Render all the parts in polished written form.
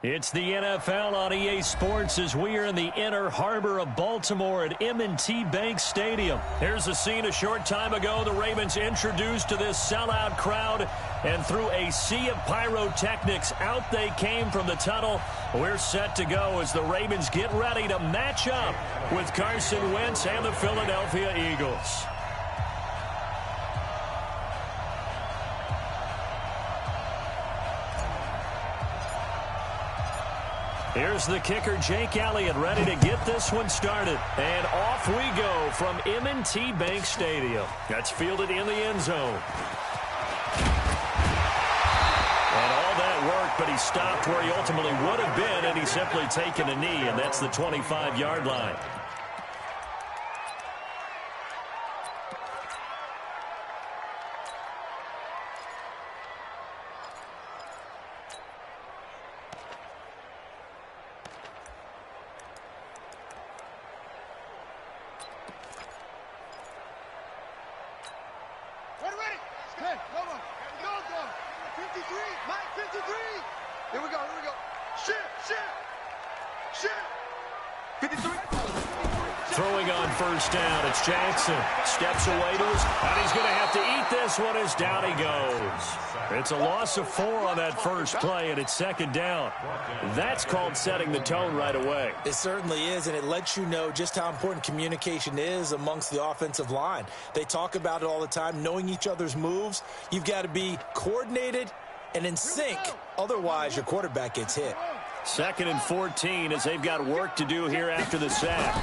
It's the NFL on EA Sports as we are in the inner harbor of Baltimore at M&T Bank Stadium. Here's a scene a short time ago. The Ravens introduced to this sellout crowd, and through a sea of pyrotechnics, out they came from the tunnel. We're set to go as the Ravens get ready to match up with Carson Wentz and the Philadelphia Eagles. Here's the kicker, Jake Elliott, ready to get this one started. And off we go from M&T Bank Stadium. That's fielded in the end zone. And all that work, but he stopped where he ultimately would have been, and he's simply taken a knee, and that's the 25-yard line. Throwing on first down, it's Jackson. Steps away to his, and he's going to have to eat this one as down he goes. It's a loss of 4 on that first play, and it's second down. That's called setting the tone right away. It certainly is, and it lets you know just how important communication is amongst the offensive line. They talk about it all the time, knowing each other's moves. You've got to be coordinated and in sync. Otherwise, your quarterback gets hit. 2nd and 14 as they've got work to do here after the sack.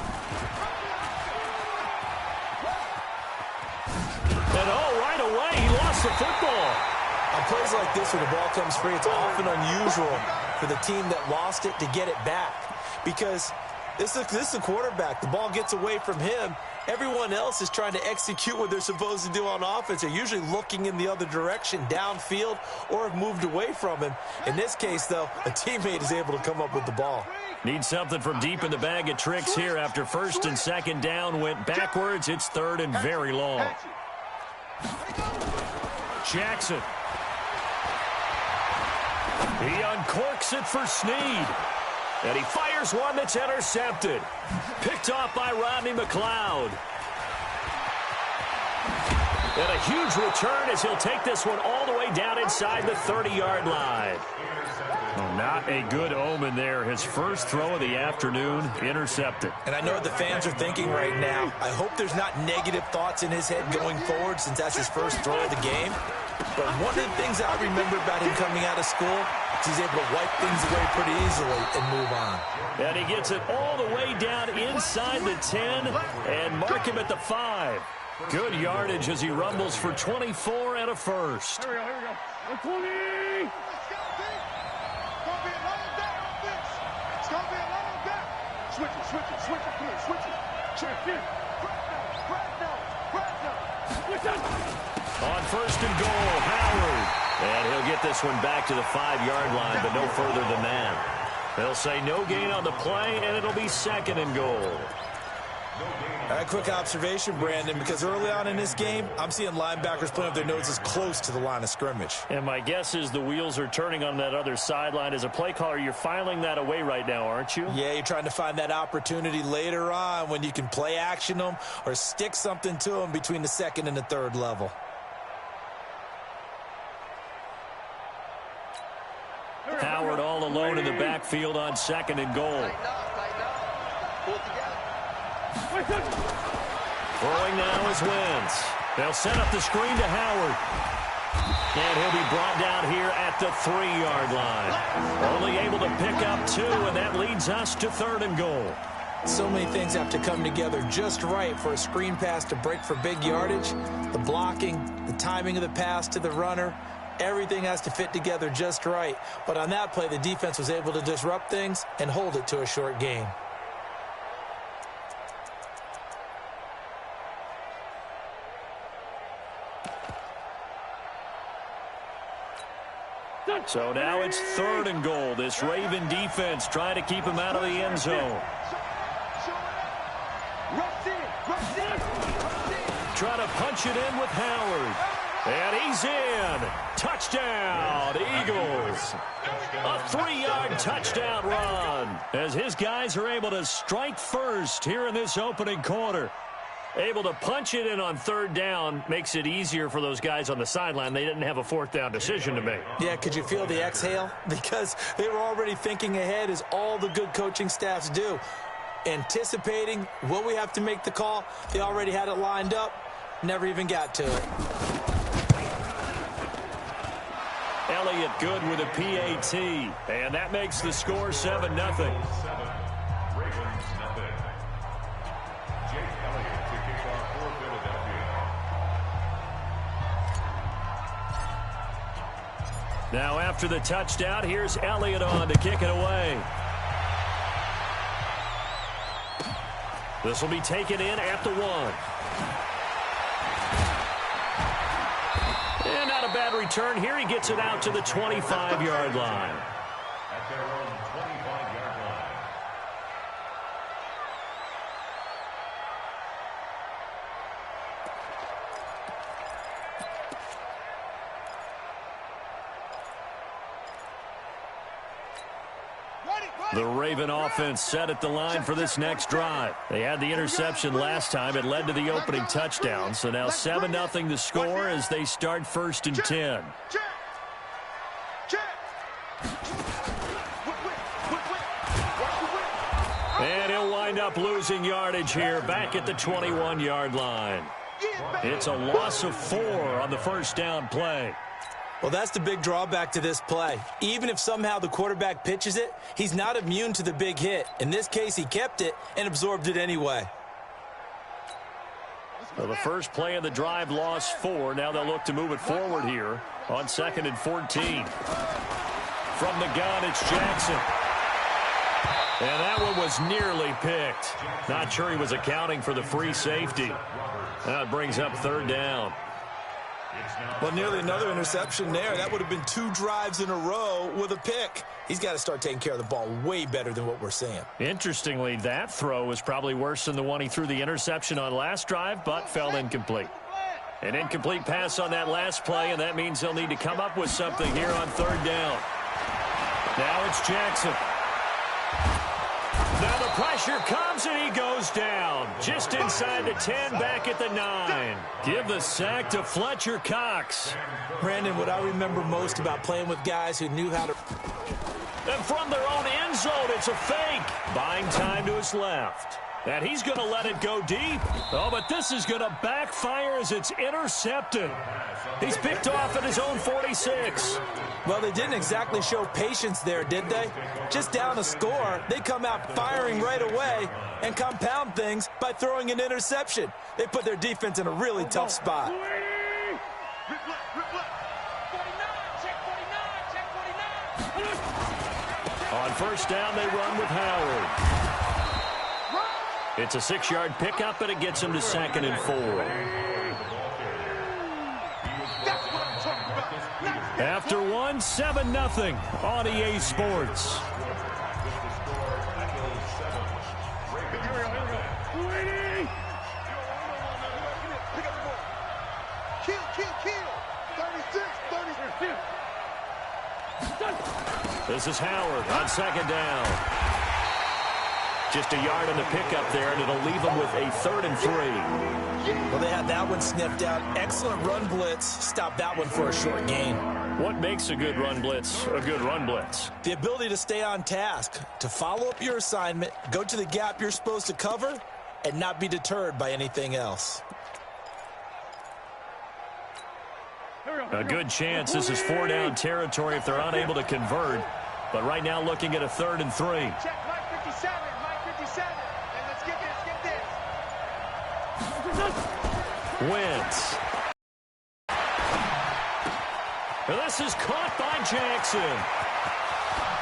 And right away, he lost the football. On plays like this where the ball comes free, it's often unusual for the team that lost it to get it back. Because this is the quarterback. The ball gets away from him. Everyone else is trying to execute what they're supposed to do on offense. They're usually looking in the other direction, downfield, or have moved away from him. In this case, though, a teammate is able to come up with the ball. Need something from deep in the bag of tricks here after 1st and 2nd down went backwards. It's 3rd and very long. Jackson. He uncorks it for Snead. And he fires one that's intercepted. Picked off by Rodney McLeod. And a huge return as he'll take this one all the way down inside the 30-yard line. Oh, not a good omen there. His first throw of the afternoon intercepted. And I know what the fans are thinking right now. I hope there's not negative thoughts in his head going forward since that's his first throw of the game. But one of the things I remember about him coming out of school is he's able to wipe things away pretty easily and move on. And he gets it all the way down inside the 10 and mark him at the 5. Good yardage as he rumbles for 24 and a first. Here we go. 20! Switch it. Come here, switch it. Check in. Switch it. On 1st and goal, Howard. And he'll get this one back to the 5-yard line, but no further than that. They'll say no gain on the play, and it'll be 2nd and goal. All right, quick observation, Brandon, because early on in this game, I'm seeing linebackers putting up their noses close to the line of scrimmage. And my guess is the wheels are turning on that other sideline. As a play caller, you're filing that away right now, aren't you? Yeah, you're trying to find that opportunity later on when you can play action them or stick something to them between the 2nd and the 3rd level. Howard all alone in the backfield on 2nd and goal. Throwing now is Wentz. They'll set up the screen to Howard. And he'll be brought down here at the 3-yard line. Only able to pick up 2, and that leads us to 3rd and goal. So many things have to come together just right for a screen pass to break for big yardage. The blocking, the timing of the pass to the runner, everything has to fit together just right. But on that play, the defense was able to disrupt things and hold it to a short gain. So now it's 3rd and goal. This Raven defense trying to keep him out of the end zone. Trying to punch it in with Howard. And he's in. Touchdown, Eagles. A 3-yard touchdown run as his guys are able to strike first here in this opening quarter. Able to punch it in on third down makes it easier for those guys on the sideline. They didn't have a fourth down decision to make. Yeah, could you feel the exhale? Because they were already thinking ahead, as all the good coaching staffs do. Anticipating, will we have to make the call? They already had it lined up. Never even got to it. Elliott good with a PAT, and that makes the score 7-0. Now after the touchdown, here's Elliott on to kick it away. This will be taken in at the 1. And not a bad return here. He gets it out to the 25-yard line. At their own 25-yard line. The Raven offense set at the line for this next drive. They had the interception last time. It led to the opening touchdown. So now 7-0 the score as they start 1st and 10. And he'll wind up losing yardage here back at the 21-yard line. It's a loss of 4 on the first down play. Well, that's the big drawback to this play. Even if somehow the quarterback pitches it, he's not immune to the big hit. In this case, he kept it and absorbed it anyway. Well, the first play of the drive lost 4. Now they'll look to move it forward here on 2nd and 14. From the gun, it's Jackson. And that one was nearly picked. Not sure he was accounting for the free safety. That brings up 3rd down. Well, nearly another interception there. That would have been 2 drives in a row with a pick. He's got to start taking care of the ball way better than what we're seeing. Interestingly, that throw was probably worse than the one he threw the interception on last drive, but fell incomplete. An incomplete pass on that last play, and that means they'll need to come up with something here on 3rd down. Now it's Jackson. Now the pressure comes, and he goes down. Just inside the 10, back at the 9. Give the sack to Fletcher Cox. Brandon, what I remember most about playing with guys who knew how to... And from their own end zone, it's a fake. Buying time to his left. And he's going to let it go deep. Oh, but this is going to backfire as it's intercepted. He's picked off at his own 46. Well, they didn't exactly show patience there, did they? Just down a score, they come out firing right away and compound things by throwing an interception. They put their defense in a really tough spot. On first down, they run with Howard. It's a 6-yard pickup, and it gets him to 2nd and 4. After 1, 7-0 on EA Sports. This is Howard on 2nd down. Just a yard on the pickup there, and it'll leave them with a 3rd and 3. Well, they had that one sniffed out. Excellent run blitz. Stop that one for a short gain. What makes a good run blitz a good run blitz? The ability to stay on task, to follow up your assignment, go to the gap you're supposed to cover, and not be deterred by anything else. A good chance this is 4-down territory if they're unable to convert. But right now looking at a 3rd and 3. Check Mike 57, Mike 57. And let's get this. Wentz. This is caught by Jackson.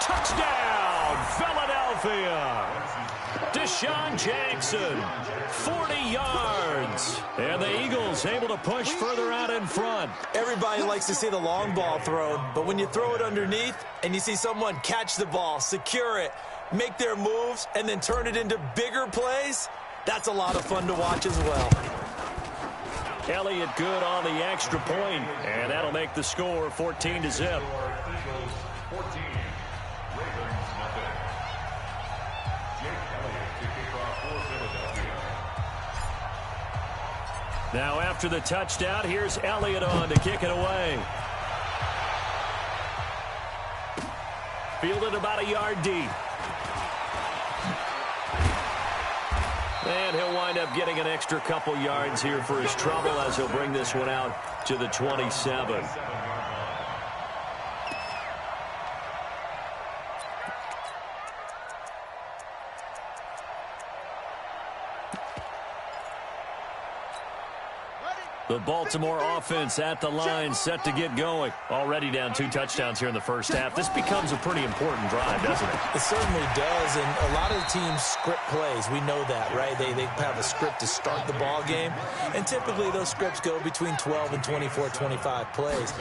Touchdown, Philadelphia. Deshaun Jackson, 40 yards. And the Eagles able to push further out in front. Everybody likes to see the long ball thrown, but when you throw it underneath and you see someone catch the ball, secure it, make their moves, and then turn it into bigger plays, that's a lot of fun to watch as well. Elliott good on the extra point, and that'll make the score 14-0. Now after the touchdown, here's Elliott on to kick it away. Fielded about a yard deep. And he'll wind up getting an extra couple yards here for his trouble as he'll bring this one out to the 27. The Baltimore offense at the line, set to get going. Already down 2 touchdowns here in the first half. This becomes a pretty important drive, doesn't it? It certainly does, and a lot of the teams script plays. We know that, right? They have a script to start the ball game, and typically those scripts go between 12 and 24, 25 plays.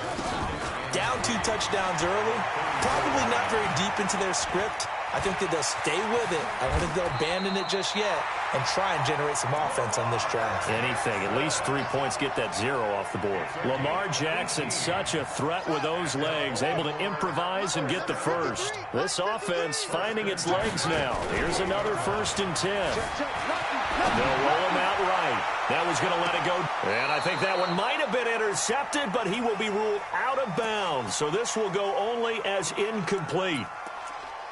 Down 2 touchdowns early, probably not very deep into their script. I think that they'll stay with it. I don't think they'll abandon it just yet and try and generate some offense on this drive. Anything. At least 3 points, get that 0 off the board. Lamar Jackson, such a threat with those legs, able to improvise and get the first. This offense finding its legs now. Here's another 1st and 10. They'll roll him out right. That was going to let it go. And I think that one might have been intercepted, but he will be ruled out of bounds. So this will go only as incomplete.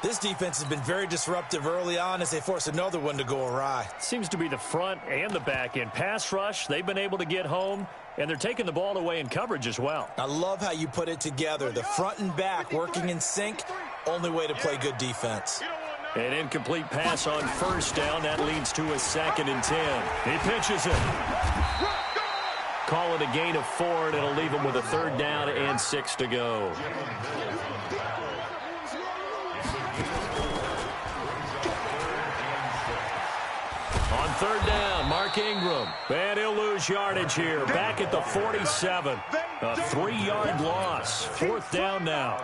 This defense has been very disruptive early on as they force another one to go awry. Seems to be the front and the back end. Pass rush, they've been able to get home, and they're taking the ball away in coverage as well. I love how you put it together. The front and back working in sync, only way to play good defense. An incomplete pass on 1st down. That leads to a 2nd and 10. He pitches it. Call it a gain of 4, and it'll leave him with a 3rd down and 6 to go. On 3rd down, Mark Ingram. And he'll lose yardage here. Back at the 47. A 3-yard loss. 4th down now.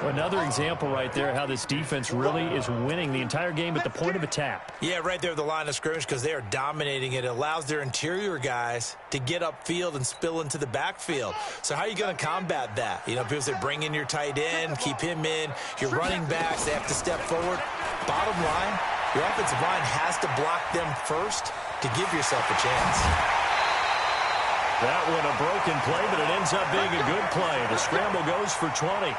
Another example right there how this defense really is winning the entire game at the point of attack. Yeah, right there at the line of scrimmage because they are dominating it. It allows their interior guys to get upfield and spill into the backfield. So how are you going to combat that? You know, people say bring in your tight end, keep him in. Your running backs, they have to step forward. Bottom line, your offensive line has to block them first to give yourself a chance. That one a broken play, but it ends up being a good play. The scramble goes for 20.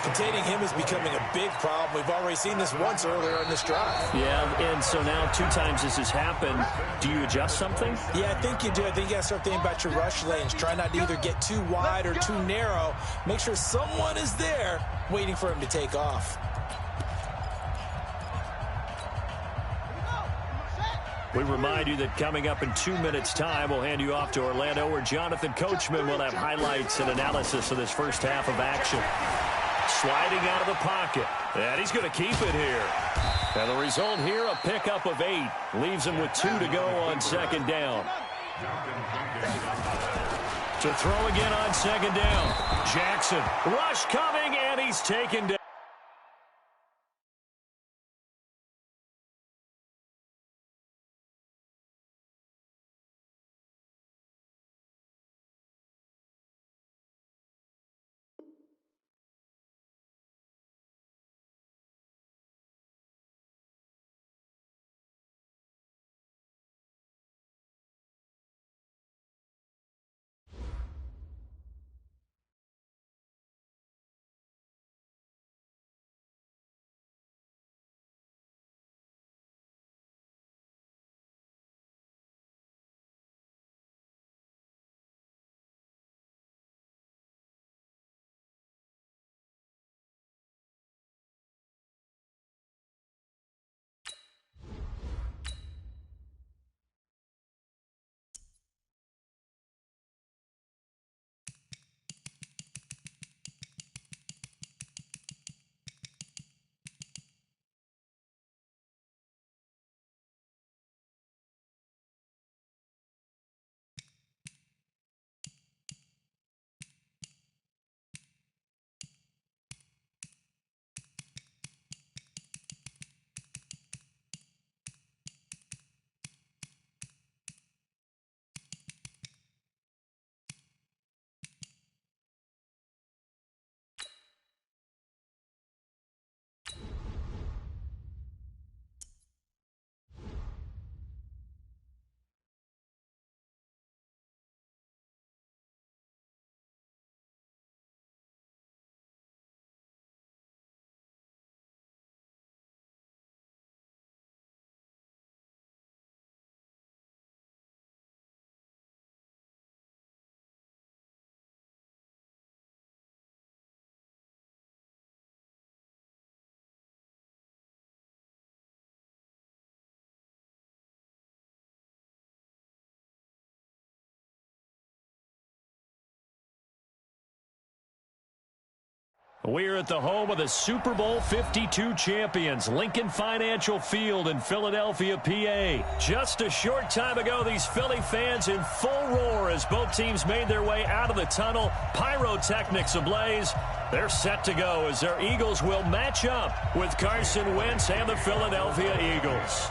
Containing him is becoming a big problem. We've already seen this once earlier in this drive. Yeah, and so now 2 times this has happened. Do you adjust something? Yeah, I think you do. I think you got to start thinking about your rush lanes. Try not to either get too wide or too narrow. Make sure someone is there waiting for him to take off. We remind you that coming up in 2 minutes' time, we'll hand you off to Orlando, where Jonathan Coachman will have highlights and analysis of this first half of action. Sliding out of the pocket. And he's going to keep it here. And the result here, a pickup of 8. Leaves him with 2 to go on 2nd down. To throw again on 2nd down. Jackson. Rush coming, and he's taken down. We're at the home of the Super Bowl 52 champions, Lincoln Financial Field in Philadelphia, PA. Just a short time ago, these Philly fans in full roar as both teams made their way out of the tunnel. Pyrotechnics ablaze. They're set to go as their Eagles will match up with Carson Wentz and the Philadelphia Eagles.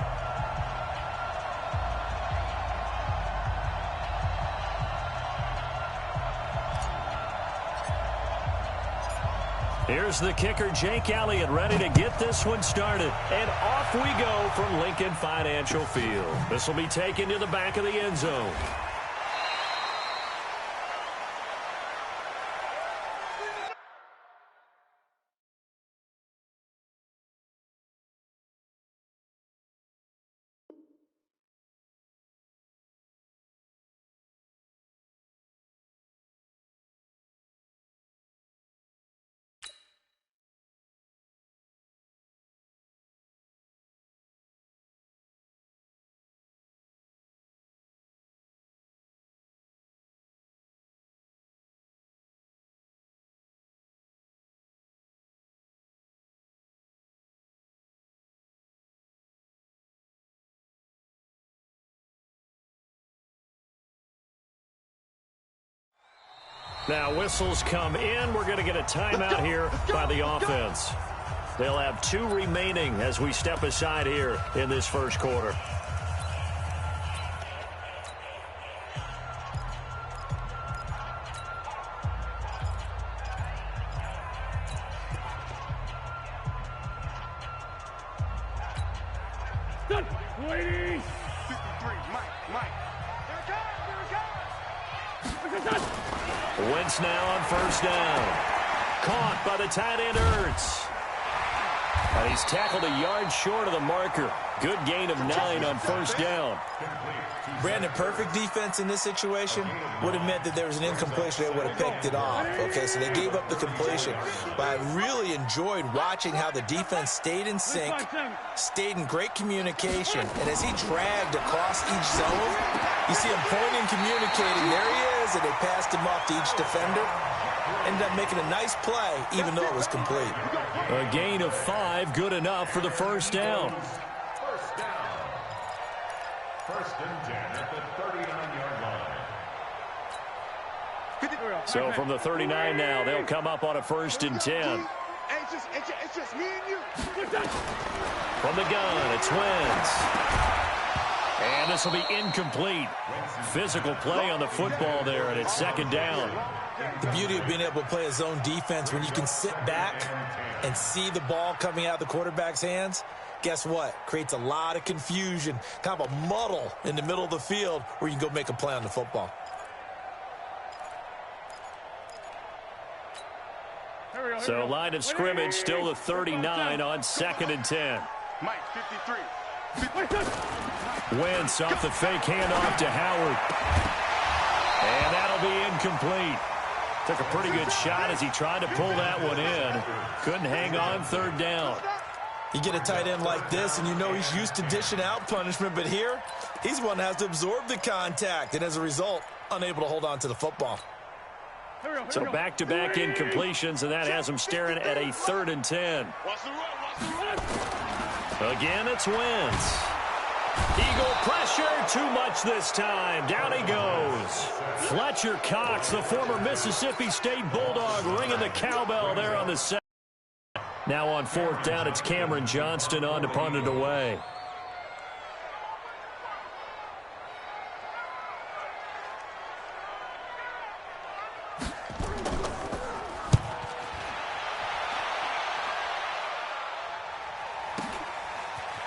Here's the kicker, Jake Elliott, ready to get this one started. And off we go from Lincoln Financial Field. This will be taken to the back of the end zone. Now whistles come in. We're going to get a timeout here by the offense. They'll have 2 remaining as we step aside here in this first quarter. Ladies. 53, Mike. Wentz now on first down. Caught by the tight end, Ertz. And he's tackled a yard short of the marker. Good gain of 9 on first down. Brandon, perfect defense in this situation would have meant that there was an incompletion. They would have picked it off. Okay, so they gave up the completion. But I really enjoyed watching how the defense stayed in sync, stayed in great communication. And as he dragged across each zone, you see him pointing, communicating. There he is, and they passed him off to each defender. Ended up making a nice play, even though it was complete. A gain of 5, good enough for the first down. First and 10 at the 39-yard line. So from the 39 now, they'll come up on a first and 10. It's just me and you. From the gun, it's Wentz. And this will be incomplete. Physical play on the football there, and it's second down. The beauty of being able to play a zone defense when you can sit back and see the ball coming out of the quarterback's hands, guess what? Creates a lot of confusion, kind of a muddle in the middle of the field where you can go make a play on the football. So line of scrimmage, still the 39 on second and 10. Mike, 53. Wentz off the fake handoff to Howard. And that'll be incomplete. Took a pretty good shot as he tried to pull that one in. Couldn't hang on third down. You get a tight end like this, and you know he's used to dishing out punishment, but here, he's one that has to absorb the contact, and as a result, unable to hold on to the football. So back-to-back incompletions, and that has him staring at a 3rd and 10. Again, it's Wentz. Eagle pressure, too much this time. Down he goes. Fletcher Cox, the former Mississippi State Bulldog, ringing the cowbell there on the set. Now on 4th down, it's Cameron Johnston on to punt it away.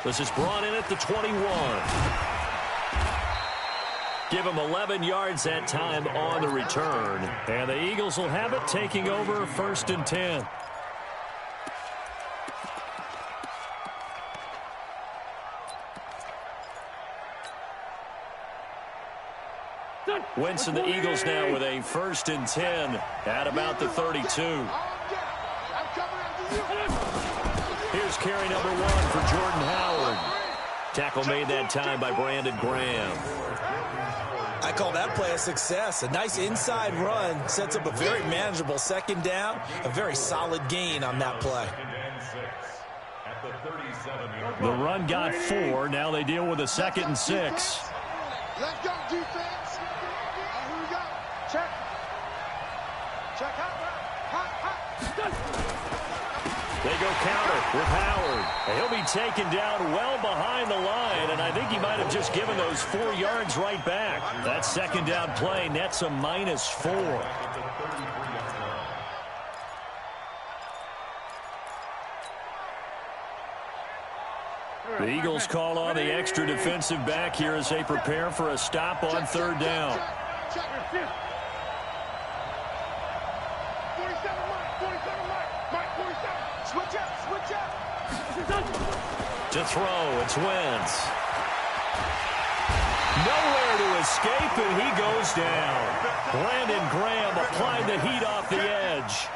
This is brought in at the 21. Give him 11 yards that time on the return. And the Eagles will have it, taking over 1st and 10. Wentz and the Eagles now with a 1st and 10 at about the 32. Here's carry number 1 for Jordan Howard. Tackle made that time by Brandon Graham. I I call that play a success. A nice inside run sets up a very manageable second down, a very solid gain on that play. The run got 4. Now they deal with a 2nd and 6. Let's go, defense. Here we go. Check. Check. They go counter with Howard. And he'll be taken down well behind the line, and I think he might have just given those 4 yards right back. That second down play nets a -4. The Eagles call on the extra defensive back here as they prepare for a stop on 3rd down. To throw, it's Wentz. Nowhere to escape, and he goes down. Brandon Graham applied the heat off the edge.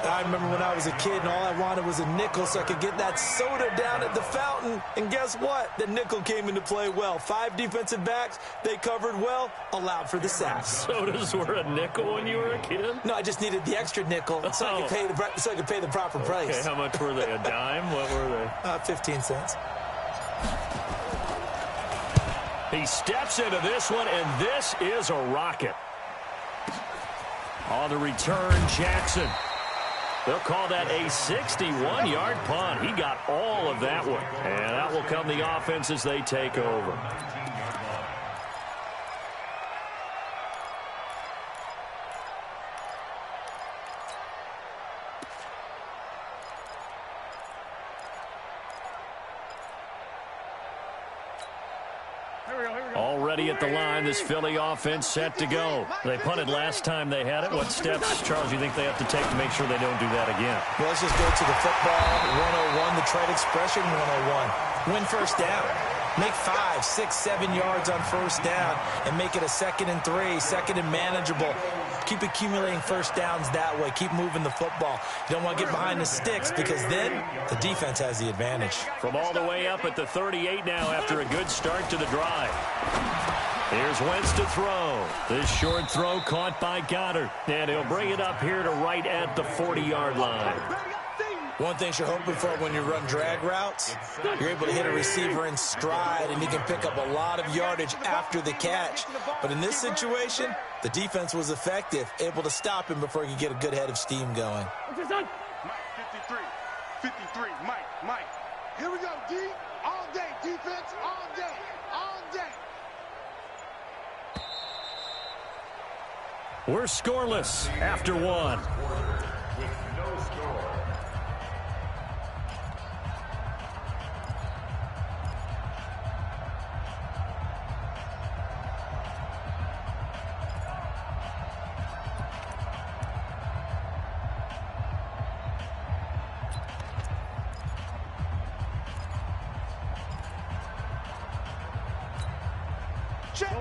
I remember when I was a kid and all I wanted was a nickel so I could get that soda down at the fountain. And guess what? The nickel came into play well. 5 defensive backs, they covered well, allowed for the sacks. Sodas were a nickel when you were a kid? No, I just needed the extra nickel so I could pay the proper price. Okay, how much were they? A dime? What were they? 15 cents. He steps into this one, and this is a rocket. On the return, Jackson. They'll call that a 61-yard punt. He got all of that one. And that will come the offense as they take over. Already at the line, this Philly offense set to go. They punted last time they had it. What steps, Charles, you think they have to take to make sure they don't do that again? Well, let's just go to the football 101, the trade expression 101. Win first down. Make 5, 6, 7 yards on first down and make it a 2nd and 3, 2nd and manageable. Keep accumulating first downs that way. Keep moving the football. You don't want to get behind the sticks because then the defense has the advantage. From all the way up at the 38 now after a good start to the drive. Here's Wentz to throw. This short throw caught by Goddard. And he'll bring it up here to right at the 40-yard line. One thing you're hoping for when you run drag routes, you're able to hit a receiver in stride, and he can pick up a lot of yardage after the catch. But in this situation, the defense was effective, able to stop him before he could get a good head of steam going. Mike, 53, Mike. Here we go, D. All day, defense, all day. We're scoreless after 1. With no score.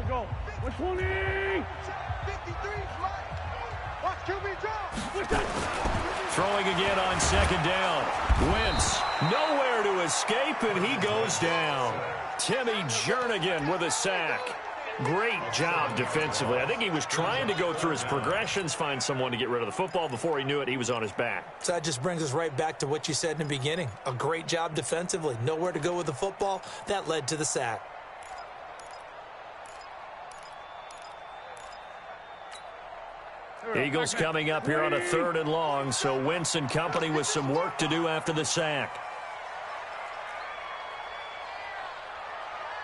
Go. 120. 53, Mike. Watch QB draw. Throwing again on 2nd down. Wentz nowhere to escape, and he goes down. Timmy Jernigan with a sack. Great job defensively. I think he was trying to go through his progressions, find someone to get rid of the football. Before he knew it, he was on his back. So that just brings us right back to what you said in the beginning. A great job defensively. Nowhere to go with the football. That led to the sack. Eagles coming up here on a 3rd and long, so Wentz and company with some work to do after the sack.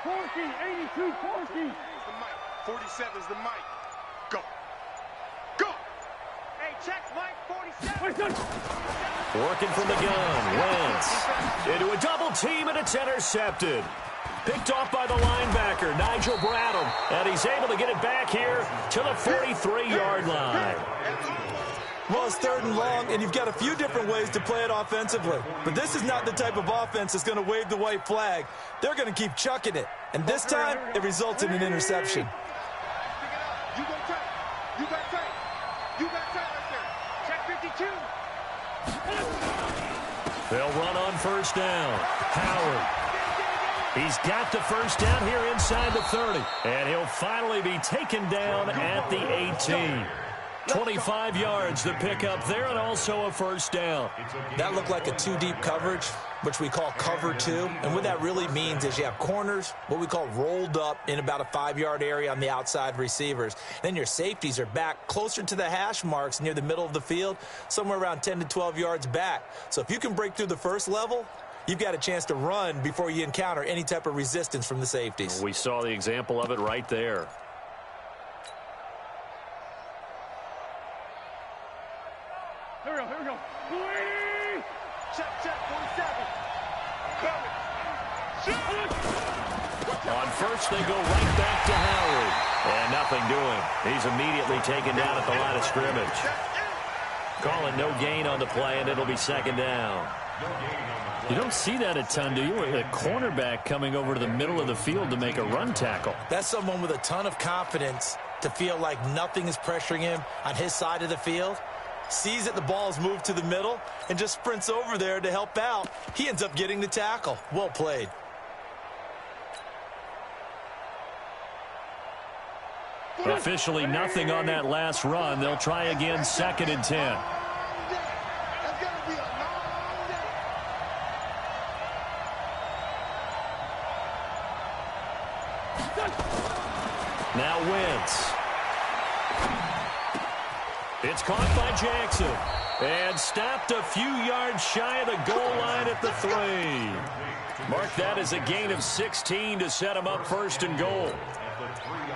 40, 82, 40. The mic. 47's the mic. Go. Hey, check, Mike, 47. Working from the gun, Wentz into a double team, and it's intercepted. Picked off by the linebacker, Nigel Bradham, and he's able to get it back here to the 43-yard line. Well, it's 3rd and long, and you've got a few different ways to play it offensively. But this is not the type of offense that's going to wave the white flag. They're going to keep chucking it. And this time, it results in an interception. You got tight right there. Check 52. They'll run on first down. Howard. He's got the first down here inside the 30. And he'll finally be taken down at the 18. 25 yards to pick up there, and also a first down. That looked like a two-deep coverage, which we call cover two. And what that really means is you have corners, what we call rolled up in about a 5-yard area on the outside receivers. Then your safeties are back closer to the hash marks near the middle of the field, somewhere around 10 to 12 yards back. So if you can break through the first level, you've got a chance to run before you encounter any type of resistance from the safeties. We saw the example of it right there. Here we go. Check, 47. Coming. On first, they go right back to Howard. And nothing doing. He's immediately taken down at the line of scrimmage. Call it no gain on the play, and it'll be second down. You don't see that a ton, do you? A cornerback coming over to the middle of the field to make a run tackle. That's someone with a ton of confidence to feel like nothing is pressuring him on his side of the field. Sees that the ball is moved to the middle and just sprints over there to help out. He ends up getting the tackle. Well played. Officially nothing on that last run. They'll try again, 2nd and 10. Now Wentz. It's caught by Jackson. And stopped a few yards shy of the goal line at the 3. Mark that as a gain of 16 to set him up 1st and goal.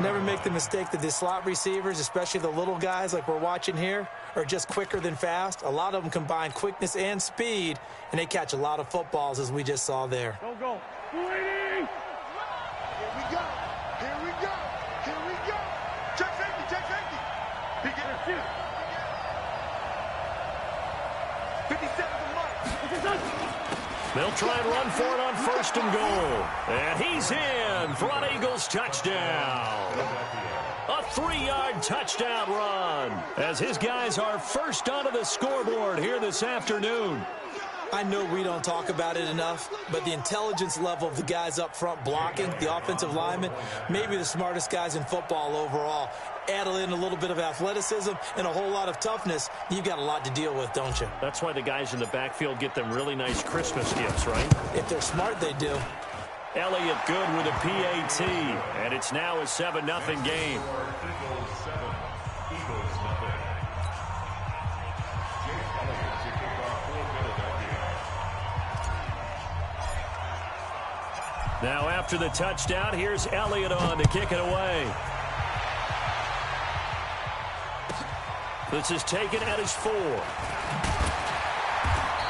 Never make the mistake that the slot receivers, especially the little guys like we're watching here, are just quicker than fast. A lot of them combine quickness and speed, and they catch a lot of footballs, as we just saw there. Go. Here we go. Check safety. He get it. 57 to Mike. They'll try and run for it on 1st and goal. And he's in for an Eagles touchdown. A 3-yard touchdown run as his guys are first onto the scoreboard here this afternoon. I know we don't talk about it enough, but the intelligence level of the guys up front blocking, the offensive linemen, maybe the smartest guys in football overall. Add in a little bit of athleticism and a whole lot of toughness, you've got a lot to deal with, don't you? That's why the guys in the backfield get them really nice Christmas gifts, right? If they're smart, they do. Elliott good with a PAT, and it's now a 7-0 game. Now after the touchdown, here's Elliott on to kick it away. This is taken at his 4.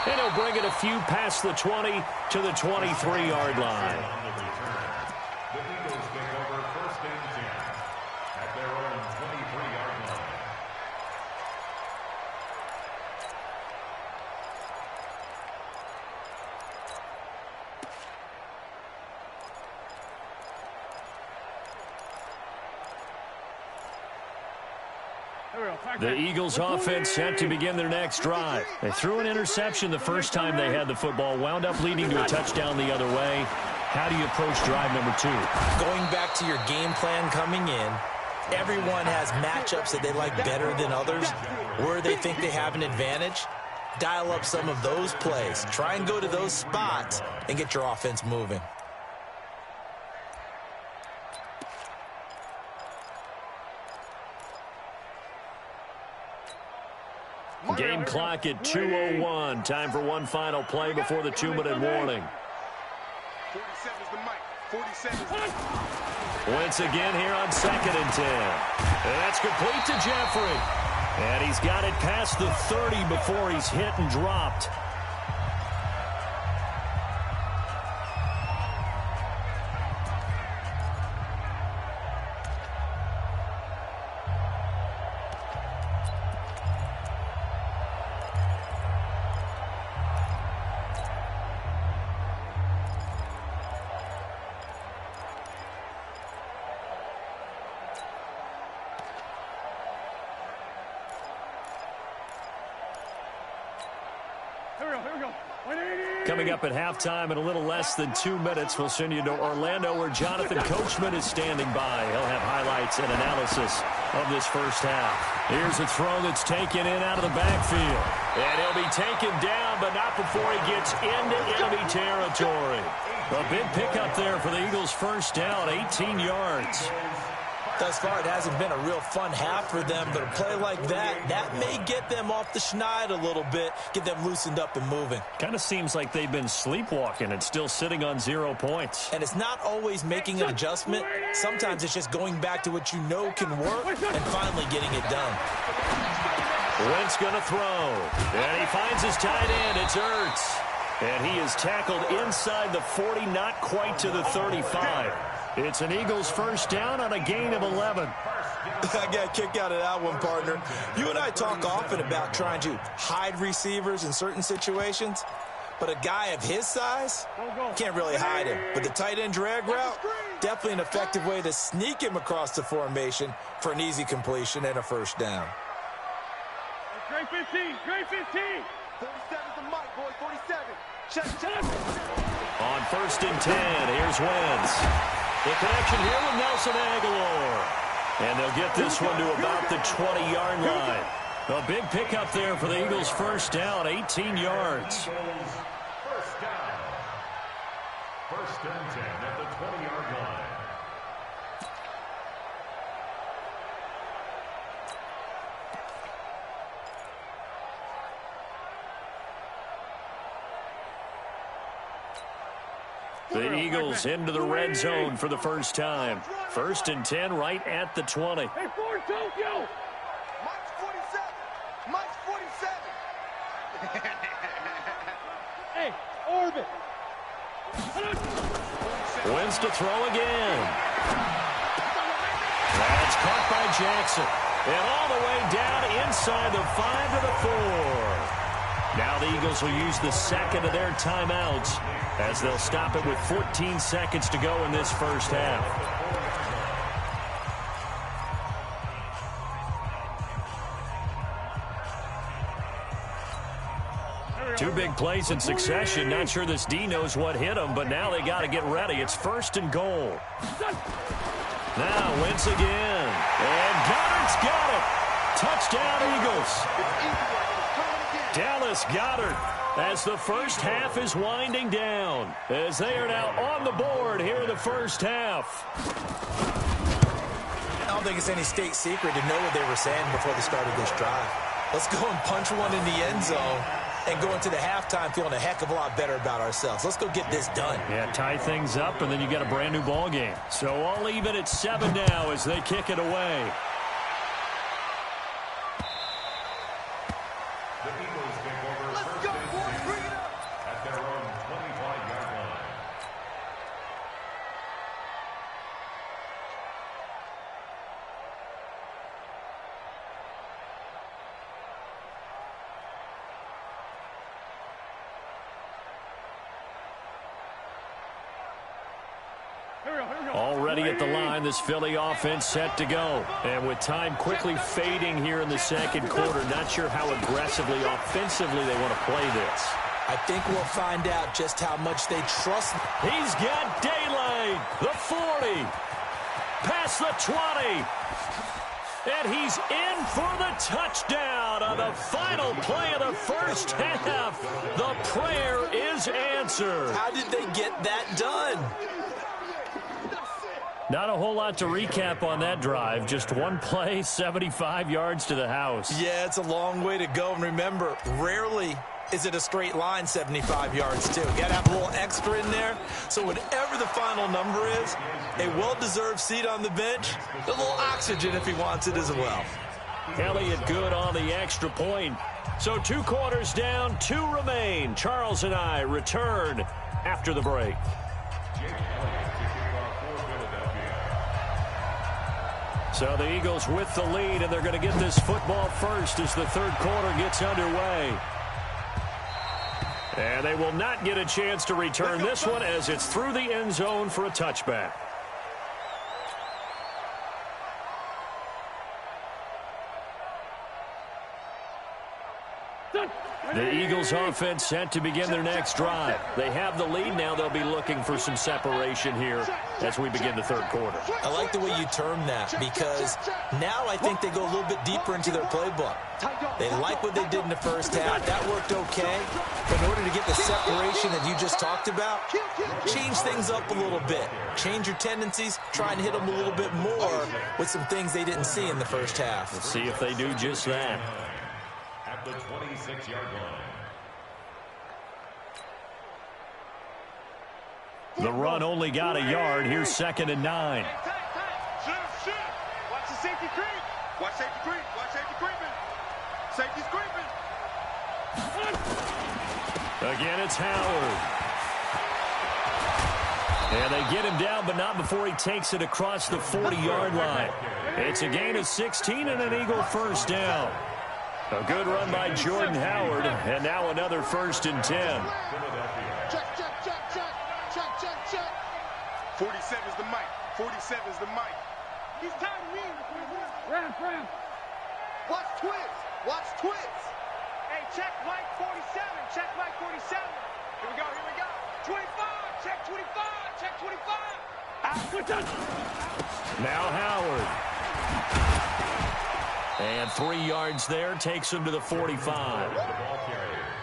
And he'll bring it a few past the 20 to the 23-yard line. The Eagles take over 1st and 10 at their own 23-yard line. The Eagles offense set to begin their next drive. They threw an interception the first time they had the football, wound up leading to a touchdown the other way. How do you approach drive number 2? Going back to your game plan coming in, everyone has matchups that they like better than others, where they think they have an advantage. Dial up some of those plays. Try and go to those spots and get your offense moving. Game clock at 2:01. Time for one final play before the 2-minute warning. 47's the mic. 47's the mic. Once again here on 2nd and 10. And that's complete to Jeffrey. And he's got it past the 30 before he's hit and dropped. Coming up at halftime in a little less than 2 minutes, we'll send you to Orlando where Jonathan Coachman is standing by. He'll have highlights and analysis of this first half. Here's a throw that's taken in out of the backfield. And he'll be taken down, but not before he gets into enemy territory. A big pickup there for the Eagles' first down, 18 yards. Thus far, it hasn't been a real fun half for them, but a play like that may get them off the schneid a little bit, get them loosened up and moving. Kind of seems like they've been sleepwalking and still sitting on 0 points. And it's not always making an adjustment. Sometimes it's just going back to what you know can work and finally getting it done. Wentz going to throw. And he finds his tight end. It's Ertz. And he is tackled inside the 40, not quite to the 35. It's an Eagles first down on a gain of 11. I got a kick out of that one, partner. You and I talk often about trying to hide receivers in certain situations, but a guy of his size can't really hide him. But the tight end drag route, definitely an effective way to sneak him across the formation for an easy completion and a first down. Great 15, great 15. 47's the mic, boy, 47. Check. On first and 10, here's Wentz. The connection here with Nelson Aguilar. And they'll get this one to about the 20-yard line. A big pickup there for the Eagles' first down, 18 yards. First down. First and 10 at the 20-yard line. The Eagles into the red zone for the first time. First and 10 right at the 20. Hey, Ford, Tokyo! Mike's 47. Mike's 47. Hey, Orbit. Wentz to throw again. That's caught by Jackson. And all the way down inside the 5 to the 4. Now the Eagles will use the second of their timeouts as they'll stop it with 14 seconds to go in this first half. Two big plays in succession. Not sure this D knows what hit him, but now they got to get ready. It's first and goal. Now Wentz again. And Goddard's got it. Touchdown, Eagles. Dallas Goedert as the first half is winding down, as they are now on the board here in the first half. I don't think it's any state secret to know what they were saying before the start of this drive. Let's go and punch one in the end zone and go into the halftime feeling a heck of a lot better about ourselves. Let's go get this done. Yeah, tie things up, and then you get a brand new ball game. So I'll leave it at 7 now as they kick it away. Already at the line, this Philly offense set to go. And with time quickly fading here in the second quarter, not sure how aggressively, offensively they want to play this. I think we'll find out just how much they trust. He's got daylight. The 40. Past the 20. And he's in for the touchdown on the final play of the first half. The prayer is answered. How did they get that done? Not a whole lot to recap on that drive. Just one play, 75 yards to the house. Yeah, it's a long way to go. And remember, rarely is it a straight line 75 yards, too. You got to have a little extra in there. So whatever the final number is, a well-deserved seat on the bench, a little oxygen if he wants it as well. Elliott good on the extra point. So 2 quarters down, 2 remain. Charles and I return after the break. So the Eagles with the lead, and they're going to get this football first as the third quarter gets underway. And they will not get a chance to return this one as it's through the end zone for a touchback. The Eagles offense set to begin their next drive. They have the lead now. They'll be looking for some separation here as we begin the third quarter. I like the way you term that because now I think they go a little bit deeper into their playbook. They like what they did in the first half. That worked okay. But in order to get the separation that you just talked about, change things up a little bit. Change your tendencies. Try and hit them a little bit more with some things they didn't see in the first half. Let's see if they do just that. At the 26-yard line. The run only got a yard. Here's 2nd and 9. Watch the safety creep. Watch safety creep. Watch safety creeping. Safety's creeping. Again, it's Howard. And they get him down, but not before he takes it across the 40-yard line. It's a gain of 16 and an Eagle first down. A good run by Jordan Howard, and now another 1st and 10. Check, check, check, check. Check, check, check. 47 is the mic. 47 is the mic. He's time to win. Ramp. Watch twins. Watch twins. Hey, check Mike 47. Check Mike 47. Here we go. 25. Check 25. Check 25. Now Howard. And 3 yards there, takes him to the 45.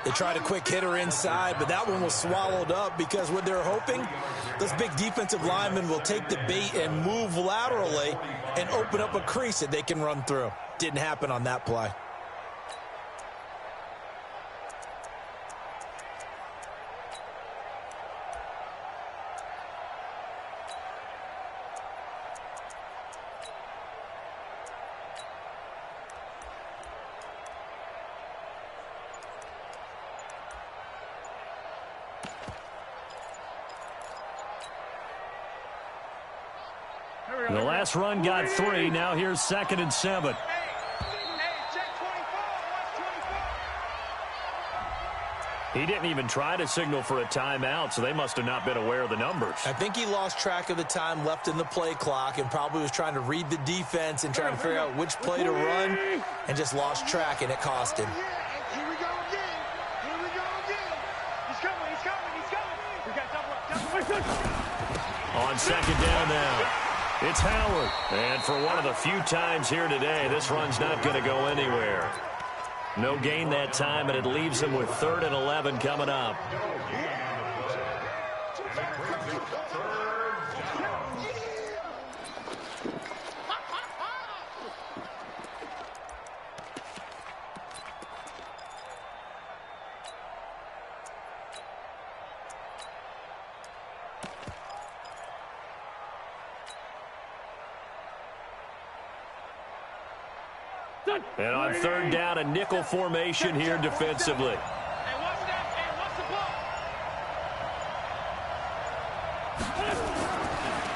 They tried a quick hitter inside, but that one was swallowed up because what they're hoping, those big defensive linemen will take the bait and move laterally and open up a crease that they can run through. Didn't happen on that play. The last run got 3. Now here's 2nd and 7. Hey, check 24. Watch 24. He didn't even try to signal for a timeout, so they must have not been aware of the numbers. I think he lost track of the time left in the play clock and probably was trying to read the defense and trying to figure out which play to run and just lost track, and it cost him. Here we go again. He's coming. We got double up. On 2nd down now, it's Howard. And for one of the few times here today, this run's not going to go anywhere. No gain that time, and it leaves him with 3rd and 11 coming up. And on 3rd down, a nickel formation here defensively. Hey, watch that. Hey, watch the ball.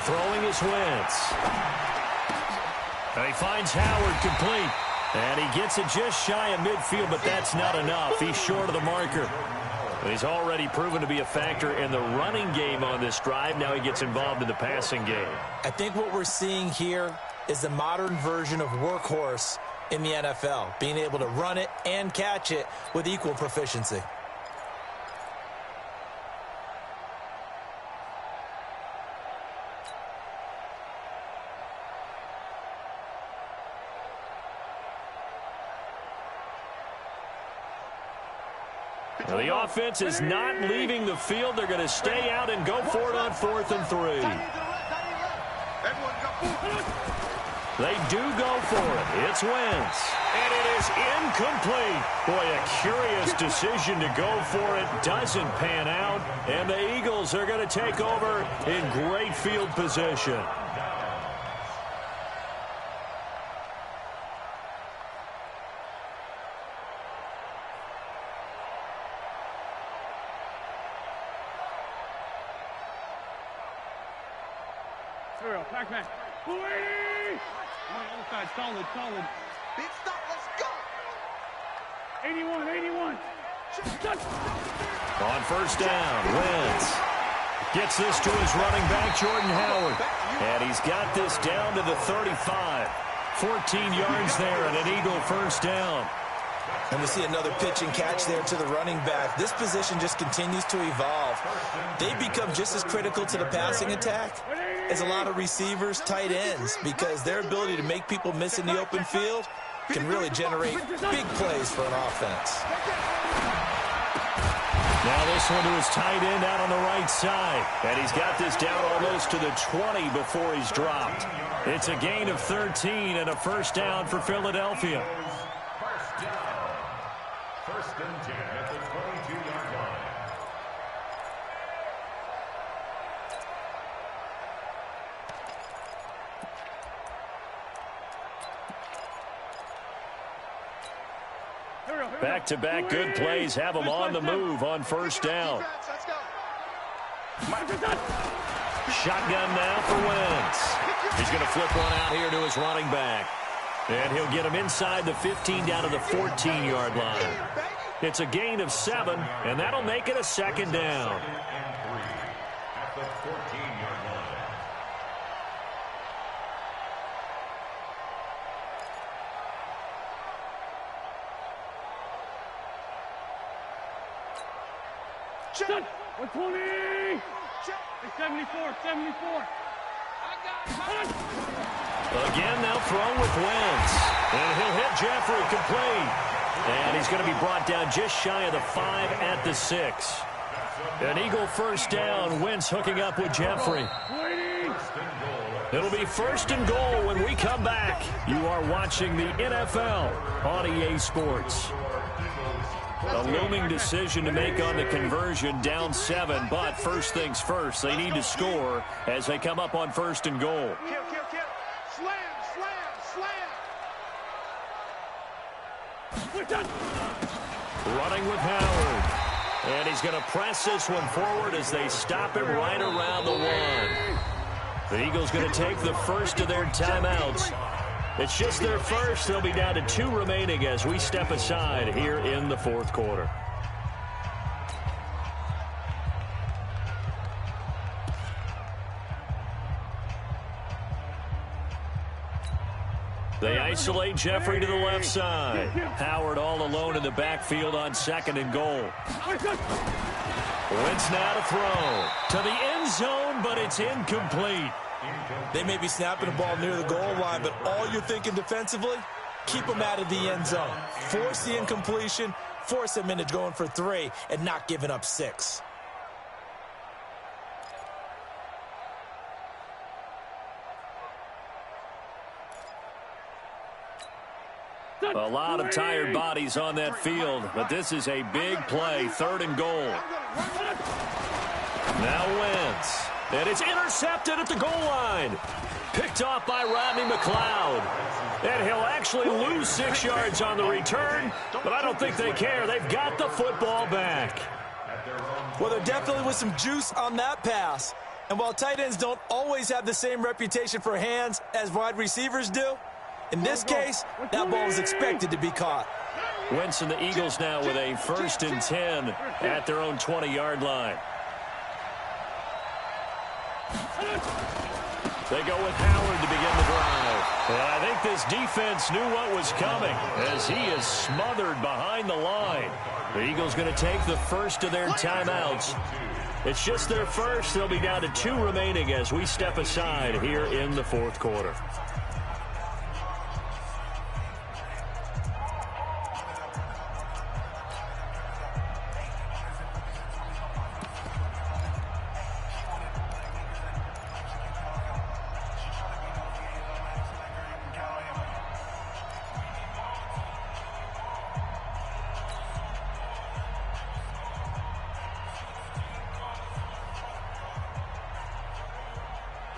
Throwing his Wentz. And he finds Howard complete. And he gets it just shy of midfield, but that's not enough. He's short of the marker. But he's already proven to be a factor in the running game on this drive. Now he gets involved in the passing game. I think what we're seeing here is the modern version of workhorse in the NFL, being able to run it and catch it with equal proficiency. Well, the offense is not leaving the field. They're going to stay out and go for it on 4th and 3. They do go for it. It's Wentz. And it is incomplete. Boy, a curious decision to go for it. Doesn't pan out. And the Eagles are going to take over in great field position. Here we go. Pac-Man. On the other side. Solid. Big stop. Let's go. 81. On 1st down, Wentz gets this to his running back, Jordan Howard. And he's got this down to the 35. 14 yards there and an Eagle 1st down. And we see another pitch and catch there to the running back. This position just continues to evolve. They become just as critical to the passing attack as a lot of receivers, tight ends, because their ability to make people miss in the open field can really generate big plays for an offense. Now this one to his tight end out on the right side. And he's got this down almost to the 20 before he's dropped. It's a gain of 13 and a first down for Philadelphia. First and 10 at the 22-yard line. Back-to-back good plays have him on the move on first down. Shotgun now for Wentz. He's going to flip one out here to his running back. And he'll get him inside the 15 down to the 14-yard line. It's a gain of 7, and that'll make it a second down. Second and 3 at the 14-yard line. Check. 120. Check. 74. Again, they'll throw with Wentz. And he'll hit Jeffrey complete. And he's going to be brought down just shy of the 5 at the 6. An Eagle first down. Wentz hooking up with Jeffrey. It'll be first and goal when we come back. You are watching the NFL on EA Sports. A looming decision to make on the conversion, down 7. But first things first, they need to score as they come up on first and goal. Kill. Slam. Running with Howard. And he's going to press this one forward as they stop him right around the 1. The Eagles going to take the first of their timeouts. It's just their first. They'll be down to 2 remaining as we step aside here in the fourth quarter. They isolate Jeffrey to the left side. Howard all alone in the backfield on second and goal. Wentz now to throw to the end zone, but it's incomplete. They may be snapping the ball near the goal line, but all you're thinking defensively, keep them out of the end zone. Force the incompletion, force them into going for 3, and not giving up 6. A lot of tired bodies on that field, but this is a big play, third and goal. Now Wentz, and it's intercepted at the goal line. Picked off by Rodney McLeod. And he'll actually lose 6 yards on the return, but I don't think they care. They've got the football back. Well, there definitely was some juice on that pass. And while tight ends don't always have the same reputation for hands as wide receivers do, in this case, that ball was expected to be caught. Wentz and the Eagles now with a first and 10 at their own 20-yard line. They go with Howard to begin the drive. And I think this defense knew what was coming as he is smothered behind the line. The Eagles going to take the first of their timeouts. It's just their first. They'll be down to 2 remaining as we step aside here in the fourth quarter.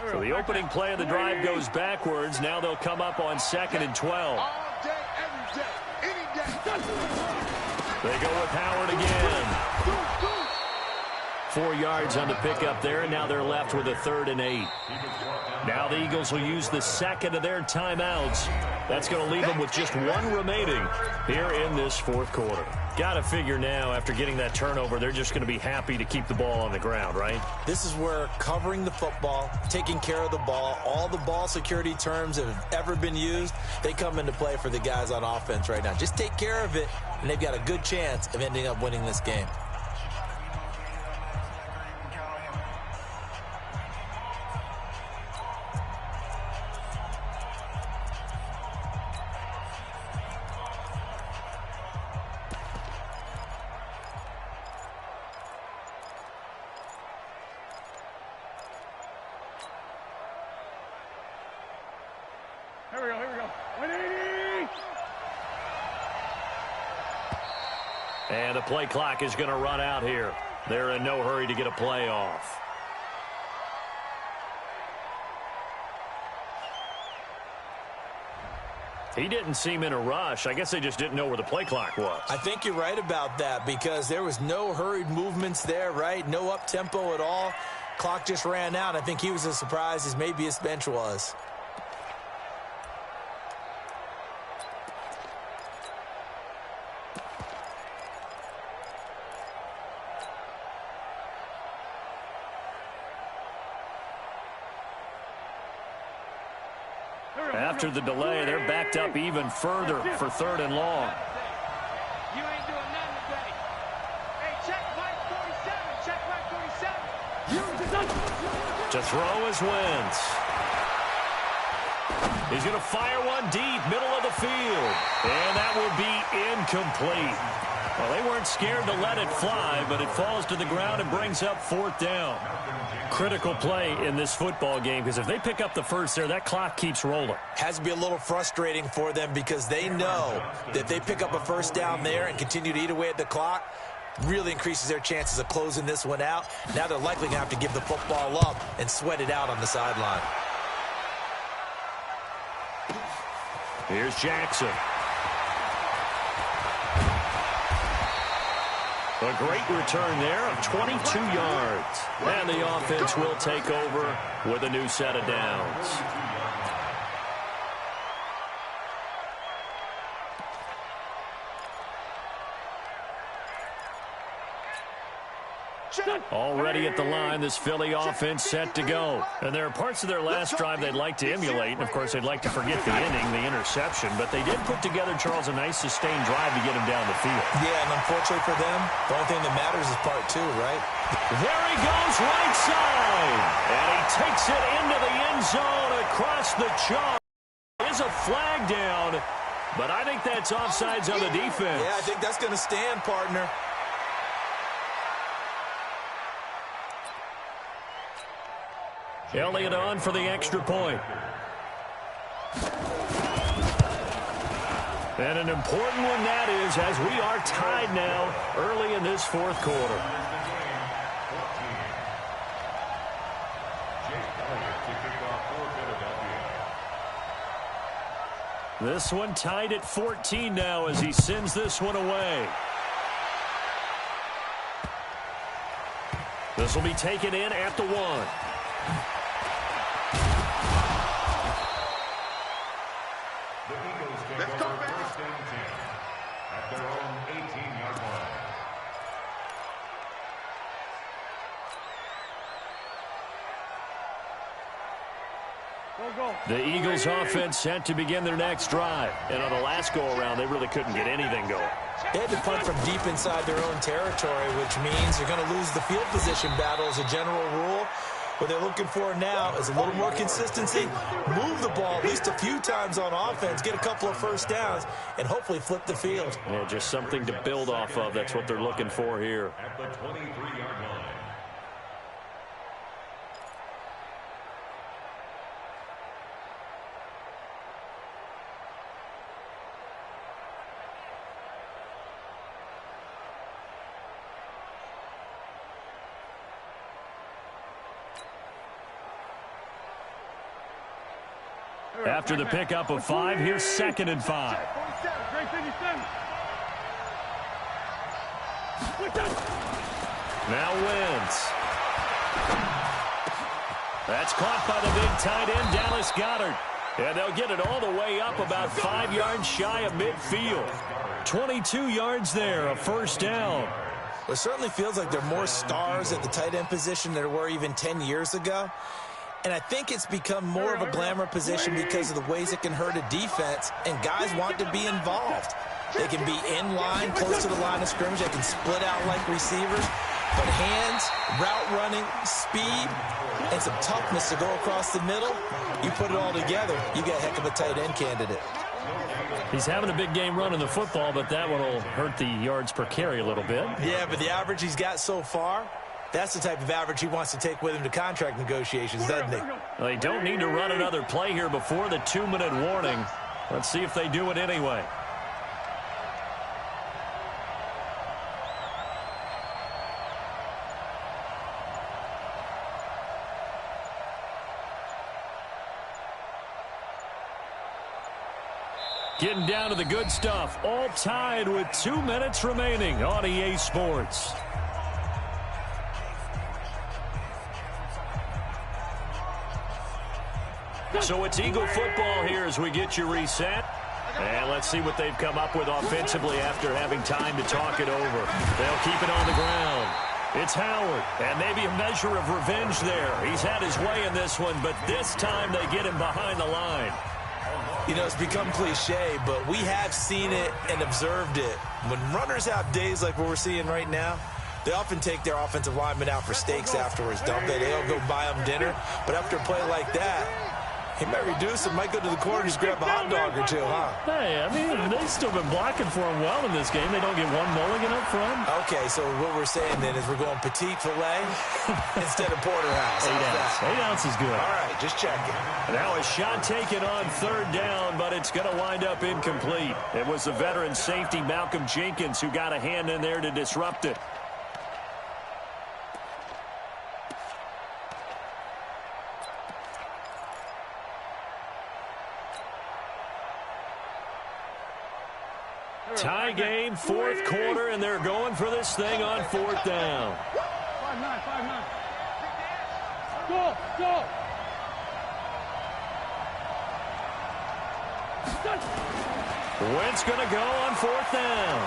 So the opening play of the drive goes backwards. Now they'll come up on second and 12. All day, every day, any day. They go with Howard again. 4 yards on the pickup there, and now they're left with a 3rd and 8. Now the Eagles will use the second of their timeouts That's going to leave them with just one remaining here in this fourth quarter. Got to figure now, after getting that turnover, they're just going to be happy to keep the ball on the ground, right? This is where covering the football, taking care of the ball, all the ball security terms that have ever been used, they come into play for the guys on offense right now. Just take care of it, and they've got a good chance of ending up winning this game. Here we go. 180! And the play clock is going to run out here. They're in no hurry to get a play off. He didn't seem in a rush. I guess they just didn't know where the play clock was. I think you're right about that because there was no hurried movements there, right? No up-tempo at all. Clock just ran out. I think he was as surprised as maybe his bench was. After the delay, they're backed up even further for 3rd and long. You ain't doing nothing today. Hey, check Mike 47. Check Mike 47. To throw is Wentz. He's going to fire one deep, middle of the field. And that will be incomplete. Well, they weren't scared to let it fly, but it falls to the ground and brings up 4th down. Critical play in this football game because if they pick up the first there, that clock keeps rolling. Has to be a little frustrating for them because they know that if they pick up a first down there and continue to eat away at the clock, really increases their chances of closing this one out. Now they're likely going to have to give the football up and sweat it out on the sideline. Here's Jackson. A great return there of 22 yards. And the offense will take over with a new set of downs. Already at the line, this Philly offense set to go. And there are parts of their last drive they'd like to emulate. And, of course, they'd like to forget the inning, the interception. But they did put together, Charles, a nice sustained drive to get him down the field. Yeah, and unfortunately for them, the only thing that matters is part 2, right? There he goes, right side. And he takes it into the end zone across the chalk. There's a flag down, but I think that's offsides on the defense. Yeah, I think that's going to stand, partner. Elliott on for the extra point. And an important one that is, as we are tied now early in this fourth quarter. This one tied at 14 now as he sends this one away. This will be taken in at the 1. Let's go back. First and 10 at their own 18-yard line. The Eagles offense set to begin their next drive. And on the last go-around, they really couldn't get anything going. They had to punt from deep inside their own territory, which means they're going to lose the field position battle as a general rule. What they're looking for now is a little more consistency, move the ball at least a few times on offense, get a couple of first downs, and hopefully flip the field. Yeah, just something to build off of. That's what they're looking for here. At the 23-yard line. After the pickup of 5, here's 2nd and 5. Now Wentz. That's caught by the big tight end, Dallas Goedert. And they'll get it all the way up about 5 yards shy of midfield. 22 yards there, a first down. Well, it certainly feels like there are more stars at the tight end position than there were even 10 years ago. And I think it's become more of a glamour position because of the ways it can hurt a defense, and guys want to be involved. They can be in line, close to the line of scrimmage. They can split out like receivers. But hands, route running, speed, and some toughness to go across the middle, you put it all together, you get a heck of a tight end candidate. He's having a big game running the football, but that one will hurt the yards per carry a little bit. Yeah, but the average he's got so far, that's the type of average he wants to take with him to contract negotiations, doesn't he? Well, they don't need to run another play here before the 2-minute warning. Let's see if they do it anyway. Getting down to the good stuff, all tied with 2 minutes remaining on EA Sports. So it's Eagle football here as we get you reset. And let's see what they've come up with offensively after having time to talk it over. They'll keep it on the ground. It's Howard, and maybe a measure of revenge there. He's had his way in this one, but this time they get him behind the line. You know, it's become cliche, but we have seen it and observed it. When runners have days like what we're seeing right now, they often take their offensive linemen out for steaks afterwards, don't they? They don't go buy them dinner. But after a play like that, he might reduce it, might go to the corner and just grab a hot dog or two, huh? Hey, I mean, they've still been blocking for him well in this game. They don't get one mulligan up front. Okay, so what we're saying then is we're going petite filet instead of porterhouse. 8 ounce. 8 ounce is good. All right, just checking. Now a shot taken on third down, but it's going to wind up incomplete. It was the veteran safety Malcolm Jenkins who got a hand in there to disrupt it. Tie game, fourth quarter, and they're going for this thing on fourth down. 5-9. Go! Wentz going to go on fourth down.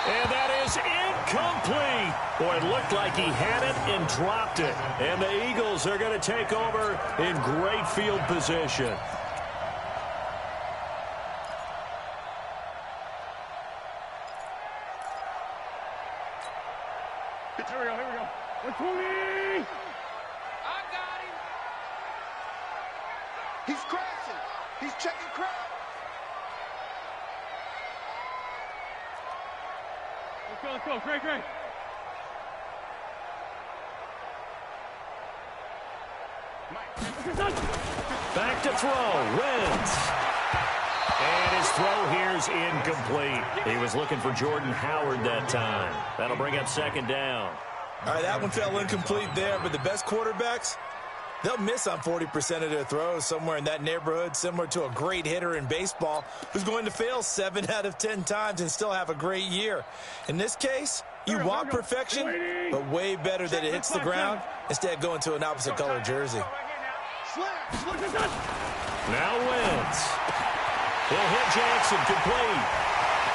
And that is incomplete. Boy, it looked like he had it and dropped it. And the Eagles are going to take over in great field position. Here we go. 120! I got him! He's crashing! He's checking crash! Let's go. Great. Back to throw. Wentz. And his throw here's incomplete. He was looking for Jordan Howard that time. That'll bring up second down. All right, that one fell incomplete there, but the best quarterbacks, they'll miss on 40% of their throws, somewhere in that neighborhood, similar to a great hitter in baseball who's going to fail 7 out of 10 times and still have a great year. In this case, you want perfection, but way better that it hits the ground instead of going to an opposite color jersey. Now Wentz. He'll hit Jackson complete.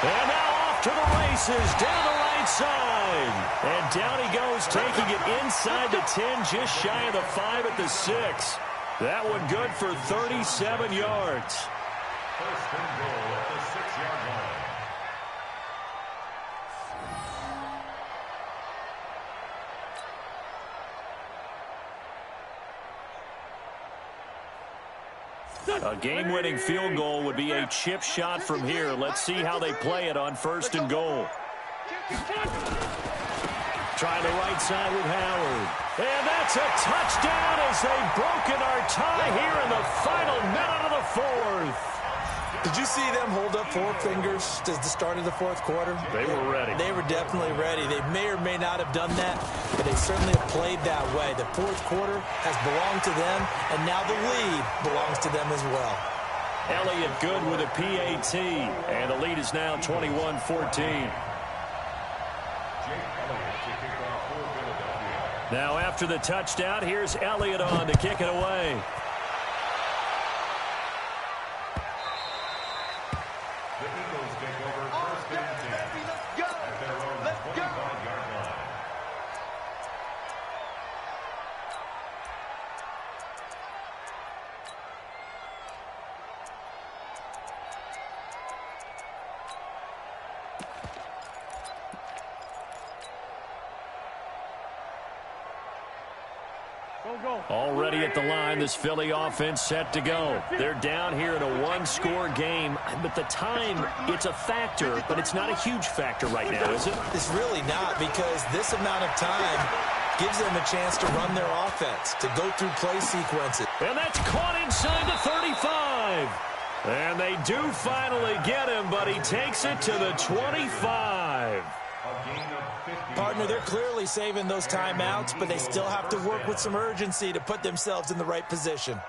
And now off to the races down the right side. And down he goes, taking it inside the 10, just shy of the 5 at the 6. That one good for 37 yards. First and goal at the 6-yard line. A game-winning field goal would be a chip shot from here. Let's see how they play it on first and goal. Trying the right side with Howard. And that's a touchdown as they've broken our tie here in the final minute of the fourth. Did you see them hold up 4 fingers at the start of the fourth quarter? They were ready. They were definitely ready. They may or may not have done that, but they certainly have played that way. The fourth quarter has belonged to them, and now the lead belongs to them as well. Elliott good with a PAT, and the lead is now 21-14. Now after the touchdown, here's Elliott on to kick it away. Already at the line, this Philly offense set to go. They're down here in a one-score game, but the time, it's a factor, but it's not a huge factor right now, is it? It's really not, because this amount of time gives them a chance to run their offense, to go through play sequences. And that's caught inside the 35. And they do finally get him, but he takes it to the 25. Partner, they're clearly saving those timeouts, but they still have to work with some urgency to put themselves in the right position.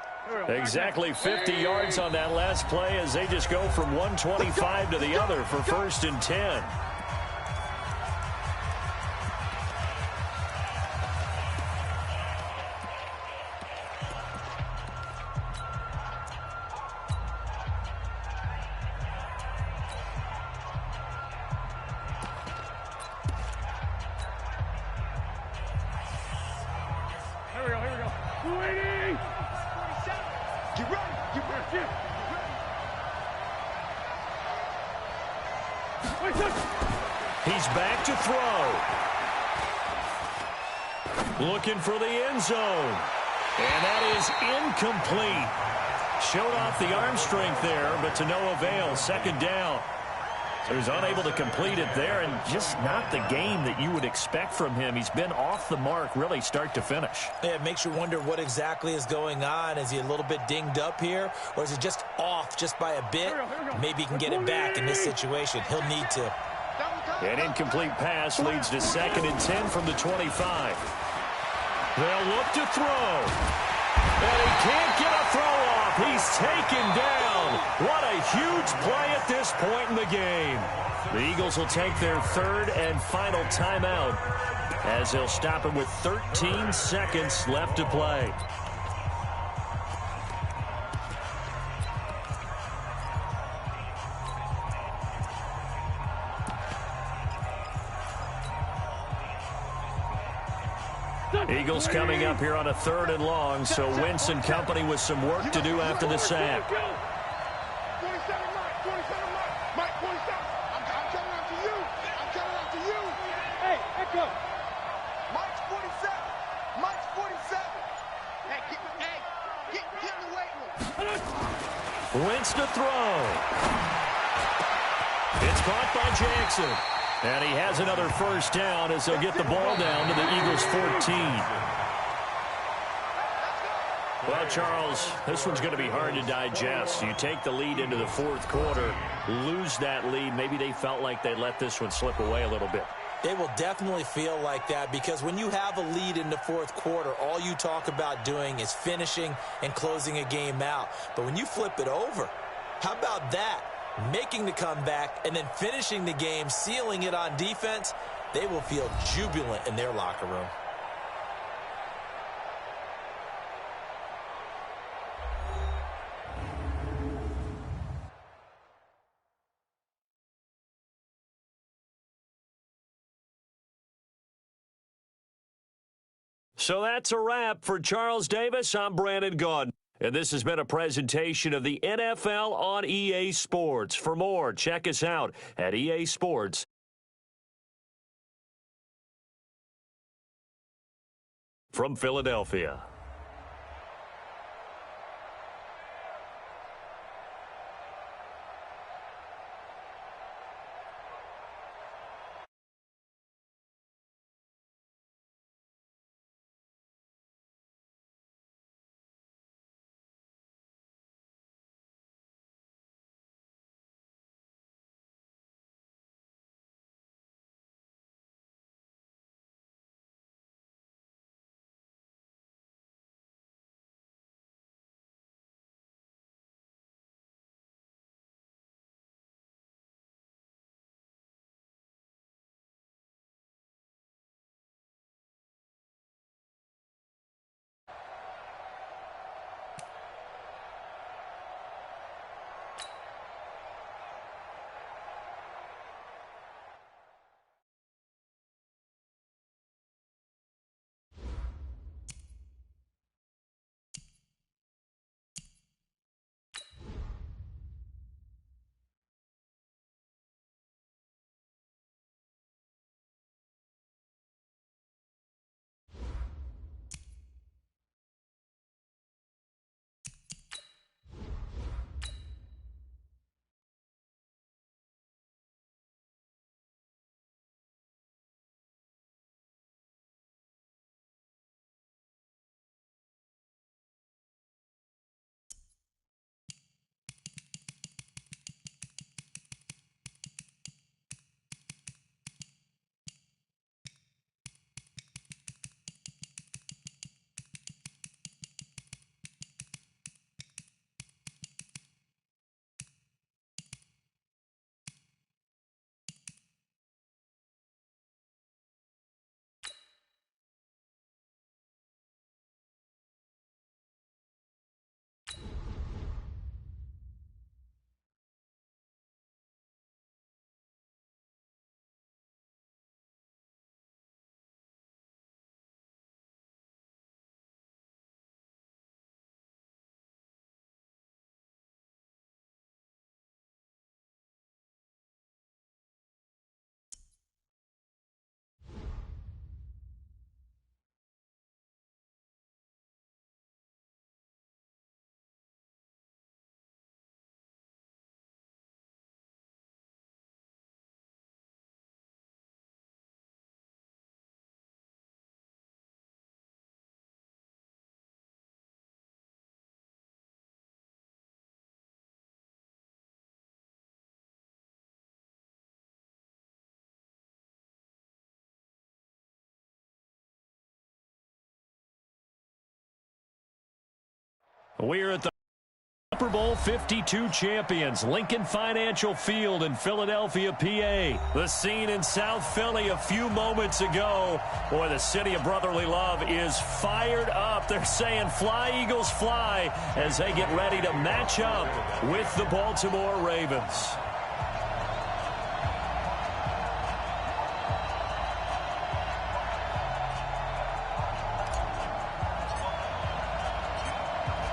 Exactly 50 yards on that last play as they just go from 125 to the other for 1st and 10. He's back to throw. Looking for the end zone. And that is incomplete. Showed off the arm strength there, but to no avail. 2nd down. So he's unable to complete it there, and just not the game that you would expect from him. He's been off the mark, really, start to finish. Yeah, it makes you wonder what exactly is going on. Is he a little bit dinged up here, or is he just off just by a bit? Maybe he can get it back in this situation. He'll need to. An incomplete pass leads to 2nd and 10 from the 25. They'll look to throw. And he can't get a throw off. He's taken down. What a huge play at this point in the game. The Eagles will take their 3rd and final timeout as they'll stop it with 13 seconds left to play. Eagles coming up here on a 3rd and long, so Wentz and company with some work to do after the sack. 27, Mike, 27. I'm coming out to you. I'm coming out to you. Hey, Echo. Mike's 47. Mike's 47. Hey, get in the weight room. Wentz to throw. It's caught by Jackson. And he has another 1st down as they'll get the ball down to the Eagles' 14. Well, Charles, this one's going to be hard to digest. You take the lead into the 4th quarter, lose that lead. Maybe they felt like they let this one slip away a little bit. It will definitely feel like that, because when you have a lead in the 4th quarter, all you talk about doing is finishing and closing a game out. But when you flip it over, how about that? Making the comeback and then finishing the game, sealing it on defense, they will feel jubilant in their locker room. So that's a wrap for Charles Davis. I'm Brandon Gaudin. And this has been a presentation of the NFL on EA Sports. For more, check us out at EA Sports. From Philadelphia. We're at the Super Bowl 52 champions, Lincoln Financial Field in Philadelphia, PA. The scene in South Philly a few moments ago. Boy, the city of brotherly love is fired up. They're saying, "Fly, Eagles, fly," as they get ready to match up with the Baltimore Ravens.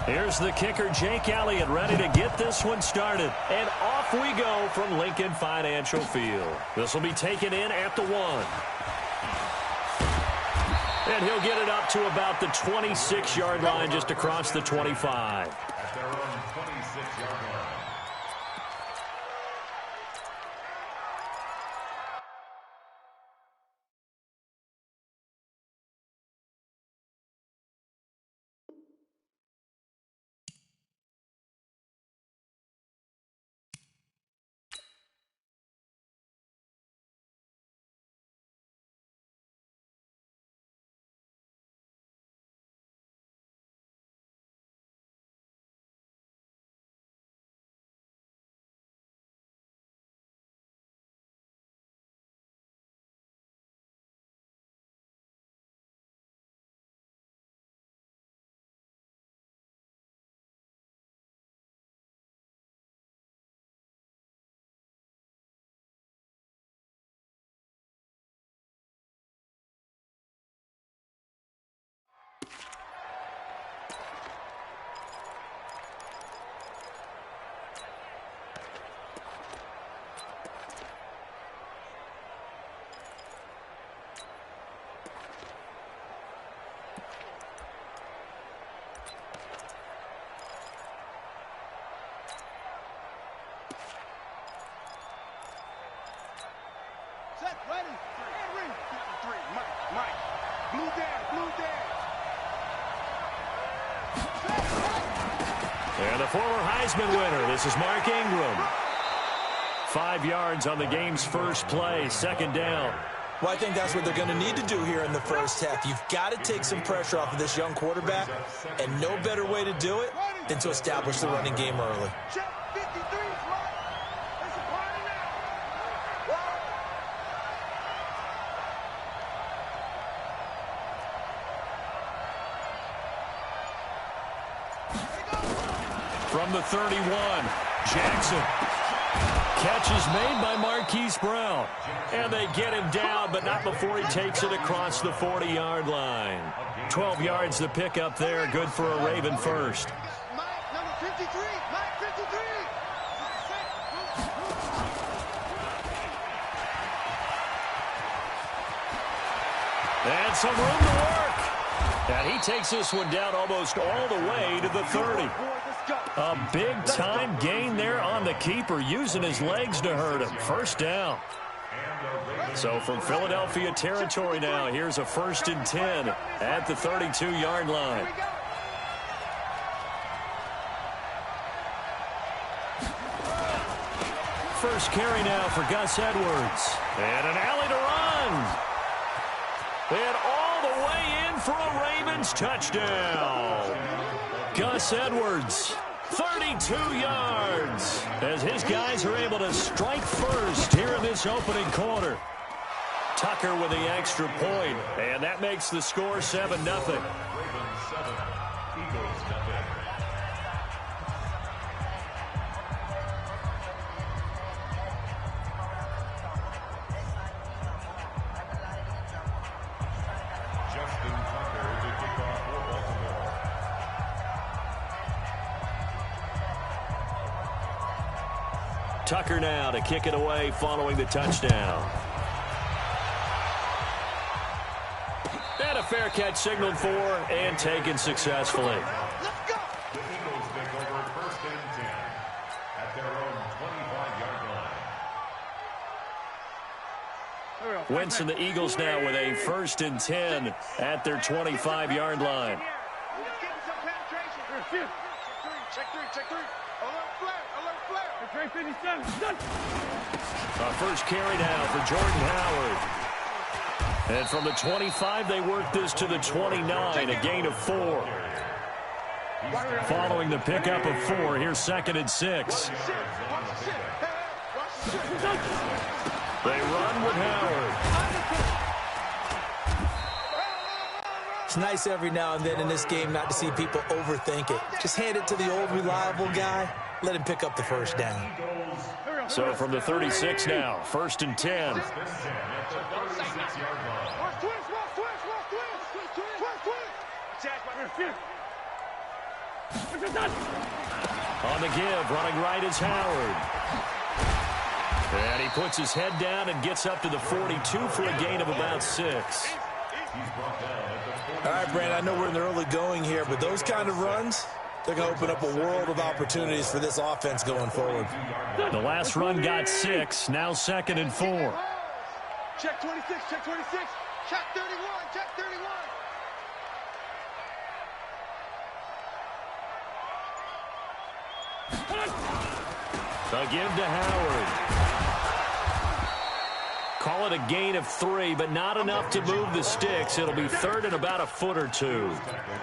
Here's the kicker, Jake Elliott, ready to get this one started. And off we go from Lincoln Financial Field. This will be taken in at the 1. And he'll get it up to about the 26-yard line, just across the 25. At their own 26-yard line. And the former Heisman winner, this is Mark Ingram. 5 yards on the game's first play, second down. Well, I think that's what they're going to need to do here in the first half. You've got to take some pressure off of this young quarterback, and no better way to do it than to establish the running game early. From the 31, Jackson. Catch is made by Marquise Brown. And they get him down, but not before he takes it across the 40-yard line. 12 yards to pick up there. Good for a Raven first. Number 53, Mike 53. And some room to work. And he takes this one down almost all the way to the 30. A big-time gain there on the keeper, using his legs to hurt him. First down. So from Philadelphia territory now, here's a 1st and 10 at the 32-yard line. First carry now for Gus Edwards. And an alley to run. And all the way in for a Ravens touchdown. Gus Edwards, 32 yards, as his guys are able to strike first here in this opening quarter. Tucker with the extra point, and that makes the score 7-0. Ravens 7, Eagles 0. Tucker now to kick it away following the touchdown. And a fair catch signaled for and taken successfully. The Eagles take over 1st and 10 at their own 25-yard line. Wentz and the Eagles now with a 1st and 10 at their 25-yard line. Check three. Alert flare. A first carry now for Jordan Howard. And from the 25, they work this to the 29, a gain of 4. Following the pickup of 4, here's 2nd and 6. They run with Howard. It's nice every now and then in this game not to see people overthink it. Just hand it to the old reliable guy. Let him pick up the first down. So from the 36 now, 1st and 10. On the give, running right is Howard. And he puts his head down and gets up to the 42 for a gain of about 6. All right, Brandon, I know we're in the early going here, but those kind of runs, they're going to open up a world of opportunities for this offense going forward. The last run got 6, now 2nd and 4. Check 26, check 26, check 31, check 31. The give to Howard. Call it a gain of 3, but not enough to move the sticks. It'll be 3rd and about a foot or 2.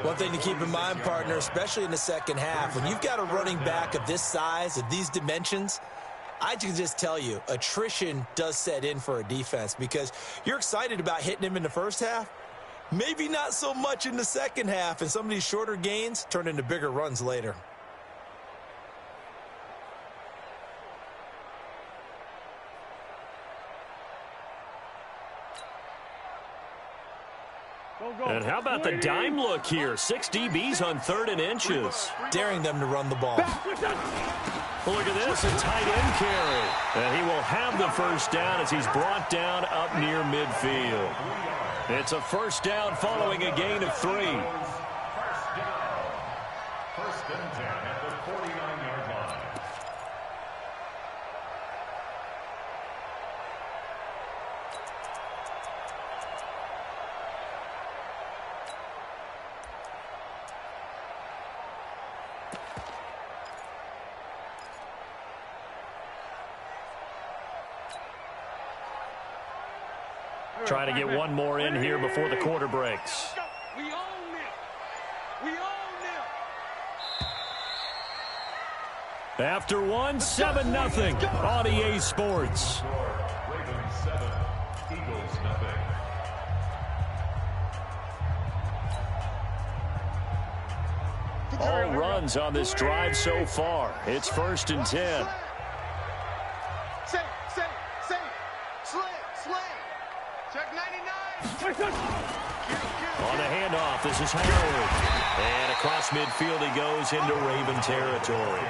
One thing to keep in mind, partner, especially in the second half, when you've got a running back of this size, of these dimensions, I can just tell you, attrition does set in for a defense because you're excited about hitting him in the first half. Maybe not so much in the second half, and some of these shorter gains turn into bigger runs later. And how about the dime look here? 6 DBs on 3rd and inches. Daring them to run the ball. Well, look at this, a tight end carry. And he will have the first down as he's brought down up near midfield. It's a first down following a gain of 3. First and 10 at the 49-yard line. Trying to get one more in here before the quarter breaks. We own it. We own it. After one, 7-0 on EA Sports. Ravens 7, Eagles nothing. All runs on this drive so far. It's 1st and 10. Check 99. On the handoff, this is Howard. And across midfield he goes into Raven territory.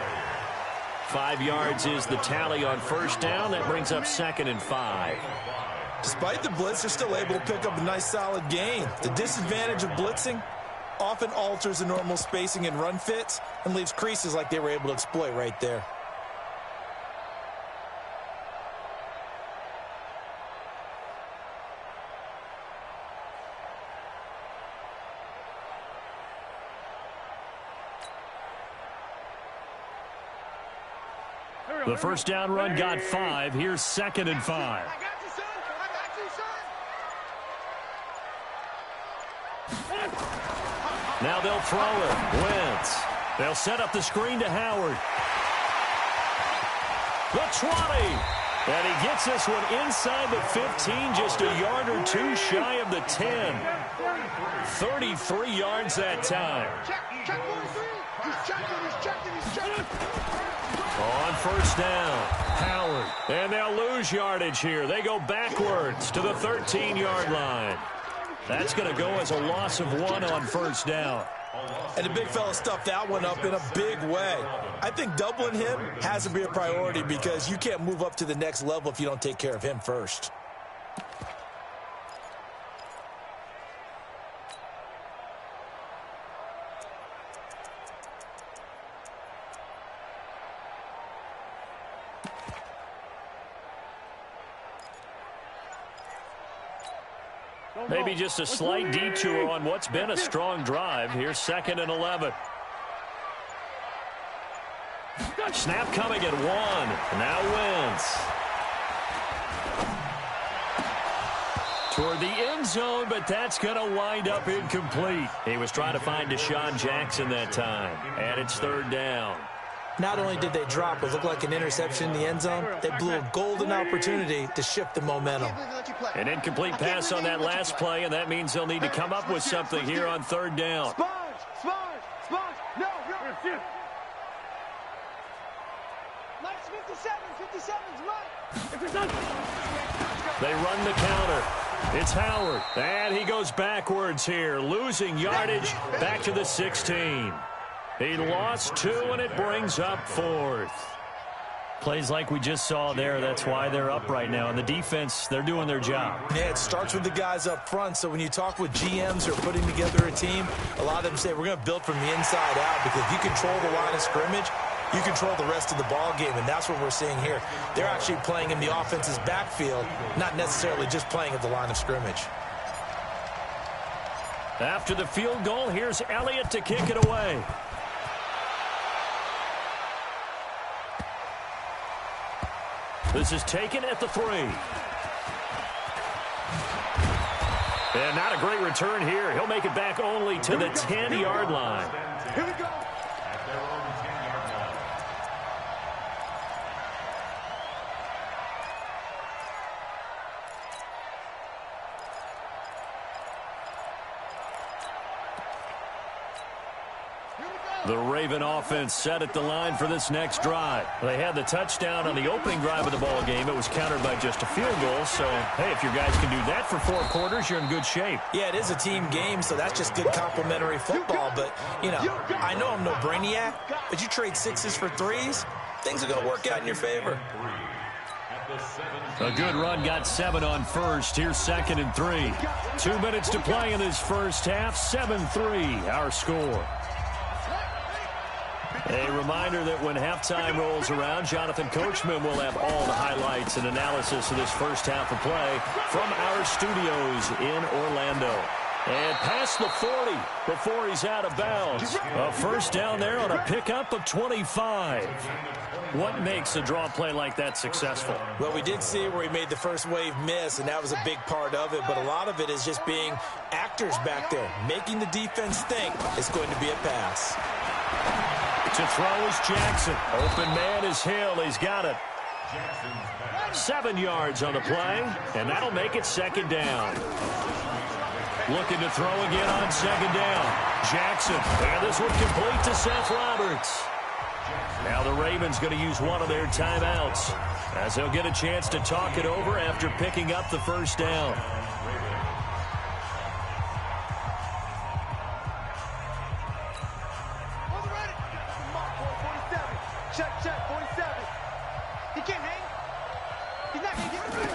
5 yards is the tally on first down. That brings up 2nd and 5. Despite the blitz, they're still able to pick up a nice solid gain. The disadvantage of blitzing often alters the normal spacing and run fits and leaves creases like they were able to exploit right there. The first down run got 5. Here's 2nd and 5. I got you, son. I got you, son. Now they'll throw it. Wentz. They'll set up the screen to Howard. The 20. And he gets this one inside the 15, just a yard or 2 shy of the 10. 33 yards that time. Check 43. He's checking, he's checking, he's checking. On first down, Howard. And they'll lose yardage here. They go backwards to the 13-yard line. That's going to go as a loss of 1 on first down. And the big fella stuffed that one up in a big way. I think doubling him has to be a priority because you can't move up to the next level if you don't take care of him first. Maybe just a slight detour on what's been a strong drive. Here's 2nd and 11. Snap coming at 1. Now Wentz. toward the end zone, but that's going to wind up incomplete. He was trying to find Deshaun Jackson that time, and it's third down. Not only did they drop what looked like an interception in the end zone, they blew a golden opportunity to shift the momentum. An incomplete pass on that last play, and that means they'll need to come up with something here on third down. No, Nice 57's right. They run the counter. It's Howard, and he goes backwards here, losing yardage back to the 16. He lost 2, and it brings up 4th. Plays like we just saw there, that's why they're up right now. And the defense, they're doing their job. Yeah, it starts with the guys up front. So when you talk with GMs who are putting together a team, a lot of them say we're going to build from the inside out, because if you control the line of scrimmage, you control the rest of the ball game, and that's what we're seeing here. They're actually playing in the offense's backfield, not necessarily just playing at the line of scrimmage. After the field goal, here's Elliott to kick it away. This is taken at the 3. And not a great return here. He'll make it back only to the 10-yard line. Here we go. The Raven offense set at the line for this next drive. They had the touchdown on the opening drive of the ball game. It was countered by just a field goal. So, hey, if your guys can do that for 4 quarters, you're in good shape. Yeah, it is a team game, so that's just good complementary football. But, you know, I know I'm no brainiac, but you trade 6s for 3s, things are going to work out in your favor. A good run got 7 on first. Here's 2nd and 3. 2 minutes to play in this first half. 7-3, our score. A reminder that when halftime rolls around, Jonathan Coachman will have all the highlights and analysis of this first half of play from our studios in Orlando. And past the 40 before he's out of bounds. A first down there on a pickup of 25. What makes a draw play like that successful? Well, we did see where he made the first wave miss, and that was a big part of it. But a lot of it is just being actors back there, making the defense think it's going to be a pass. To throw is Jackson. Open man is Hill. He's got it. 7 yards on the play, and that'll make it 2nd down. Looking to throw again on 2nd down. Jackson, and this one complete to Seth Roberts. Now the Ravens going to use one of their timeouts, as they'll get a chance to talk it over after picking up the first down. Check, 47. He can't hang. He's not going to get it.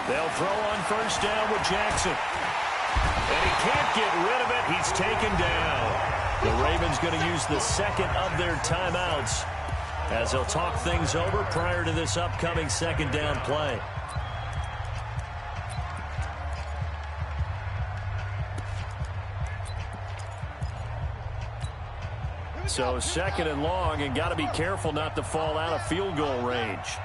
They'll throw on first down with Jackson. And he can't get rid of it. He's taken down. The Ravens going to use the 2nd of their timeouts as they'll talk things over prior to this upcoming 2nd down play. So 2nd and long, and got to be careful not to fall out of field goal range.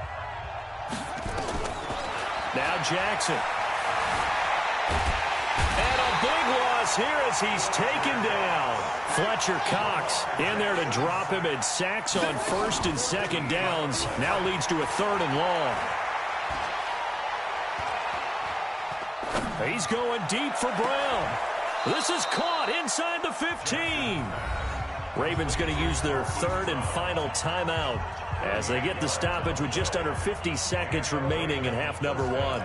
Now Jackson. And a big loss here as he's taken down. Fletcher Cox in there to drop him, and sacks on 1st and 2nd downs. Now leads to a 3rd and long. He's going deep for Brown. This is caught inside the 15. Ravens going to use their 3rd and final timeout as they get the stoppage with just under 50 seconds remaining in half number 1.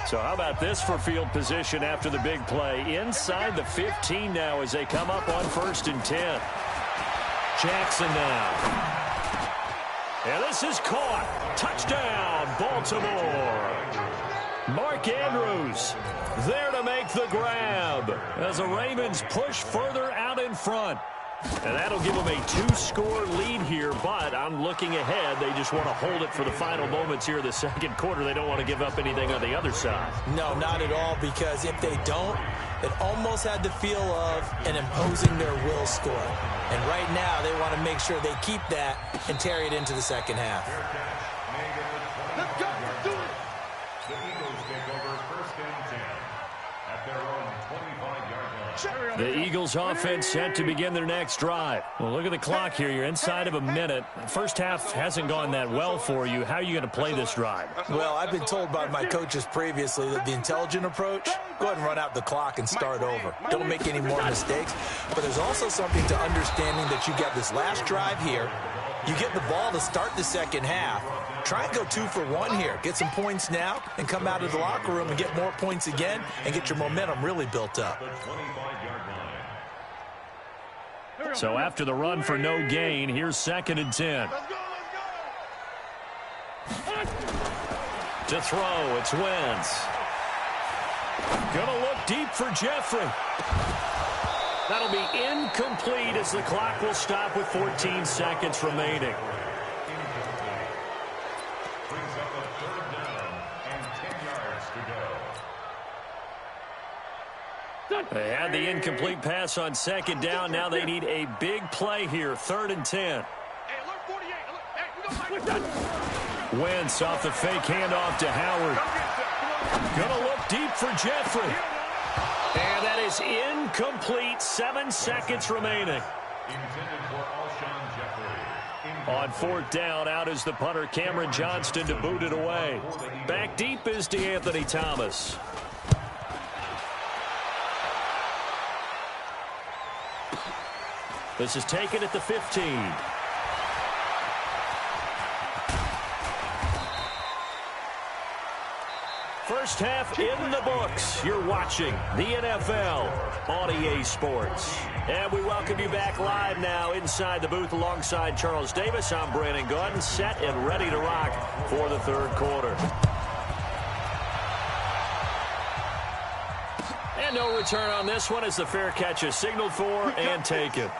So how about this for field position after the big play? Inside the 15 now as they come up on 1st and 10. Jackson now. And this is caught. Touchdown, Baltimore. Mark Andrews there to make the grab as the Ravens push further out in front. And that'll give them a 2-score lead here, but I'm looking ahead. They just want to hold it for the final moments here in the 2nd quarter. They don't want to give up anything on the other side. No, not at all, because if they don't, it almost had the feel of an imposing their will score. And right now, they want to make sure they keep that and carry it into the 2nd half. Let's go. Do it. The Eagles offense set to begin their next drive. Well, look at the clock here. You're inside of a minute. First half hasn't gone that well for you. How are you going to play this drive? Well, I've been told by my coaches previously that the intelligent approach, go ahead and run out the clock and start over. Don't make any more mistakes. But there's also something to understanding that you got this last drive here. You get the ball to start the second half. Try and go 2 for 1 here. Get some points now and come out of the locker room and get more points again and get your momentum really built up. So after the run for no gain, here's 2nd and 10. To throw, it's Wentz. Gonna look deep for Jeffrey. That'll be incomplete as the clock will stop with 14 seconds remaining. Brings up a 3rd down and 10 yards to go. They had the incomplete pass on 2nd down. Now they need a big play here. 3rd and 10. Wentz off the fake handoff to Howard. Gonna look deep for Jeffrey. And that is incomplete. 7 seconds remaining. Intended for Alshon Jeffrey. On 4th down, out is the punter, Cameron Johnston, to boot it away. Back deep is DeAnthony Thomas. This is taken at the 15. First half in the books. You're watching the NFL on EA Sports. And we welcome you back live now inside the booth alongside Charles Davis. I'm Brandon Gordon, set and ready to rock for the 3rd quarter. And no return on this one as the fair catch is signaled for and taken.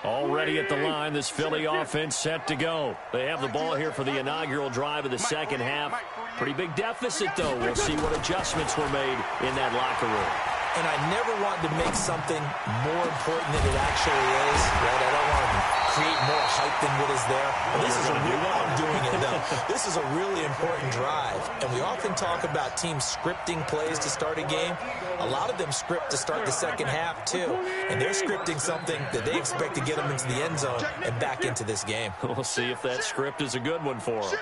Already at the line, this Philly offense set to go. They have the ball here for the inaugural drive of the 2nd half. Pretty big deficit, though. We'll see what adjustments were made in that locker room. And I never want to make something more important than it actually is, right? I don't want to create more hype than what is there. But this is a real, I'm doing it, though. This is a really important drive. And we often talk about teams scripting plays to start a game. A lot of them script to start the 2nd half, too. And they're scripting something that they expect to get them into the end zone and back into this game. We'll see if that script is a good one for them.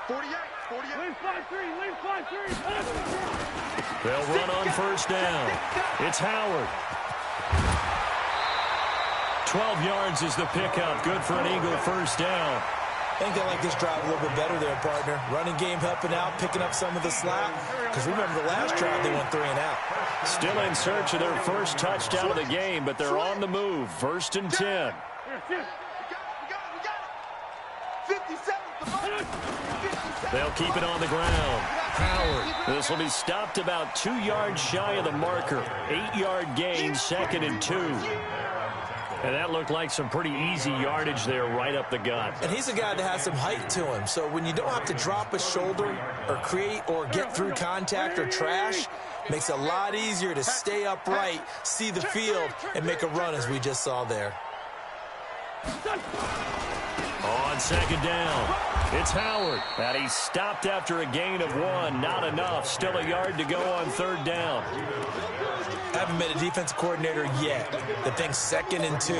48. They'll run on 1st down. It's Howard. 12 yards is the pickup. Good for an Eagle 1st down. I think they like this drive a little bit better there, partner. Running game helping out, picking up some of the slack. Because remember, the last drive they went 3 and out. Still in search of their first touchdown of the game, but they're on the move. 1st and 10. We got it. 57. They'll keep it on the ground. Howard. This will be stopped about 2 yards shy of the marker. 8-yard gain, 2nd and 2. And that looked like some pretty easy yardage there right up the gut. And he's a guy that has some height to him. So when you don't have to drop a shoulder or create or get through contact or trash, makes it a lot easier to stay upright, see the field, and make a run as we just saw there. On 2nd down, it's Howard. And he's stopped after a gain of 1. Not enough. Still a yard to go on 3rd down. Haven't met a defensive coordinator yet that thinks 2nd and 2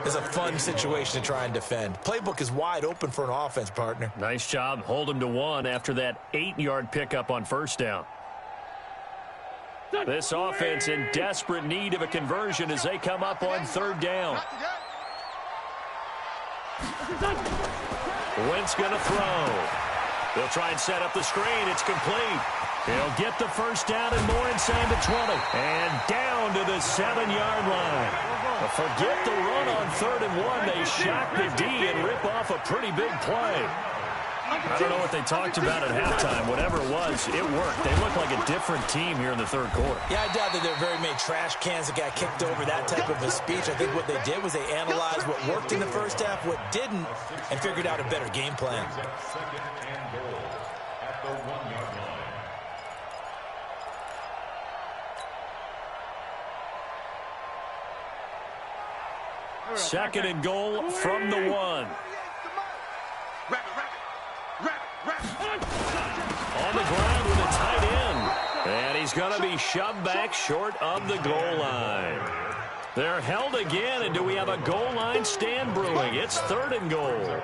is a fun situation to try and defend. Playbook is wide open for an offense, partner. Nice job. Hold him to 1 after that 8-yard pickup on 1st down. This offense in desperate need of a conversion as they come up on 3rd down. Wentz going to throw. They'll try and set up the screen. It's complete. He'll get the 1st down and more inside the 20. And down to the 7-yard line. But forget the run on 3rd and 1. They shock the D and rip off a pretty big play. I don't know what they talked about at halftime. Whatever it was, it worked. They look like a different team here in the 3rd quarter. Yeah, I doubt that there are very many trash cans that got kicked over, that type of a speech. I think what they did was they analyzed what worked in the 1st half, what didn't, and figured out a better game plan. 2nd and goal at the 1-yard line. 2nd and goal from the 1. Rabbit. is going to be shoved back short of the goal line. They're held again, and do we have a goal line stand brewing? It's 3rd and goal.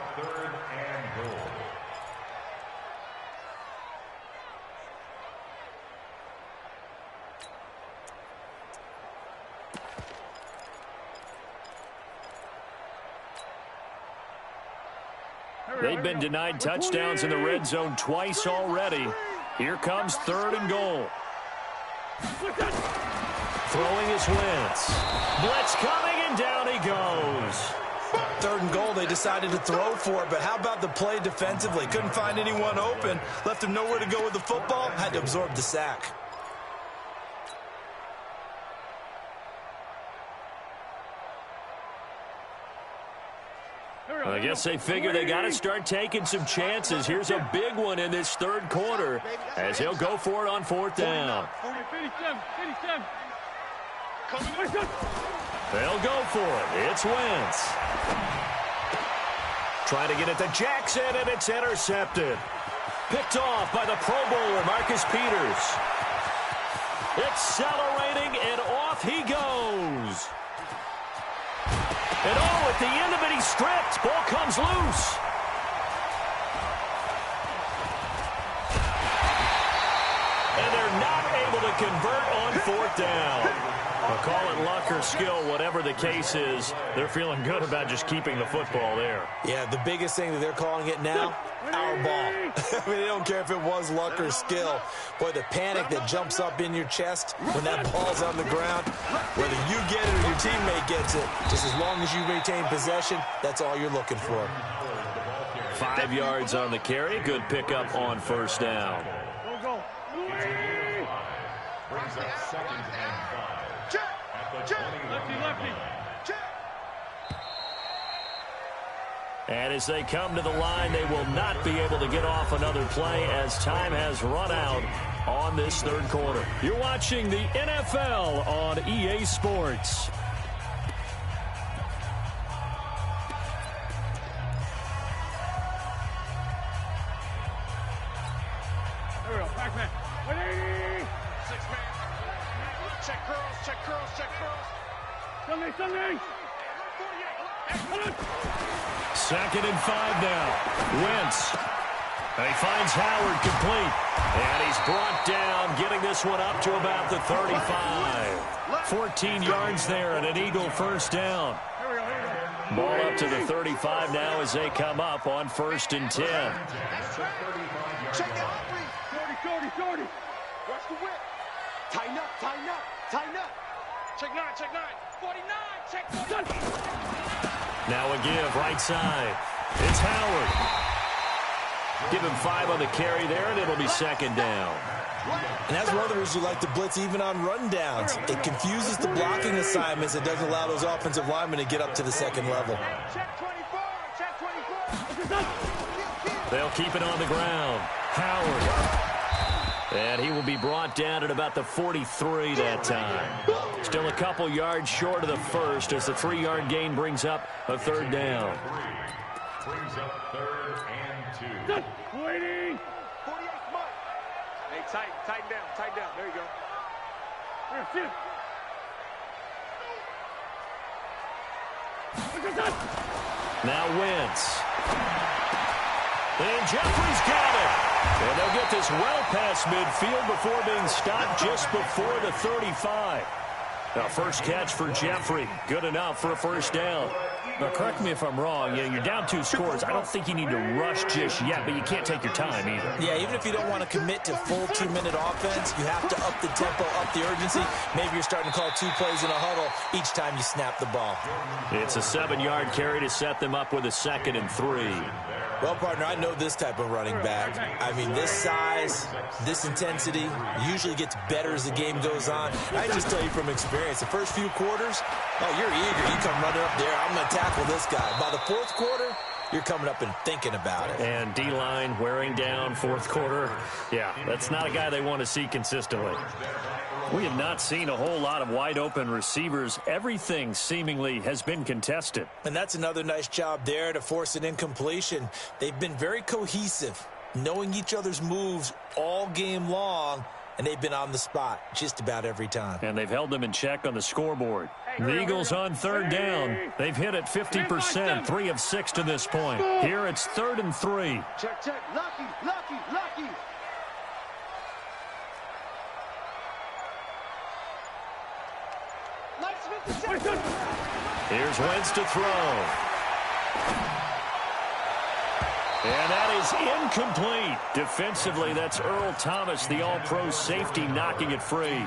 They've been denied touchdowns in the red zone twice already. Here comes 3rd and goal. Throwing his Wentz. Blitz coming, and down he goes. 3rd and goal, they decided to throw for it, but how about the play defensively? Couldn't find anyone open. Left him nowhere to go with the football. Had to absorb the sack. I guess they figure they got to start taking some chances. Here's a big one in this 3rd quarter as he'll go for it on 4th down. They'll go for it. It's Wentz. Trying to get it to Jackson, and it's intercepted. Picked off by the Pro Bowler, Marcus Peters. Accelerating, and off he goes. And oh, at the end of it, he's stripped. Ball comes loose. And they're not able to convert on 4th down. I'll call it luck or skill, whatever the case is. They're feeling good about just keeping the football there. Yeah, the biggest thing that they're calling it now, our ball. I mean, they don't care if it was luck or skill. Boy, the panic that jumps up in your chest when that ball's on the ground, whether you get it or your teammate gets it, just as long as you retain possession, that's all you're looking for. 5 yards on the carry. Good pickup on 1st down. Brings up 2nd and 5. At the 21. Lefty. And as they come to the line, they will not be able to get off another play as time has run out on this 3rd quarter. You're watching the NFL on EA Sports. There we go. Back man. 180. 6-man. Check curls. Sunday. 2nd and 5 now. Wentz. He finds Howard complete. And he's brought down, getting this one up to about the 35. 14 yards there and an Eagle 1st down. Ball up to the 35 now as they come up on 1st and 10. Check out. 40. Watch the whip. Tighten up. Check 9. 49. Check 49. Now a give, right side. It's Howard. Give him 5 on the carry there, and it'll be 2nd down. And that's one of the reasons you like to blitz even on rundowns. It confuses the blocking assignments. It doesn't allow those offensive linemen to get up to the 2nd level. Check 24. They'll keep it on the ground. Howard. And he will be brought down at about the 43 that time. Still a couple yards short of the 1st as the 3-yard gain brings up a 3rd down. Brings up 3rd and 2. Waiting. 48 Mike. Hey, tighten down. There you go. Now Wentz. And Jeffrey's got it. And they'll get this well past midfield before being stopped just before the 35. Now, first catch for Jeffrey. Good enough for a 1st down. Now, correct me if I'm wrong. You're down 2 scores. I don't think you need to rush just yet, but you can't take your time either. Yeah, even if you don't want to commit to full 2-minute offense, you have to up the tempo, up the urgency. Maybe you're starting to call 2 plays in a huddle each time you snap the ball. It's a 7-yard carry to set them up with a 2nd and 3. Well, partner, I know this type of running back. I mean, this size, this intensity usually gets better as the game goes on. I just tell you from experience, the first few quarters, oh, you're eager. You come running up there. I'm going to tackle this guy. By the 4th quarter, you're coming up and thinking about it. And D-line wearing down 4th quarter. Yeah, that's not a guy they want to see consistently. We have not seen a whole lot of wide-open receivers. Everything seemingly has been contested. And that's another nice job there to force an incompletion. They've been very cohesive, knowing each other's moves all game long, and they've been on the spot just about every time. And they've held them in check on the scoreboard. The Eagles on third down. They've hit it 50%, 3 of 6 to this point. Here it's 3rd and 3. Check, check. Lucky, lucky, lucky. Here's Wentz to throw. And that is incomplete. Defensively, that's Earl Thomas, the all-pro safety, knocking it free.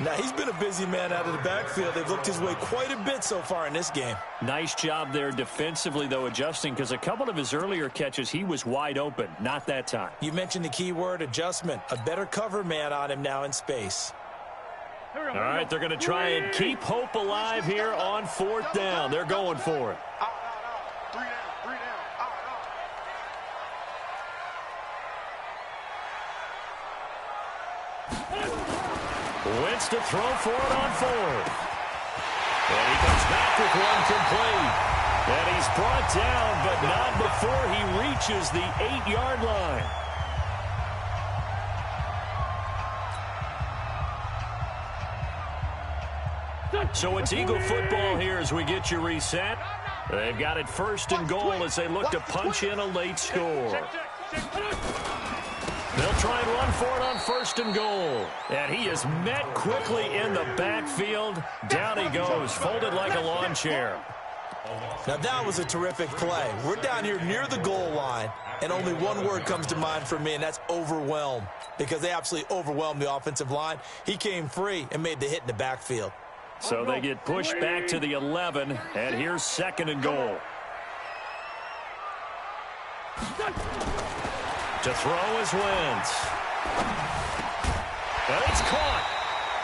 Now, he's been a busy man out of the backfield. They've looked his way quite a bit so far in this game. Nice job there defensively, though, adjusting, because a couple of his earlier catches, he was wide open. Not that time. You mentioned the key word, adjustment. A better cover man on him now in space. All right, they're going to try and keep hope alive here on 4th down. They're going for it. Three down, three down. Wentz to throw for it on 4th. And he comes back with one complete. And he's brought down, but not before he reaches the 8-yard line. So it's Eagle football here as we get you reset. They've got it 1st and goal as they look to punch in a late score. They'll try and run for it on 1st and goal. And he is met quickly in the backfield. Down he goes, folded like a lawn chair. Now, that was a terrific play. We're down here near the goal line, and only one word comes to mind for me, and that's overwhelmed, because they absolutely overwhelmed the offensive line. He came free and made the hit in the backfield. So they get pushed back to the 11, and here's 2nd and goal. To throw is Wentz. And it's caught.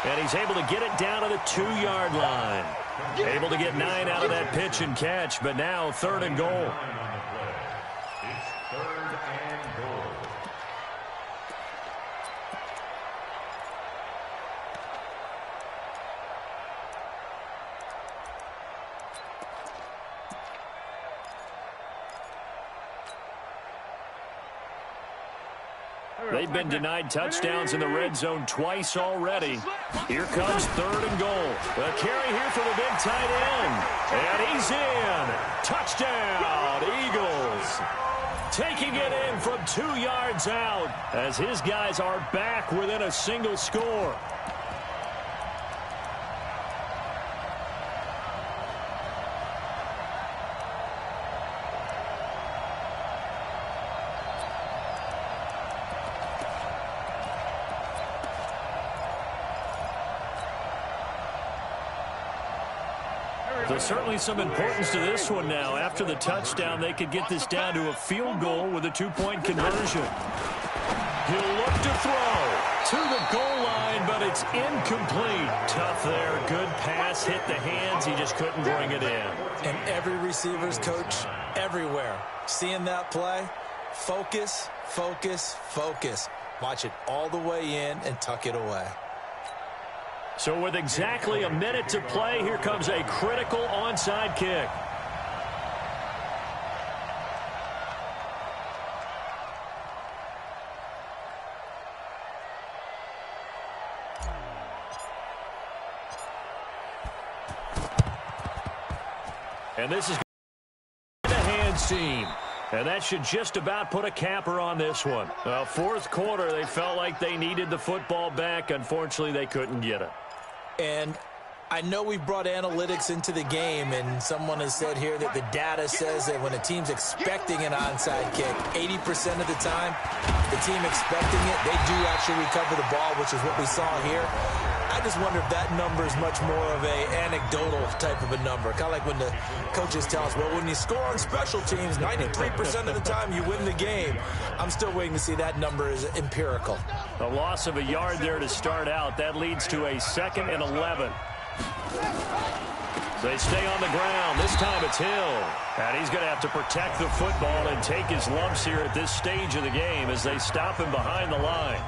And he's able to get it down to the 2-yard line. Able to get 9 out of that pitch and catch, but now 3rd and goal. They've been denied touchdowns in the red zone twice already. Here comes 3rd and goal. A carry here for the big tight end. And he's in. Touchdown, Eagles. Taking it in from 2 yards out as his guys are back within a single score. There's certainly some importance to this one now. After the touchdown, they could get this down to a field goal with a 2-point conversion. He'll look to throw to the goal line, but it's incomplete. Tough there. Good pass. Hit the hands. He just couldn't bring it in. And every receiver's coach everywhere. Seeing that play, focus, focus, focus. Watch it all the way in and tuck it away. So with exactly a minute to play, here comes a critical onside kick. And this is the hands team. And that should just about put a capper on this one. Well, 4th quarter, they felt like they needed the football back. Unfortunately, they couldn't get it. And I know we brought analytics into the game, and someone has said here that the data says that when a team's expecting an onside kick, 80% of the time, the team expecting it, they do actually recover the ball, which is what we saw here. I just wonder if that number is much more of a anecdotal type of a number. Kind of like when the coaches tell us, well, when you score on special teams, 93% of the time you win the game. I'm still waiting to see that number is empirical. A loss of a yard there to start out. That leads to a 2nd and 11. They stay on the ground. This time it's Hill. And he's going to have to protect the football and take his lumps here at this stage of the game as they stop him behind the line.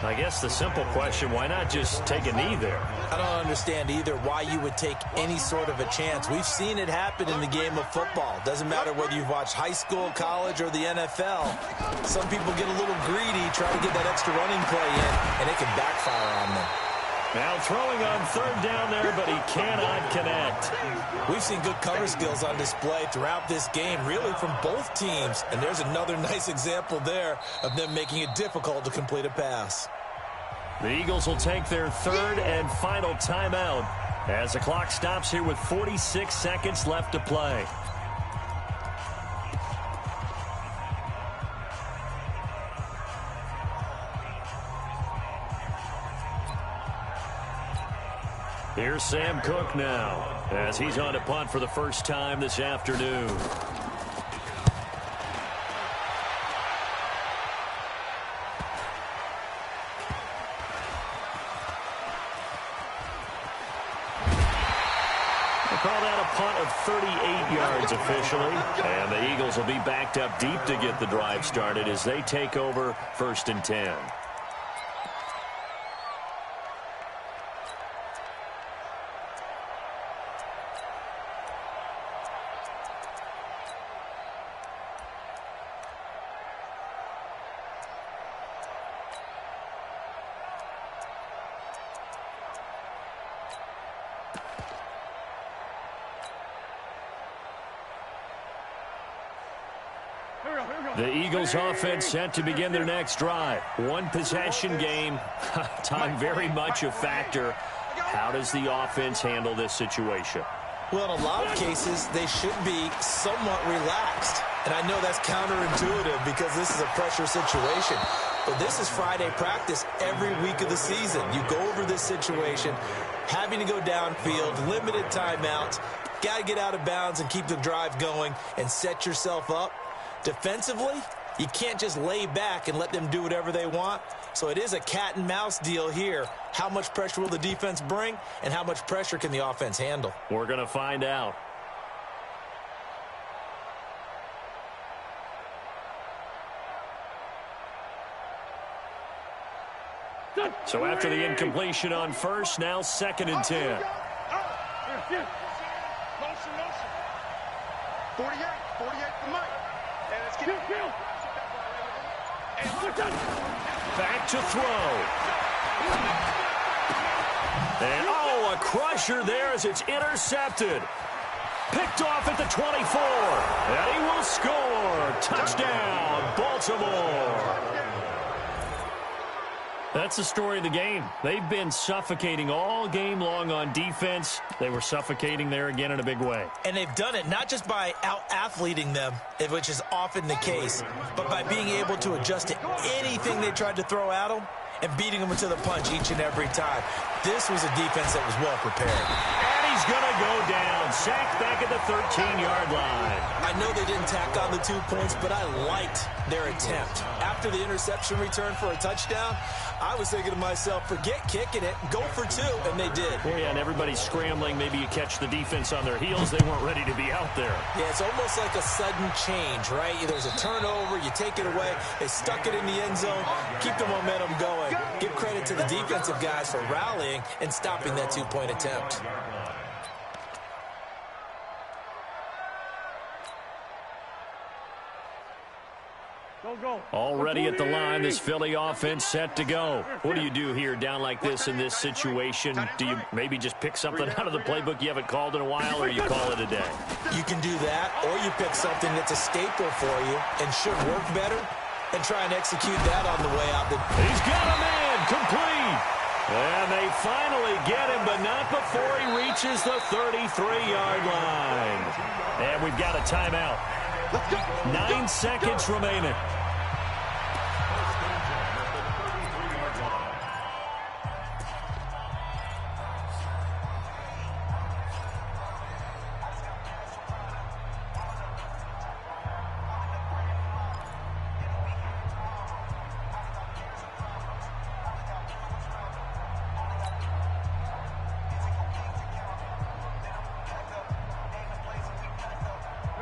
I guess the simple question, why not just take a knee there? I don't understand either why you would take any sort of a chance. We've seen it happen in the game of football. Doesn't matter whether you've watched high school, college, or the NFL. Some people get a little greedy, try to get that extra running play in, and it can backfire on them. Now throwing on third down there, but he cannot connect. We've seen good cover skills on display throughout this game, really from both teams. And there's another nice example there of them making it difficult to complete a pass. The Eagles will take their third and final timeout as the clock stops here with 46 seconds left to play. Here's Sam Cook now as he's on to punt for the first time this afternoon. They call that a punt of 38 yards officially. And the Eagles will be backed up deep to get the drive started as they take over 1st and 10. The Eagles offense set to begin their next drive. One possession game. Time very much a factor. How does the offense handle this situation? Well, in a lot of cases, they should be somewhat relaxed. And I know that's counterintuitive because this is a pressure situation. But this is Friday practice every week of the season. You go over this situation, having to go downfield, limited timeouts, got to get out of bounds and keep the drive going and set yourself up. Defensively, you can't just lay back and let them do whatever they want. So it is a cat and mouse deal here. How much pressure will the defense bring, and how much pressure can the offense handle? We're going to find out. So after the incompletion on first, now 2nd and 10. 48 for Mike. Back to throw. And, oh, a crusher there as it's intercepted. Picked off at the 24. And he will score. Touchdown, Baltimore. That's the story of the game. They've been suffocating all game long on defense. They were suffocating there again in a big way. And they've done it not just by out-athleting them, which is often the case, but by being able to adjust to anything they tried to throw at them and beating them to the punch each and every time. This was a defense that was well prepared. And he's going to go down. Sacked back at the 13-yard line. I know they didn't tack on the 2 points, but I liked their attempt. After the interception return for a touchdown, I was thinking to myself, forget kicking it, go for 2, and they did. Oh, yeah, and everybody's scrambling. Maybe you catch the defense on their heels. They weren't ready to be out there. Yeah, it's almost like a sudden change, right? There's a turnover, you take it away, they stuck it in the end zone, keep the momentum going. Give credit to the defensive guys for rallying and stopping that 2-point attempt. Already at the line, this Philly offense set to go. What do you do here down like this in this situation? Do you maybe just pick something out of the playbook you haven't called in a while, or you call it a day? You can do that, or you pick something that's a staple for you and should work better and try and execute that on the way out. He's got a man, complete. And they finally get him, but not before he reaches the 33-yard line. And we've got a timeout. 9 seconds remaining.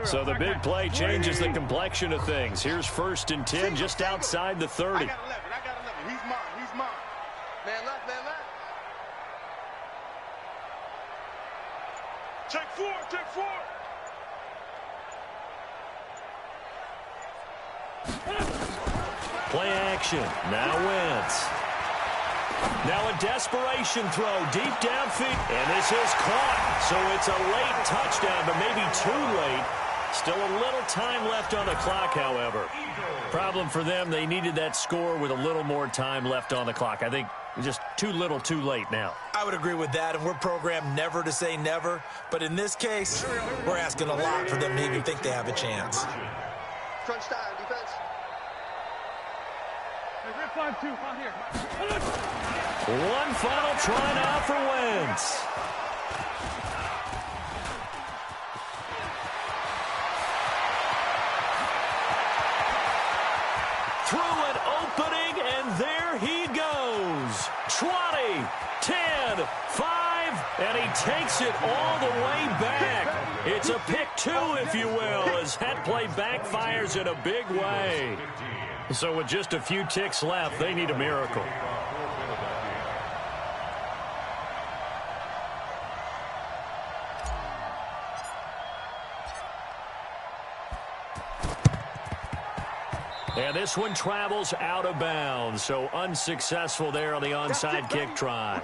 So the big play changes the complexion of things. Here's 1st and 10 just outside the 30. I got 11. He's mine. Check four, check four. Play action. Now Wentz. Now a desperation throw deep downfield. And this is caught. So it's a late touchdown, but maybe too late. Still a little time left on the clock, however. Problem for them, they needed that score with a little more time left on the clock. I think just too little, too late now. I would agree with that, and we're programmed never to say never. But in this case, we're asking a lot for them to even think they have a chance. Crunch time, defense. Hey, 5-2, on here. One final try now for Wentz. Through an opening, and there he goes. 20, 10, 5, and he takes it all the way back. It's a pick two, if you will, as that play backfires in a big way. So with just a few ticks left, they need a miracle. And this one travels out of bounds, so unsuccessful there on the onside kick try.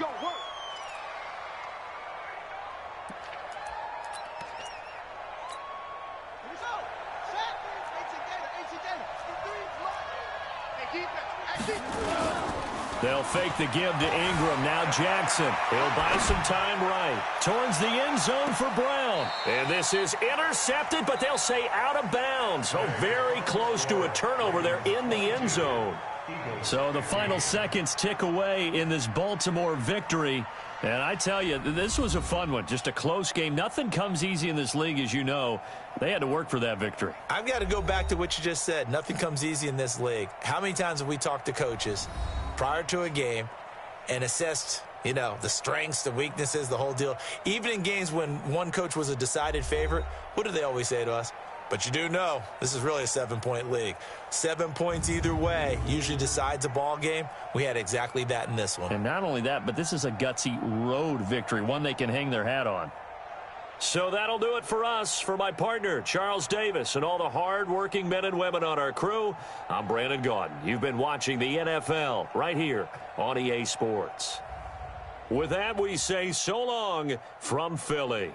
They'll fake the give to Ingram. Now Jackson. He'll buy some time right. Towards the end zone for Brown. And this is intercepted, but they'll say out of bounds. So very close to a turnover there in the end zone. So the final seconds tick away in this Baltimore victory. And I tell you, this was a fun one. Just a close game. Nothing comes easy in this league, as you know. They had to work for that victory. I've got to go back to what you just said. Nothing comes easy in this league. How many times have we talked to coaches prior to a game and assessed, the strengths, the weaknesses, the whole deal? Even in games when one coach was a decided favorite, what do they always say to us? But you do know this is really a 7-point league. 7 points either way usually decides a ball game. We had exactly that in this one. And not only that, but this is a gutsy road victory, one they can hang their hat on. So that'll do it for us. For my partner, Charles Davis, and all the hard-working men and women on our crew, I'm Brandon Gaudin. You've been watching the NFL right here on EA Sports. With that, we say so long from Philly.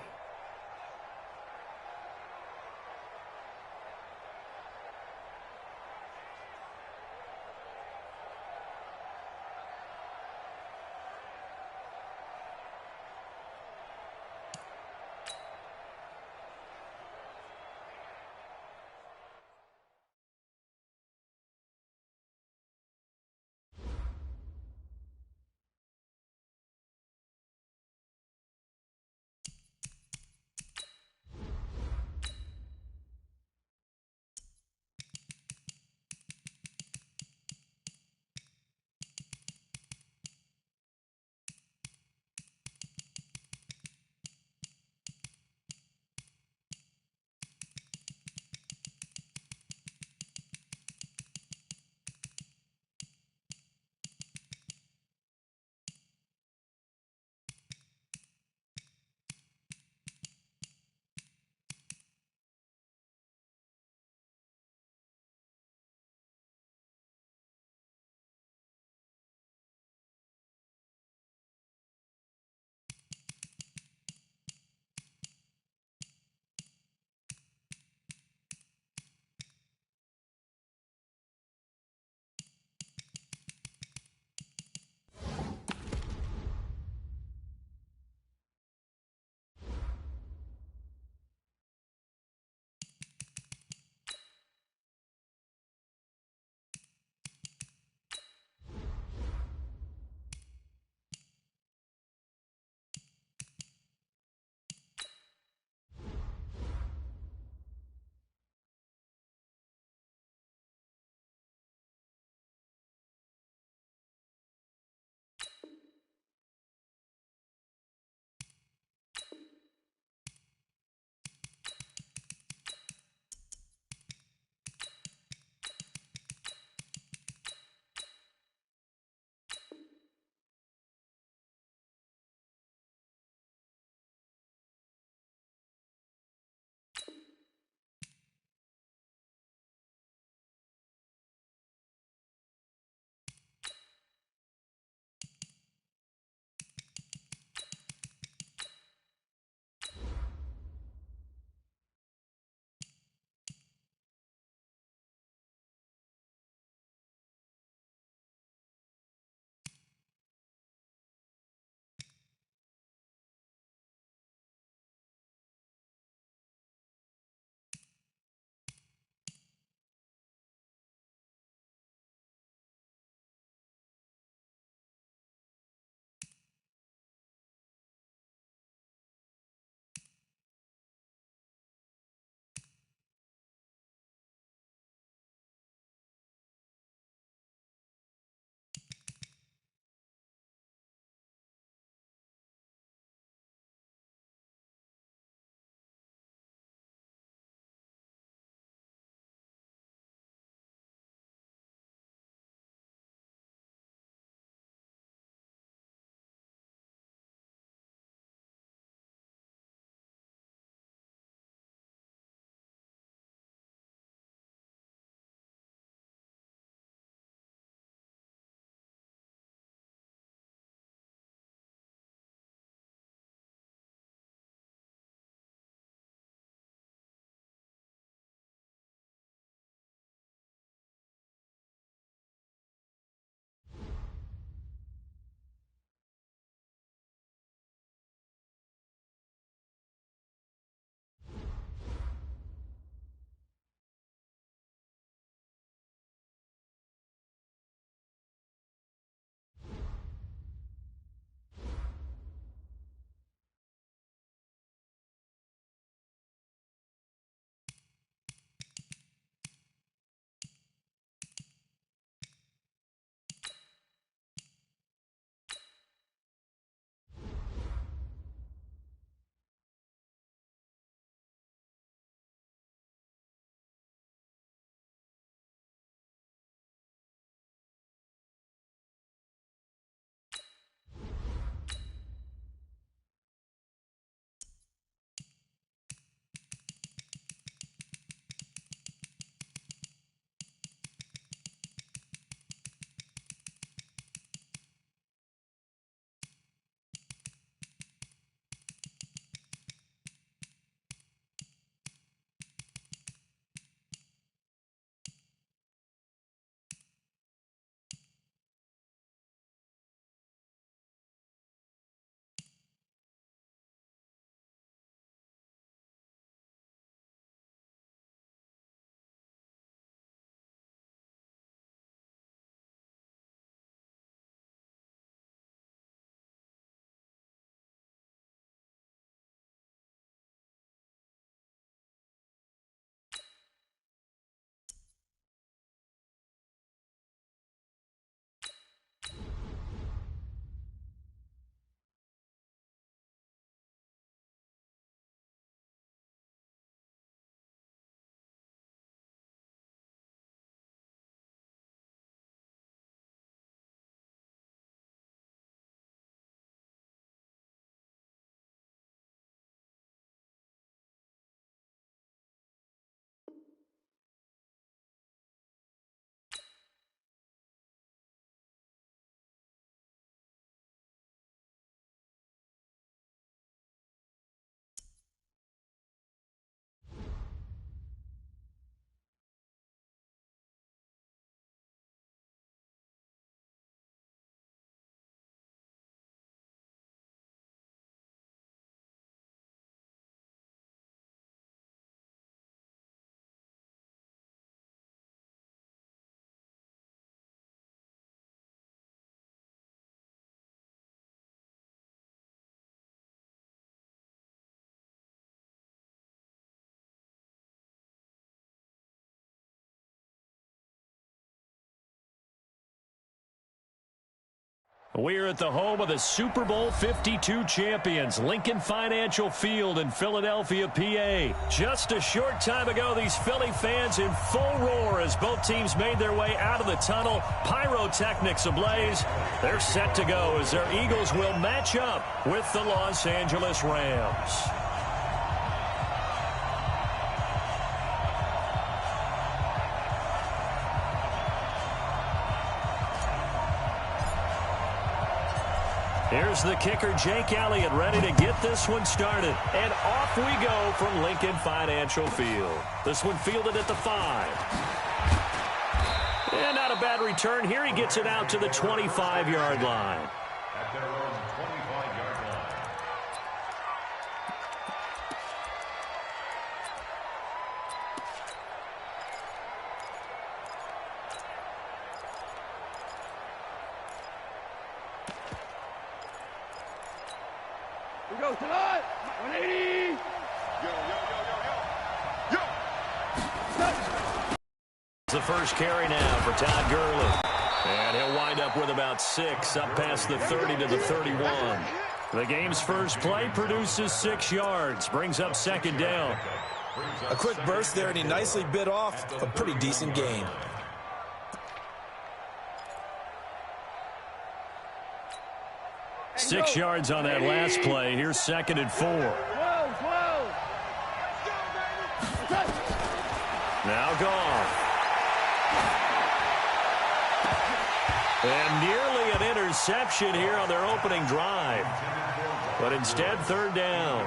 We're at the home of the Super Bowl 52 champions, Lincoln Financial Field in Philadelphia, PA. Just a short time ago, these Philly fans in full roar as both teams made their way out of the tunnel. Pyrotechnics ablaze. They're set to go as their Eagles will match up with the Los Angeles Rams. Here's the kicker, Jake Elliott, ready to get this one started. And off we go from Lincoln Financial Field. This one fielded at the 5. And not a bad return. Here he gets it out to the 25-yard line. At their own 25-yard line. We go tonight. 180. Yo. The first carry now for Todd Gurley. And he'll wind up with about 6 up past the 30 to the 31. The game's first play produces 6 yards, brings up second down. A quick burst there, and he nicely bit off a pretty decent gain. Six yards on that last play. Here's 2nd and 4. Now Goff. And nearly an interception here on their opening drive. But instead, 3rd down.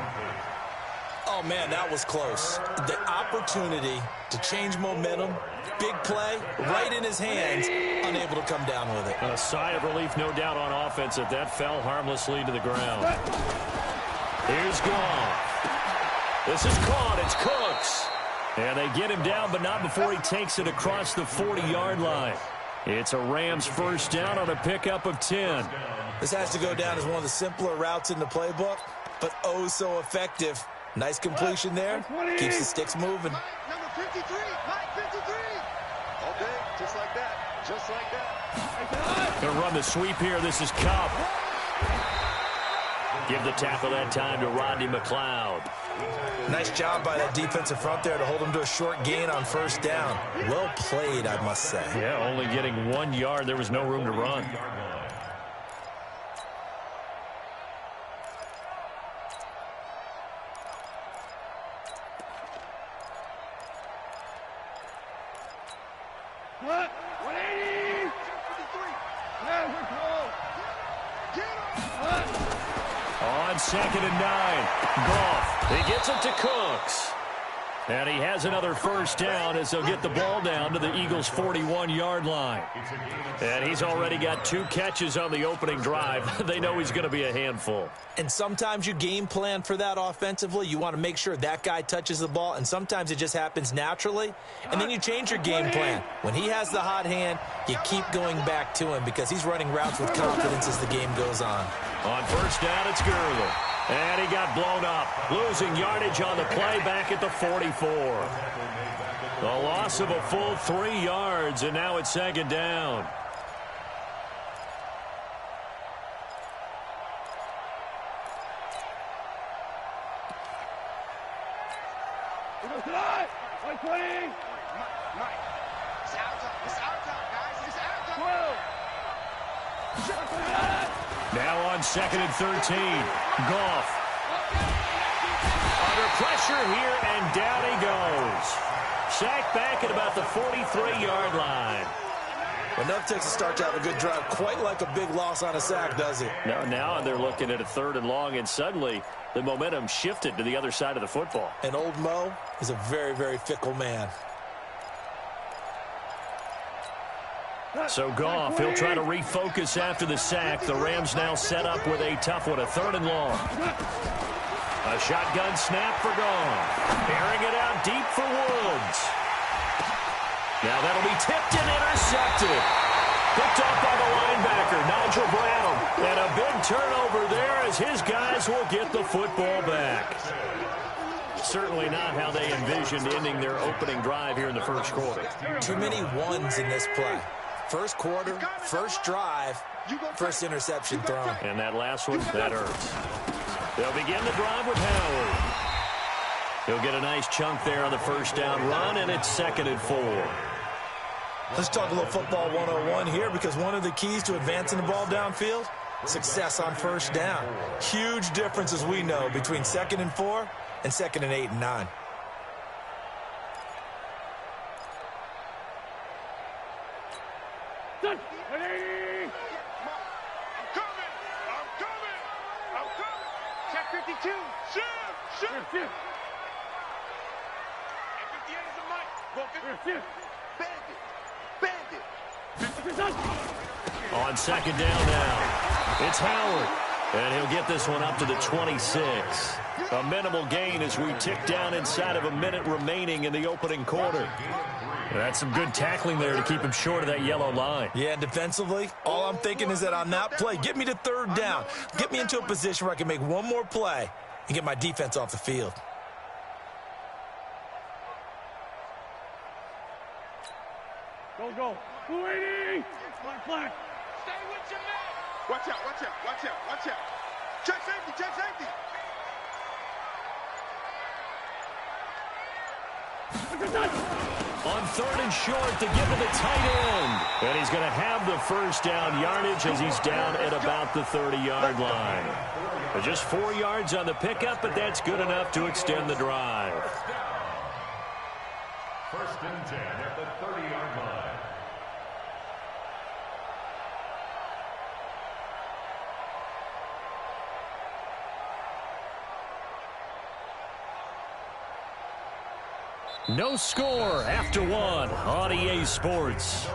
Oh, man, that was close. The opportunity to change momentum, big play, right in his hands, unable to come down with it. A sigh of relief, no doubt, on offense that fell harmlessly to the ground. Here's Goff. This is caught. It's Cooks. And they get him down, but not before he takes it across the 40-yard line. It's a Rams first down on a pickup of 10. This has to go down as one of the simpler routes in the playbook, but oh so effective. Nice completion there. Keeps the sticks moving. Number 53. Mike 53. All day, just like that. Just like that. Gonna run the sweep here. This is Cup. Give the tackle that time to Rodney McLeod. Nice job by that defensive front there to hold him to a short gain on first down. Well played, I must say. Yeah, only getting 1 yard. There was no room to run. What? 180. 53. Yeah, we're close. Get him. On 2nd and 9. Goff. He gets it to Cooks. And he has another first down as they'll get the ball down to the Eagles' 41-yard line. And he's already got 2 catches on the opening drive. They know he's going to be a handful. And sometimes you game plan for that offensively. You want to make sure that guy touches the ball, and sometimes it just happens naturally. And then you change your game plan. When he has the hot hand, you keep going back to him because he's running routes with confidence as the game goes on. On first down, it's Gurley. And he got blown up, losing yardage on the play back at the 44. The loss of a full 3 yards, and now it's 2nd down. Tonight. 120. Mike. It's our time. It's our time, guys. It's our time. 12. Now on 2nd and 13. Goff. Under pressure here, and down he goes. Sacked back at about the 43-yard line. Well, enough takes a start to have a good drive. Quite like a big loss on a sack, does it? No, now they're looking at a 3rd and long, and suddenly the momentum shifted to the other side of the football. And old Mo is a very, very fickle man. So Goff, he'll try to refocus after the sack. The Rams now set up with a tough one, a 3rd and long. A shotgun snap for Goff. Airing it out deep for Woods. Now that'll be tipped and intercepted. Picked up by the linebacker, Nigel Bradham. And a big turnover there as his guys will get the football back. Certainly not how they envisioned ending their opening drive here in the first quarter. Too many ones in this play. First quarter, first drive, first interception thrown. And that last one, that hurts. They'll begin the drive with Howard. He'll get a nice chunk there on the first down run, and it's 2nd and 4. Let's talk a little football 101 here, because one of the keys to advancing the ball downfield, success on first down. Huge difference, as we know, between 2nd and 4 and 2nd and 8 and 9. Check 52. Shoot. And 58 is the mic. Go 50. Bandit. On 2nd down now, it's Howard. And he'll get this one up to the 26. A minimal gain as we tick down inside of a minute remaining in the opening quarter. That's some good tackling there to keep him short of that yellow line. Yeah, defensively, all I'm thinking is that on that play, get me to 3rd down. Get me into a position where I can make one more play and get my defense off the field. Go. 280. Flag. Stay with your man. Watch out. Check safety. On 3rd and short to give to the tight end. And he's going to have the first down yardage as he's down at about the 30-yard line. Just 4 yards on the pickup, but that's good enough to extend the drive. 1st and 10 at the 30-yard line. No score after 1 on EA Sports.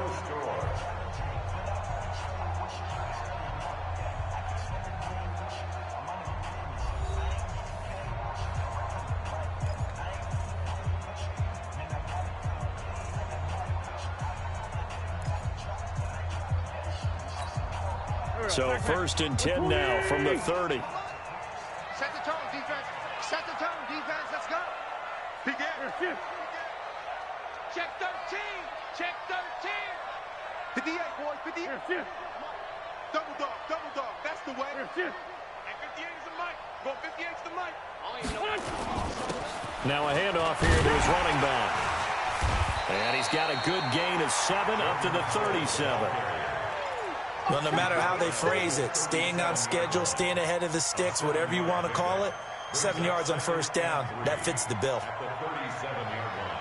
So 1st and 10 now from the 30. Set the tone, defense. Let's go. Begin. Check 13. 58, boys. 58. Double dog. That's the way. And 58 is the mic. Go 58 is the mic. Now a handoff here to his running back. And he's got a good gain of 7 up to the 37. Well, no matter how they phrase it, staying on schedule, staying ahead of the sticks, whatever you want to call it, 7 yards on first down, that fits the bill. At the 37-yard line.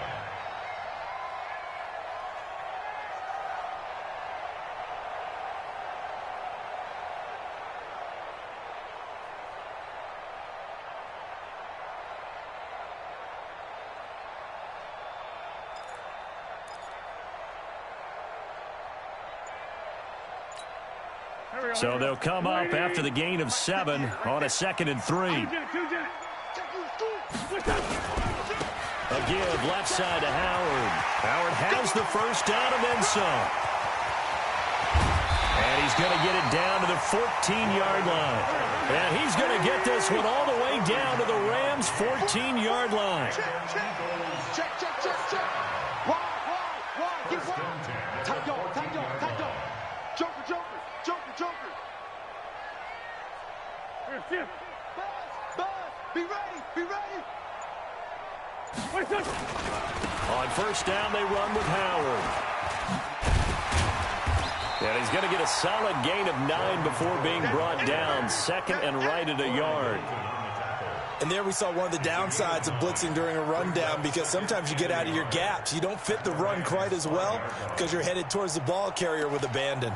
So they'll come up after the gain of 7 on a 2nd and 3. A give left side to Howard. Howard has the first down and then some. And he's going to get it down to the 14-yard line. And he's going to get this one all the way down to the Rams' 14-yard line. Check. Why? Get wide. Tight dog. Joker. Buzz. Be ready. On first down, they run with Howard. And he's going to get a solid gain of 9 before being brought down. 2nd and right at a yard. And there we saw one of the downsides of blitzing during a rundown, because sometimes you get out of your gaps. You don't fit the run quite as well because you're headed towards the ball carrier with abandon.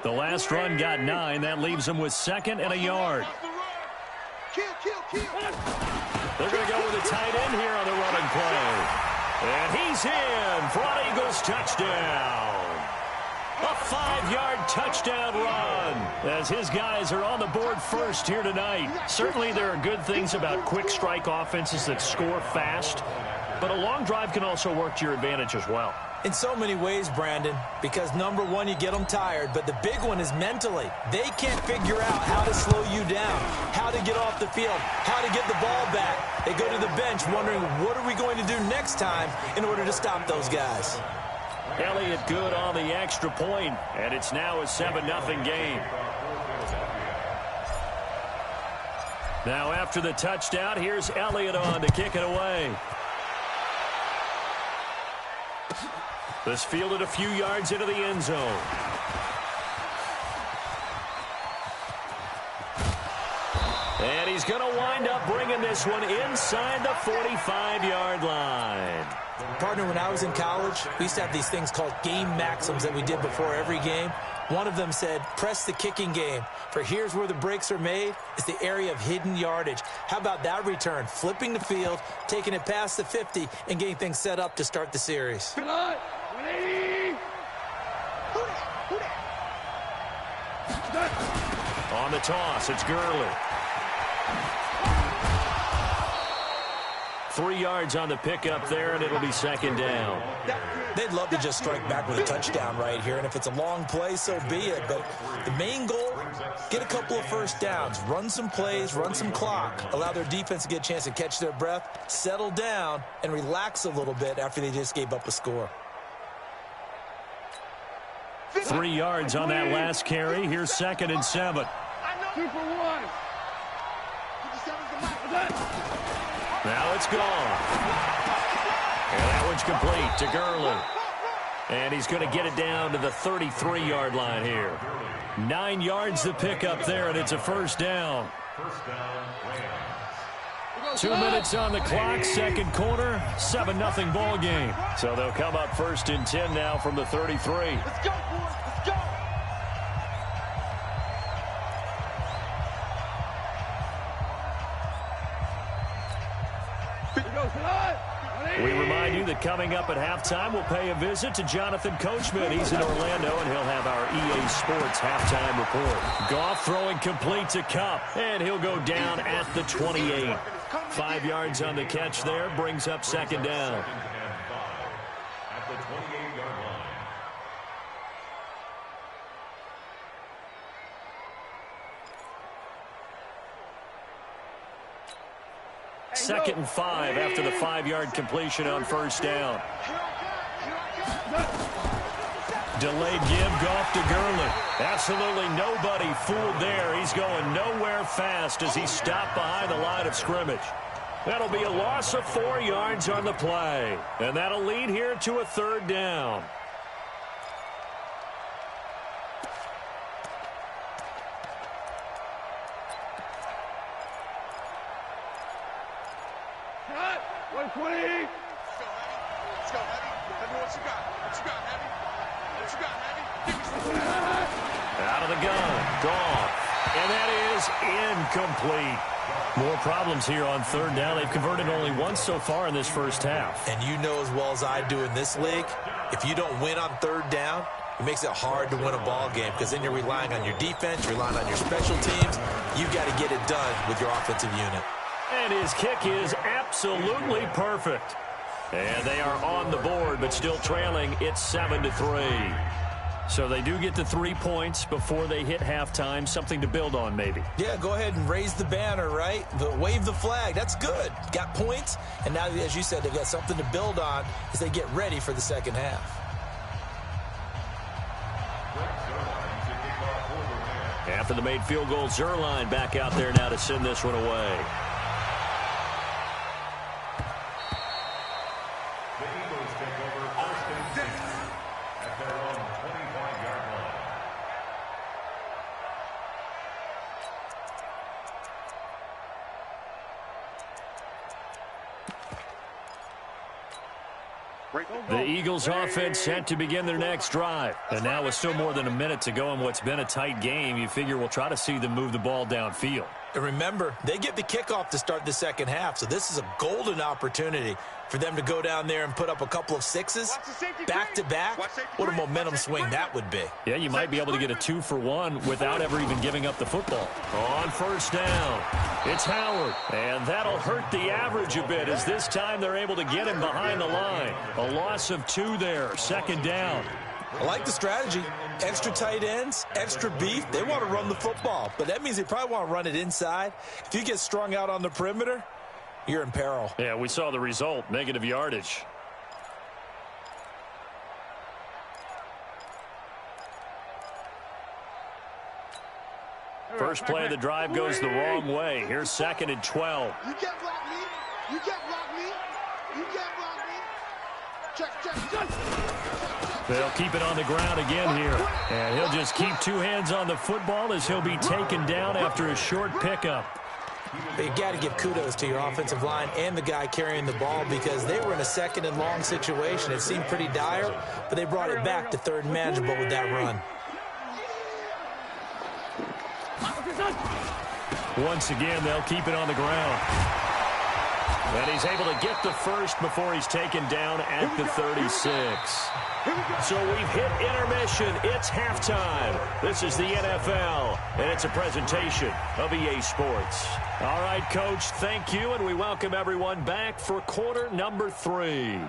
The last run got 9. That leaves him with 2nd and a yard. Kill. They're going to go with a tight end here on the running play. And he's in for an Eagles touchdown. A 5-yard touchdown run as his guys are on the board first here tonight. Certainly there are good things about quick strike offenses that score fast. But a long drive can also work to your advantage as well. In so many ways, Brandon, because number one, you get them tired, but the big one is mentally. They can't figure out how to slow you down, how to get off the field, how to get the ball back. They go to the bench wondering, what are we going to do next time in order to stop those guys? Elliott good on the extra point, and it's now a 7-0 game. Now after the touchdown, here's Elliott on to kick it away. This fielded a few yards into the end zone. And he's going to wind up bringing this one inside the 45-yard line. Partner, when I was in college, we used to have these things called game maxims that we did before every game. One of them said, press the kicking game. For here's where the breaks are made. It's the area of hidden yardage. How about that return? Flipping the field, taking it past the 50, and getting things set up to start the series. On the toss, it's Gurley. 3 yards on the pickup there, and it'll be second down. They'd love to just strike back with a touchdown right here, and if it's a long play, so be it. But the main goal, get a couple of first downs, run some plays, run some clock, allow their defense to get a chance to catch their breath, settle down, and relax a little bit after they just gave up a score. 3 yards on that last carry. Here's 2nd and 7. 2 for 1. Now it's gone. And that one's complete to Gurley. And he's going to get it down to the 33-yard line here. 9 yards to pick up there, and it's a first down. 2 minutes on the clock, second quarter, 7-0 ball game. So they'll come up 1st and 10 now from the 33. Let's go, boys. Let's go. We remind you that coming up at halftime, we'll pay a visit to Jonathan Coachman. He's in Orlando, and he'll have our EA Sports halftime report. Goff throwing complete to Kupp, and he'll go down at the 28. 5 yards on the catch there, brings up second down. At the 28-yard line. 2nd and 5 after the 5-yard completion on first down. Delayed give, Goff to Gurley. Absolutely nobody fooled there. He's going nowhere fast as he stopped behind the line of scrimmage. That'll be a loss of 4 yards on the play. And that'll lead here to a third down. Cut. 120. Let's go, Heavy. Heavy, what you got? What you got, Heavy? What you got, Heavy? Out of the gun. Gone. And that is incomplete. More problems here on third down. They've converted only once so far in this first half. And you know as well as I do in this league, if you don't win on third down, it makes it hard to win a ball game because then you're relying on your defense, you're relying on your special teams. You've got to get it done with your offensive unit. And his kick is absolutely perfect. And they are on the board, but still trailing. It's 7-3. So they do get the 3 points before they hit halftime. Something to build on, maybe. Yeah, go ahead and raise the banner, right? Wave the flag. That's good. Got points. And now, as you said, they've got something to build on as they get ready for the second half. After the made field goal, Zerline back out there now to send this one away. The Eagles take over 1st and 10 at their own 25-yard line. The Eagles offense set to begin their next drive. And now with still more than a minute to go in what's been a tight game, you figure we'll try to see them move the ball downfield. And remember, they get the kickoff to start the second half, so this is a golden opportunity for them to go down there and put up a couple of sixes back-to-back. What a momentum swing that would be. Yeah, you might be able to get a 2-for-1 without ever even giving up the football. On first down, it's Howard. And that'll hurt the average a bit as this time they're able to get him behind the line. A loss of 2 there, second down. I like the strategy. Extra tight ends, extra beef. They want to run the football, but that means they probably want to run it inside. If you get strung out on the perimeter, you're in peril. Yeah, we saw the result, negative yardage. First play of the drive goes the wrong way. Here's 2nd and 12. You can't block me. You can't block me. You can't block me. Check. They'll keep it on the ground again here. And he'll just keep 2 hands on the football as he'll be taken down after a short pickup. But you got to give kudos to your offensive line and the guy carrying the ball because they were in a 2nd and long situation. It seemed pretty dire, but they brought it back to 3rd and manageable with that run. Once again, they'll keep it on the ground. And he's able to get the first before he's taken down at the 36. So we've hit intermission. It's halftime. This is the NFL, and it's a presentation of EA Sports. All right, Coach, thank you, and we welcome everyone back for quarter number 3.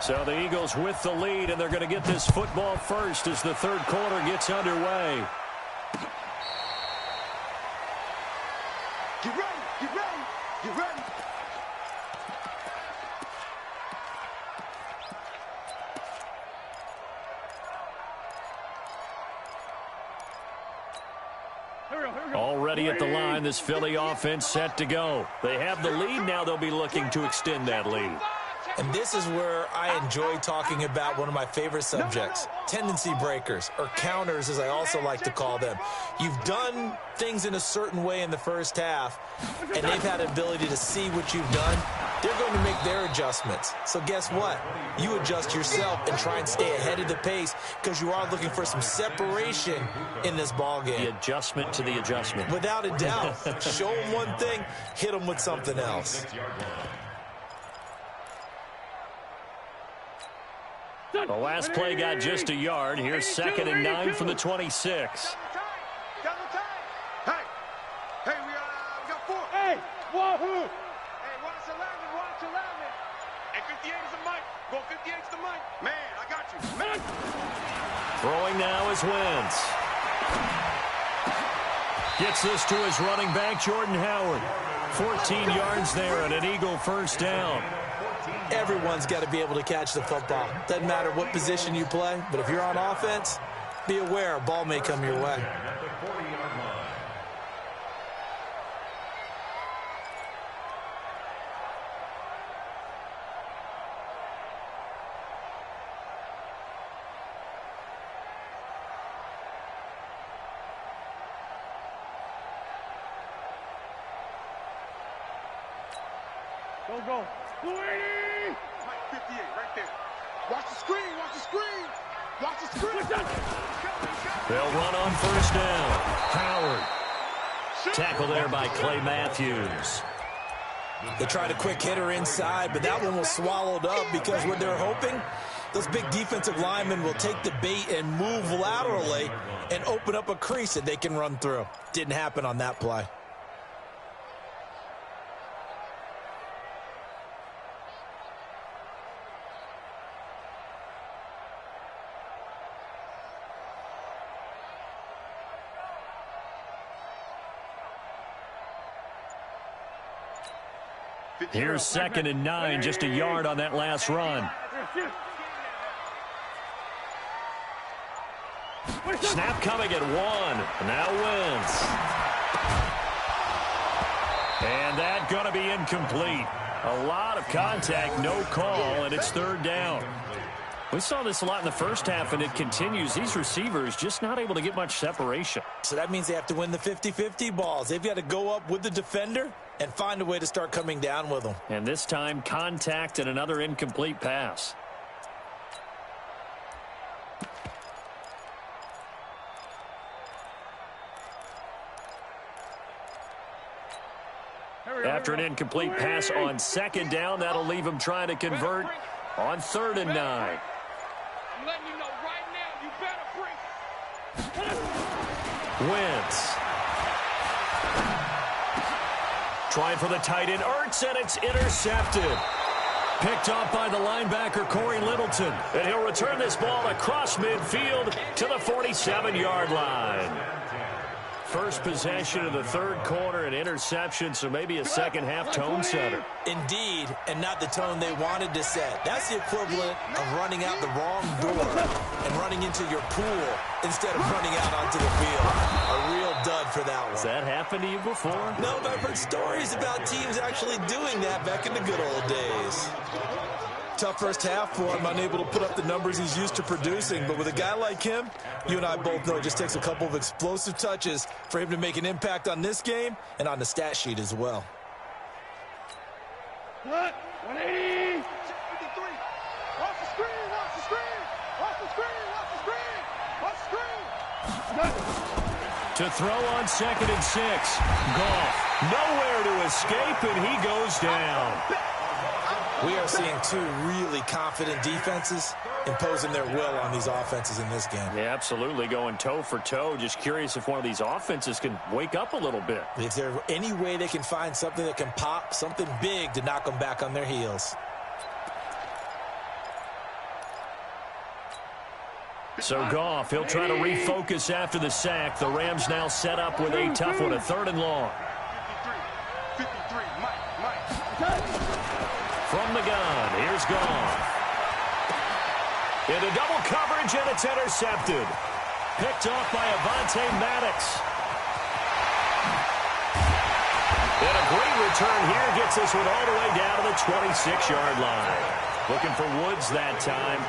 So the Eagles with the lead, and they're going to get this football first as the 3rd quarter gets underway. Get ready. Get ready. Get ready. Already at the line, this Philly offense set to go. They have the lead. Now they'll be looking to extend that lead. And this is where I enjoy talking about one of my favorite subjects, tendency breakers, or counters as I also like to call them. You've done things in a certain way in the first half, and they've had the ability to see what you've done. They're going to make their adjustments. So guess what? You adjust yourself and try and stay ahead of the pace because you are looking for some separation in this ball game. The adjustment to the adjustment. Without a doubt. Show them one thing, hit them with something else. The last play got just a yard. Here's 2nd and 9 from the 26. Hey, we got 4. Hey, wahoo! Hey, watch 11, watch 11. Hey, 58 is the mic. Go 58 is the mic. Man, I got you. Man. Throwing now is Wentz. Gets this to his running back, Jordan Howard. 14 yards there and an Eagle first down. Everyone's got to be able to catch the football. Doesn't matter what position you play, but if you're on offense, be aware a ball may come your way. Go. 280! 58, right there. Watch the screen, watch the screen. Watch the screen. They'll run on first down. Howard. Tackle there by Clay Matthews. They tried a quick hitter inside, but that one was swallowed up because what they're hoping, those big defensive linemen will take the bait and move laterally and open up a crease that they can run through. Didn't happen on that play. Here's 2nd and 9, just a yard on that last run. Snap coming at 1. Now Wentz. And that going to be incomplete. A lot of contact, no call, and it's 3rd down. We saw this a lot in the first half, and it continues. These receivers just not able to get much separation. So that means they have to win the 50-50 balls. They've got to go up with the defender and find a way to start coming down with them. And this time, contact and another incomplete pass. After an incomplete pass on second down, that'll leave him trying to convert on 3rd and 9. I'm letting you know right now, you better bring. Wentz. Trying for the tight end, Ertz, and it's intercepted. Picked off by the linebacker, Corey Littleton. And he'll return this ball across midfield to the 47-yard line. First possession of the 3rd quarter, an interception, so maybe a second-half tone setter. Indeed, and not the tone they wanted to set. That's the equivalent of running out the wrong door and running into your pool instead of running out onto the field. A real dud for that one. Has that happened to you before? No, but I've heard stories about teams actually doing that back in the good old days. Tough first half for him, unable to put up the numbers he's used to producing. But with a guy like him, you and I both know it just takes a couple of explosive touches for him to make an impact on this game and on the stat sheet as well. 180. 53. Watch the screen, watch the screen. Watch the screen, watch the screen. Watch the screen. To throw on 2nd and 6. Goff nowhere to escape, and he goes down. We are seeing two really confident defenses imposing their will on these offenses in this game. Yeah, absolutely, going toe for toe. Just curious if one of these offenses can wake up a little bit. Is there any way they can find something that can pop, something big to knock them back on their heels? So Goff, he'll try to refocus after the sack. The Rams now set up with a tough one, a 3rd and long. 53, Mike. From the gun, here's Goff. Into double coverage, and it's intercepted. Picked off by Avonte Maddox. And a great return here gets this one all the way down to the 26-yard line. Looking for Woods that time.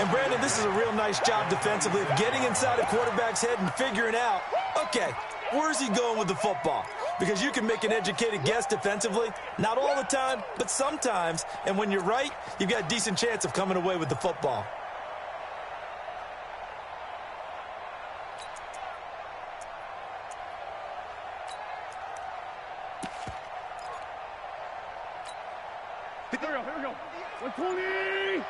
And, Brandon, this is a real nice job defensively of getting inside a quarterback's head and figuring out, okay, where's he going with the football? Because you can make an educated guess defensively, not all the time, but sometimes. And when you're right, you've got a decent chance of coming away with the football. Here we go. 120.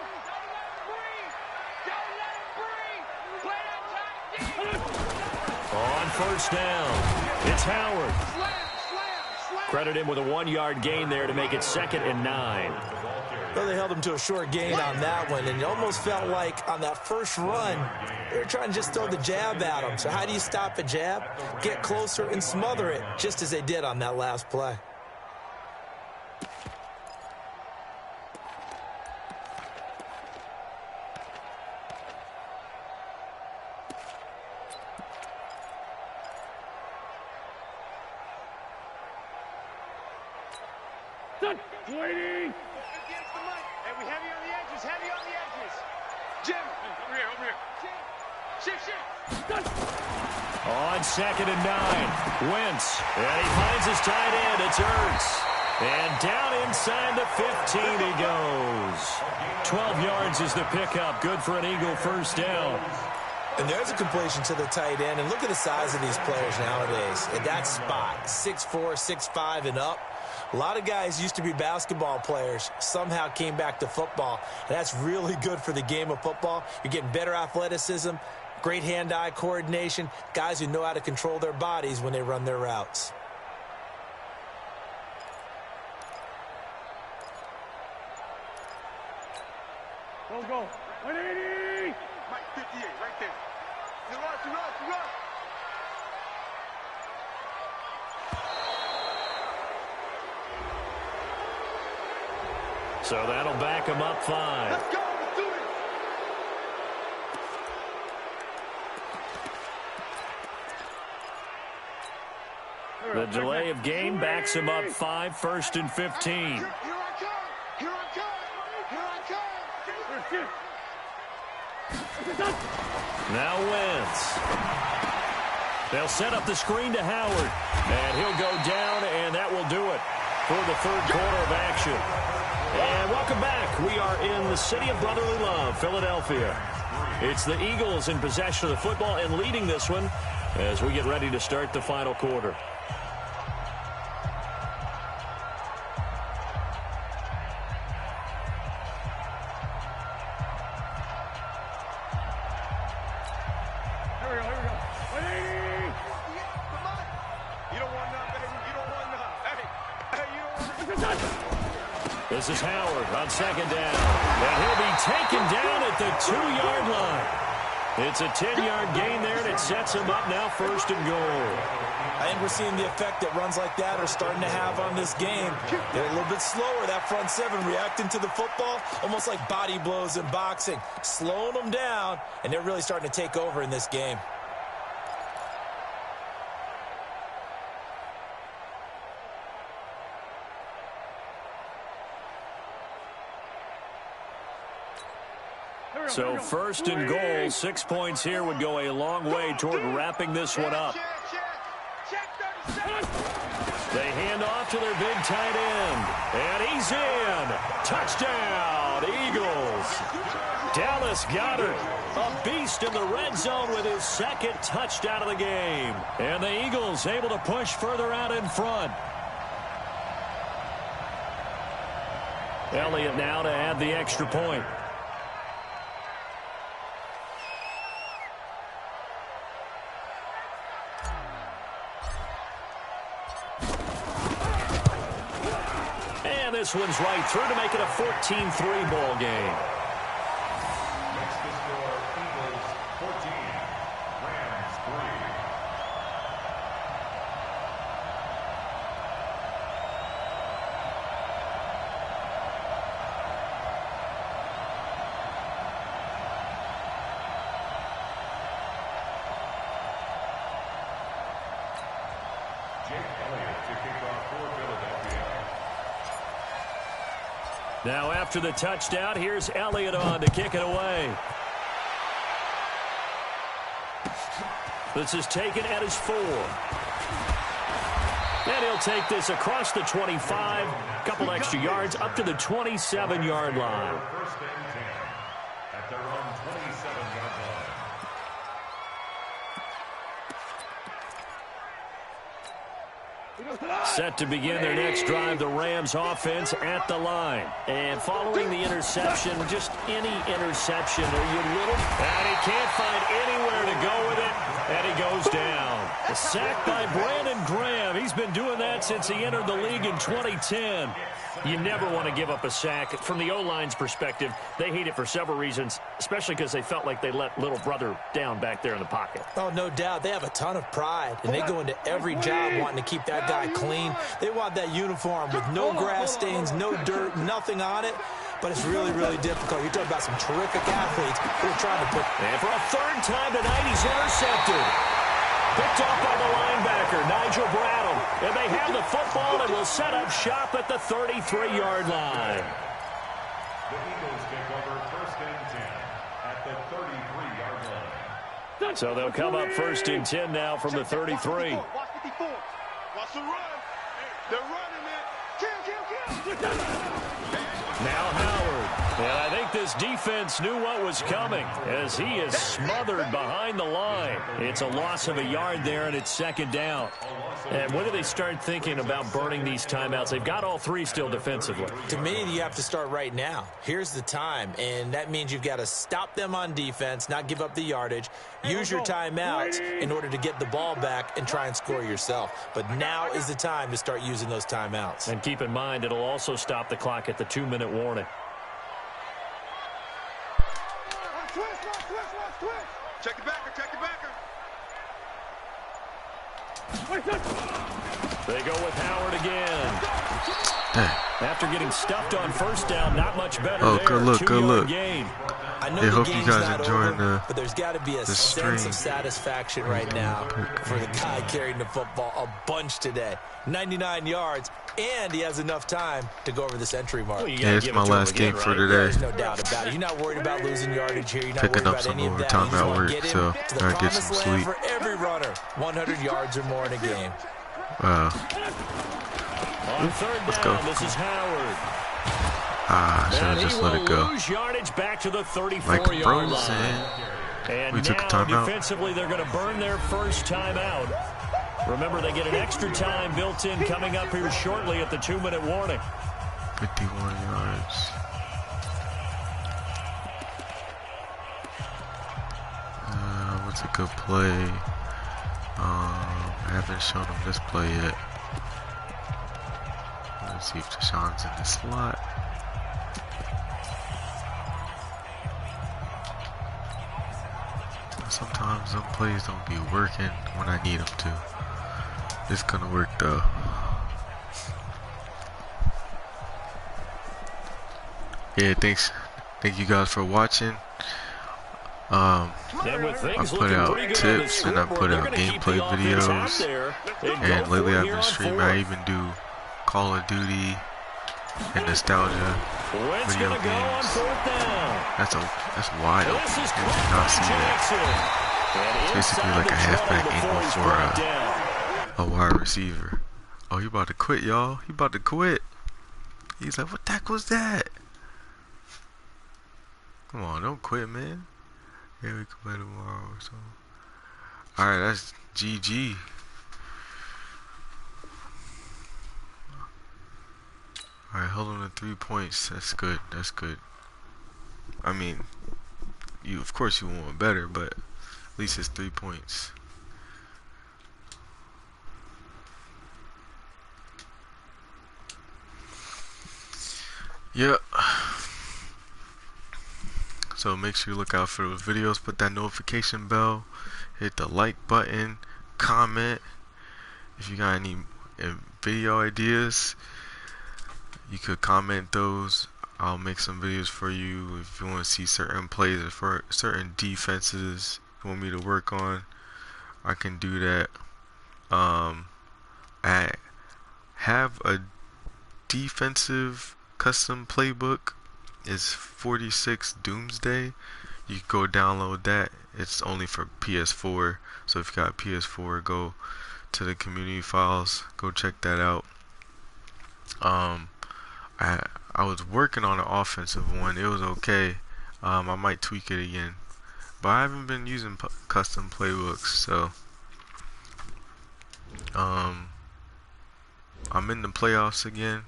On 1st down, it's Howard. Credit him with a 1-yard gain there to make it 2nd and 9. Well, they held him to a short gain on that one, and it almost felt like on that first run, they were trying to just throw the jab at him. So how do you stop a jab? Get closer and smother it, just as they did on that last play. Waiting. Against the mic. Hey, we heavy on the edges, heavy on the edges. Jim. Over here. Shift. On 2nd and 9, Wentz. And he finds his tight end. It's Ertz. And down inside the 15 he goes. 12 yards is the pickup. Good for an Eagle first down. And there's a completion to the tight end. And look at the size of these players nowadays. At that spot, 6'4", 6'5", and up. A lot of guys used to be basketball players, somehow came back to football, and that's really good for the game of football. You're getting better athleticism, great hand-eye coordination, guys who know how to control their bodies when they run their routes. Go. 180. Mike, 58, right there. You run. So that'll back him up 5. Let's go. Let's do it. The delay of game backs him up 5, 1st and 15. Here I come. Now Wentz. They'll set up the screen to Howard. And he'll go down, and that will do it for the 3rd quarter of action. And welcome back. We are in the city of brotherly love, Philadelphia. It's the Eagles in possession of the football and leading this one as we get ready to start the final quarter. This is Howard on second down. And he'll be taken down at the 2-yard line. It's a 10-yard gain there, and it sets him up now 1st and goal. I think we're seeing the effect that runs like that are starting to have on this game. They're a little bit slower, that front seven, reacting to the football, almost like body blows in boxing, slowing them down, and they're really starting to take over in this game. So 1st and goal, 6 points here would go a long way toward wrapping this one up. They hand off to their big tight end, and he's in. Touchdown, Eagles. Dallas Goedert, a beast in the red zone with his 2nd touchdown of the game. And the Eagles able to push further out in front. Elliott now to add the extra point. This one's right through to make it a 14-3 ball game. Next to score, Eagles 14, Rams 3. Jake Elliott to kick off for Philadelphia. Now after the touchdown, here's Elliott on to kick it away. This is taken at his 4. And he'll take this across the 25, a couple extra yards, up to the 27-yard line. 1st and 10 at their own 27-yard line. Set to begin their next drive, the Rams offense at the line. And following the interception, just any interception, are you little? And he can't find anywhere to go with it, and he goes down. A sack by Brandon Graham. He's been doing that since he entered the league in 2010. You never want to give up a sack. From the O-line's perspective, they hate it for several reasons, especially because they felt like they let little brother down back there in the pocket. Oh, no doubt. They have a ton of pride, and they go into every job wanting to keep that guy clean. They want that uniform with no grass stains, no dirt, nothing on it. But it's really, really difficult. You're talking about some terrific athletes who are trying to put... And for a 3rd time tonight, he's intercepted. Picked off by the linebacker, Nigel Bradham. And they have the football and will set up shop at the 33-yard line. The Eagles take over 1st and 10 at the 33-yard line. So they'll come up 1st and 10 now from the 33. Watch 54. Watch the run. They're running it. Kill. Now Howard. And I think this defense knew what was coming as he is smothered behind the line. It's a loss of a yard there, and it's 2nd down. And when do they start thinking about burning these timeouts? They've got all 3 still defensively. To me, you have to start right now. Here's the time, and that means you've got to stop them on defense, not give up the yardage, use your timeouts in order to get the ball back and try and score yourself. But now is the time to start using those timeouts. And keep in mind, it'll also stop the clock at the 2-minute warning. Check the backer, check the backer. They go with Howard again. After getting stuffed on 1st down, not much better there. Good look, good look. I know I the hope you game's guys not enjoying over, but there's got to be a the sense stream. of satisfaction right now for the guy carrying the football a bunch today. 99 yards, and he has enough time to go over the century mark. Well, Yeah, it's my last game for today. There's no doubt about it. You're not worried about losing yardage here. You're not Picking worried up about some any of that. overtime You just at want to work, get so into the I get some promised land sleep. for every runner. 100 yards or more in a game. On 3rd Let's down, go. this is Howard. Should And have just he let will it go. lose yardage back to the Like 34-yard Bros line. said. And We took a now timeout. defensively, they're going to burn their 1st timeout. Remember, they get an extra time built in coming up here shortly at the 2-minute warning. 51 yards. What's a good play? I haven't shown him this play yet. Let's see if Deshaun's in the slot. Sometimes some plays don't be working when I need them to. It's gonna work though. Yeah, thank you guys for watching. I put out tips and I put out gameplay videos, and lately I've been streaming. I even do Call of Duty and nostalgia video games. That's wide open. You did not see that. It's basically like a halfback angle for a wide receiver. Oh, he about to quit, y'all. He about to quit. He's like, what the heck was that? Come on, don't quit, man. Yeah, we can play tomorrow or so. Alright, that's GG. Alright, hold on to 3 points. That's good. That's good. I mean, of course you want better, but at least it's 3 points. Yep. So make sure you look out for those videos, put that notification bell, hit the like button, comment. If you got any video ideas, you could comment those. I'll make some videos for you. If you want to see certain plays or for certain defenses you want me to work on, I can do that. I have a defensive custom playbook. It's 46 Doomsday. You can go download that. It's only for PS4. So if you got PS4, go to the community files. Go check that out. I was working on an offensive one. It was okay. I might tweak it again. But I haven't been using custom playbooks, so I'm in the playoffs again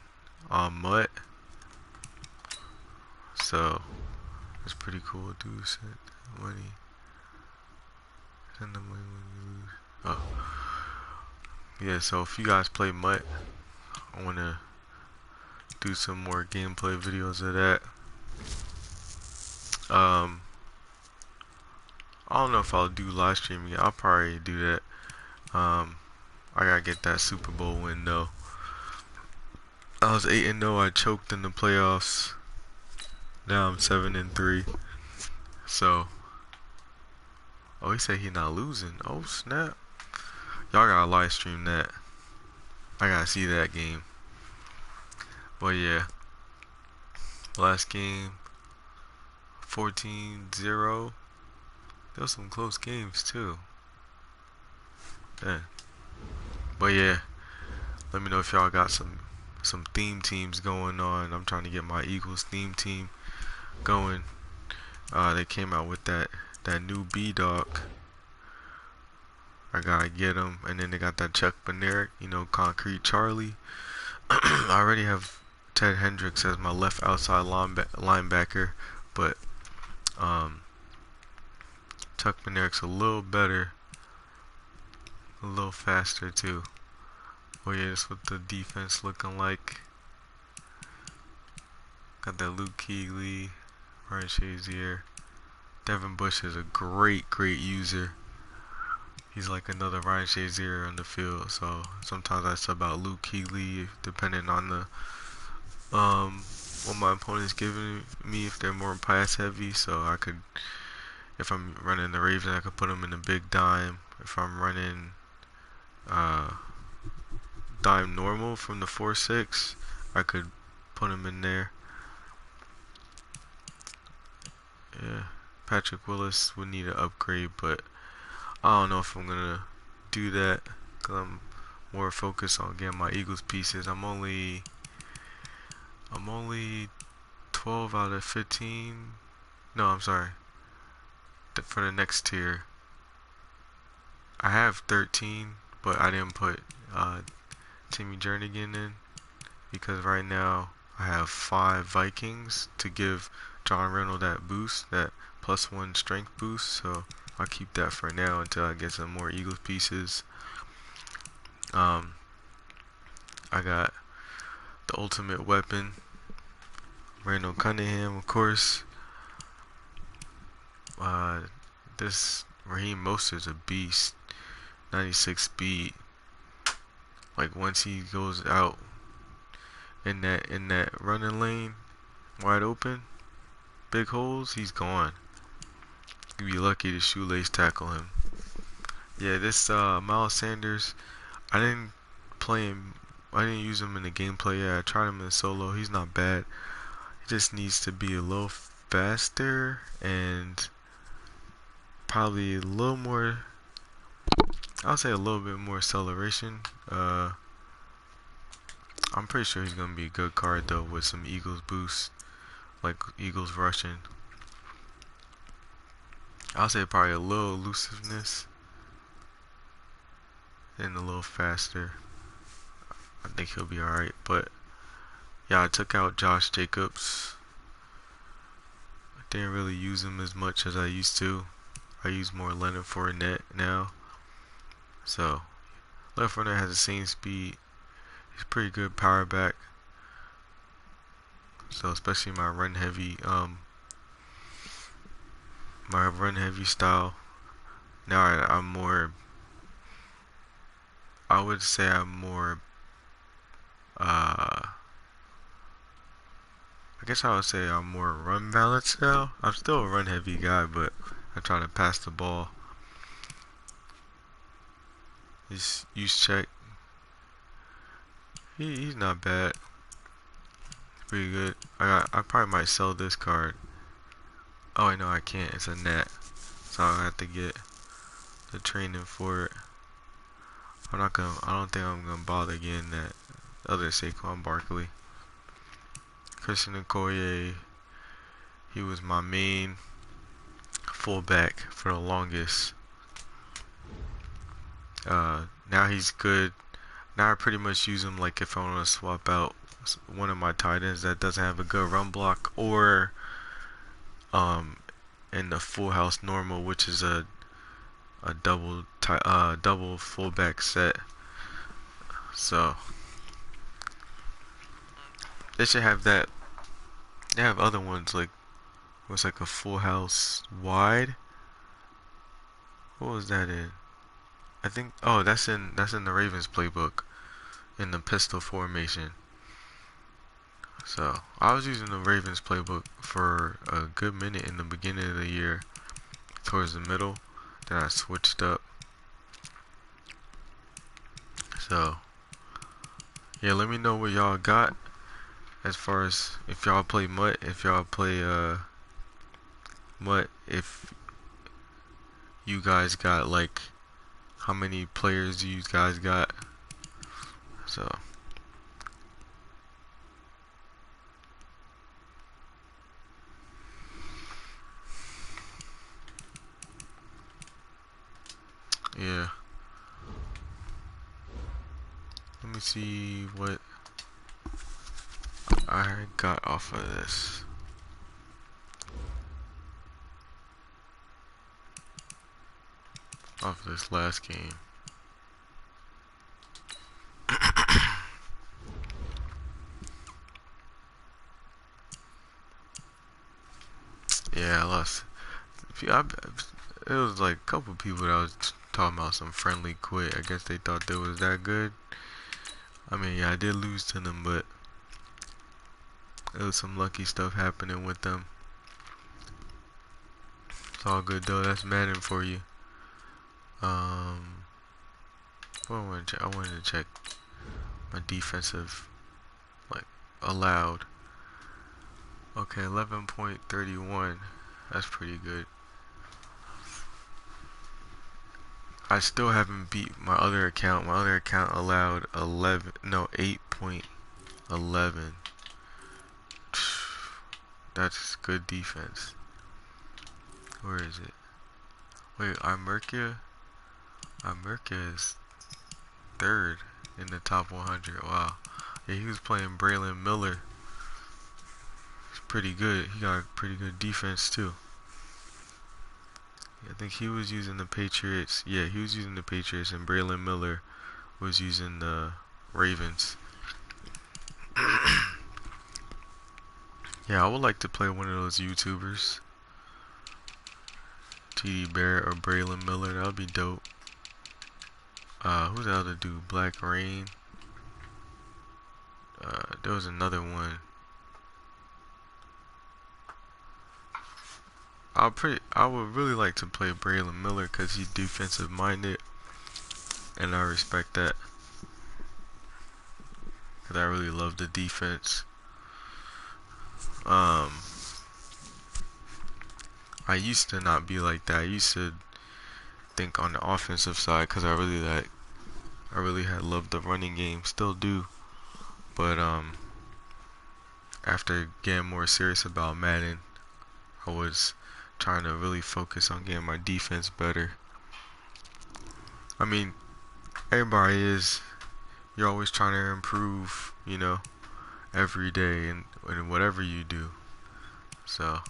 on MUT. So it's pretty cool. Do send money. Send the money when you lose. Oh. Yeah, so if you guys play MUT, I wanna do some more gameplay videos of that. I don't know if I'll do live streaming. I'll probably do that. I gotta get that Super Bowl win though. I was 8-0. I choked in the playoffs. Now I'm 7-3. So, oh, he said he not losing. Oh snap! Y'all gotta live stream that. I gotta see that game. But yeah, last game 14-0. There was some close games too. Yeah. But yeah, let me know if y'all got some theme teams going on. I'm trying to get my Eagles theme team going. They came out with that new B-Dog. I gotta get them. And then they got that Chuck Bednarik, you know, Concrete Charlie. I already have Ted Hendricks as my left outside linebacker, but Chuck Bednarik's a little better, a little faster too. Oh yeah, that's what the defense looking like. Got that Luke Kuechly, Ryan Shazier. Devin Bush is a great user. He's like another Ryan Shazier on the field. So sometimes I sub out Luke Kuechly depending on the what my opponent's giving me, if they're more pass heavy. So I could, if I'm running the Ravens, I could put them in a big dime. If I'm running dime normal from the 4-6, I could put them in there. Yeah, Patrick Willis would need an upgrade, but I don't know if I'm gonna do that because I'm more focused on getting my Eagles pieces. I'm only 12 out of 15. No, I'm sorry. For the next tier, I have 13, but I didn't put Timmy Jernigan in because right now I have 5 Vikings to give John Reynolds that boost, that +1 strength boost. So I'll keep that for now until I get some more Eagles pieces. I got the ultimate weapon, Randall Cunningham, of course. This Raheem Mostert's a beast. 96 speed. Like once he goes out in that running lane, wide open, big holes, he's gone. You'd be lucky to shoelace tackle him. Yeah, this Miles Sanders, I didn't play him. I didn't use him in the gameplay. Yeah, I tried him in solo. He's not bad. He just needs to be a little faster and probably a little more. I'll say a little bit more acceleration. I'm pretty sure he's gonna be a good card though, with some Eagles boost, like Eagles rushing. I'll say probably a little elusiveness and a little faster. I think he'll be alright. But yeah, I took out Josh Jacobs. I didn't really use him as much as I used to. I use more Leonard Fournette now. So Leonard Fournette has the same speed. He's pretty good power back. So especially my run heavy style. Now I'm more, I would say I'm more I guess I would say I'm more run balanced now. I'm still a run heavy guy, but I try to pass the ball. His use check. He's not bad. Pretty good. I probably might sell this card. Oh, I know I can't. It's a net, so I have to get the training for it. I don't think I'm gonna bother getting that other Saquon Barkley. Christian Okoye, he was my main fullback for the longest. Now he's good. Now I pretty much use him like if I want to swap out one of my tight ends that doesn't have a good run block, or in the full house normal, which is a double fullback set. So they should have that. They have other ones like what's like a full house wide. What was that in? I think that's in the Ravens playbook in the pistol formation. So I was using the Ravens playbook for a good minute in the beginning of the year, towards the middle. Then I switched up. So yeah, let me know what y'all got as far as if y'all play Mutt, if y'all play Mutt, if you guys got like how many players do you guys got? So yeah. Let me see what I got off of this. Off of this last game. Yeah, I lost. It was like a couple people that I was talking about some friendly quit. I guess they thought they was that good. I mean, yeah, I did lose to them, but it was some lucky stuff happening with them. It's all good though. That's Madden for you. I wanted to check my defensive, like, allowed. Okay, 11.31. That's pretty good. I still haven't beat my other account. My other account allowed 8.11. That's good defense. Where is it? Wait, Armerkia is third in the top 100. Wow. Yeah, he was playing Braylon Miller. He's pretty good. He got pretty good defense too. I think he was using the Patriots. Yeah, he was using the Patriots, and Braylon Miller was using the Ravens. Yeah, I would like to play one of those YouTubers. T.D. Barrett or Braylon Miller. That would be dope. Who's the other dude? Black Rain. There was another one. I would really like to play Braylon Miller because he's defensive minded, and I respect that. Cause I really love the defense. I used to not be like that. I used to think on the offensive side because I really had loved the running game. Still do, but after getting more serious about Madden, I was trying to really focus on getting my defense better. I mean, everybody is. You're always trying to improve, you know, every day in whatever you do. So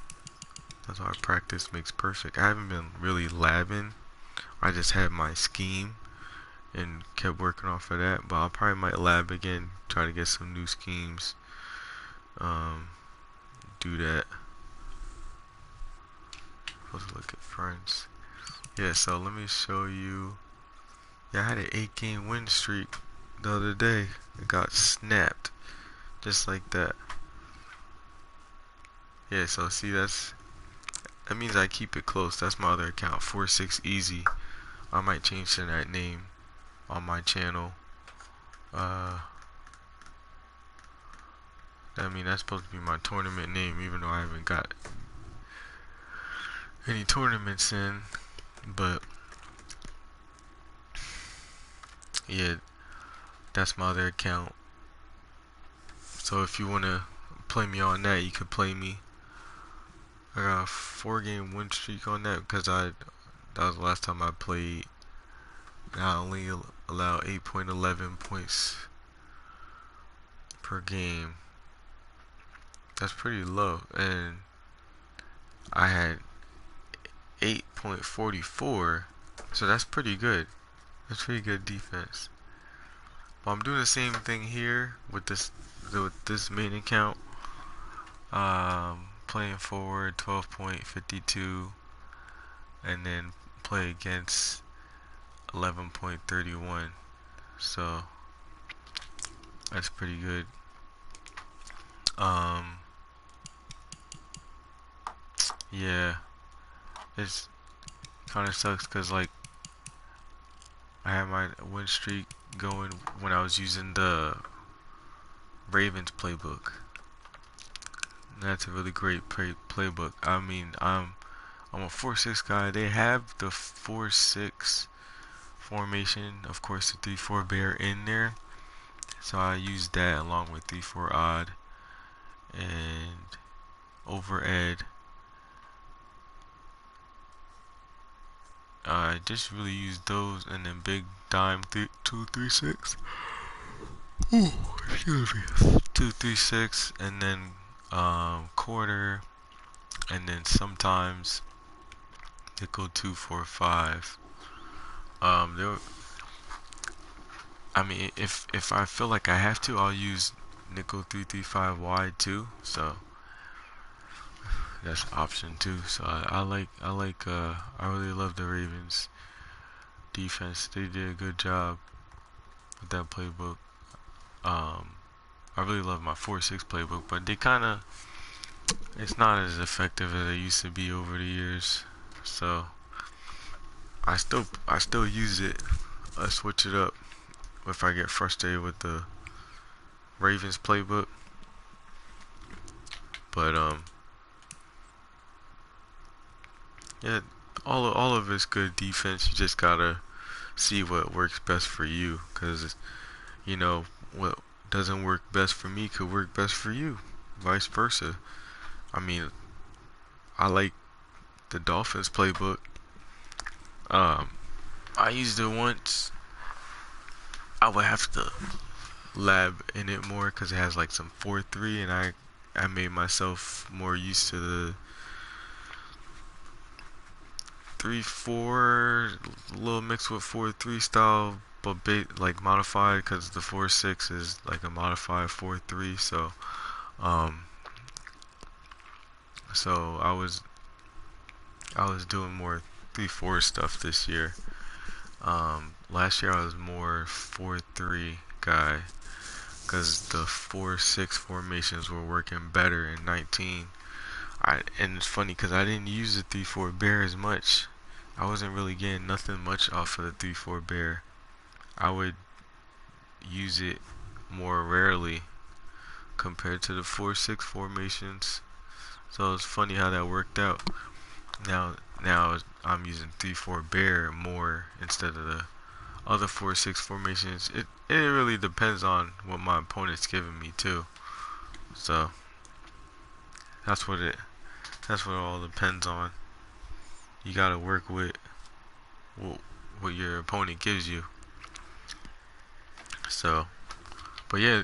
that's why practice makes perfect. I haven't been really labbing. I just had my scheme and kept working off of that. But I probably might lab again, try to get some new schemes. Do that. Let's look at friends. Yeah, so let me show you. Yeah, I had an 8-game win streak the other day. It got snapped just like that. Yeah, so see, that means I keep it close. That's my other account, 46 Easy. I might change to that name on my channel. I mean, that's supposed to be my tournament name, even though I haven't got any tournaments in. But yeah, that's my other account. So if you wanna play me on that, you could play me. I got a 4-game win streak on that because that was the last time I played. I only allow 8.11 points per game. That's pretty low, and I had 8.44, so that's pretty good. That's pretty good defense. But I'm doing the same thing here with this main account. Playing forward 12.52, and then play against 11.31. So that's pretty good. Yeah, it's kind of sucks because like I had my win streak going when I was using the Ravens playbook. That's a really great playbook. I mean, I'm a 4-6 guy. They have the 4-6 formation, of course, the 3-4 bear in there. So I use that along with 3-4 odd and over ed. I just really use those, and then big dime 2-3-6. Ooh, excuse me. 2-3-6, and then quarter, and then sometimes nickel 2-4-5. I mean, if I feel like I have to, I'll use nickel 3-3-5 wide too. So that's option 2. So I really love the Ravens defense. They did a good job with that playbook. I really love my 4-6 playbook, but it's not as effective as it used to be over the years. So I still use it. I switch it up if I get frustrated with the Ravens playbook. But yeah, all of it's good defense. You just gotta see what works best for you, because you know what doesn't work best for me could work best for you, vice versa. I mean, I like the Dolphins playbook. I used it once. I would have to lab in it more because it has like some 4-3, and I made myself more used to the 3-4, a little mixed with 4-3 style, but like modified, because the 4-6 is like a modified 4-3. So I was doing more 3-4 stuff this year. Last year I was more 4-3 guy, because the 4-6 formations were working better in 19. And it's funny because I didn't use the 3-4 bear as much. I wasn't really getting nothing much off of the 3-4 bear. I would use it more rarely compared to the 4-6 formations. So it's funny how that worked out. Now I'm using 3-4 bear more instead of the other 4-6 formations. It really depends on what my opponent's giving me too. So that's what it all depends on. You gotta work with what your opponent gives you. So, but yeah,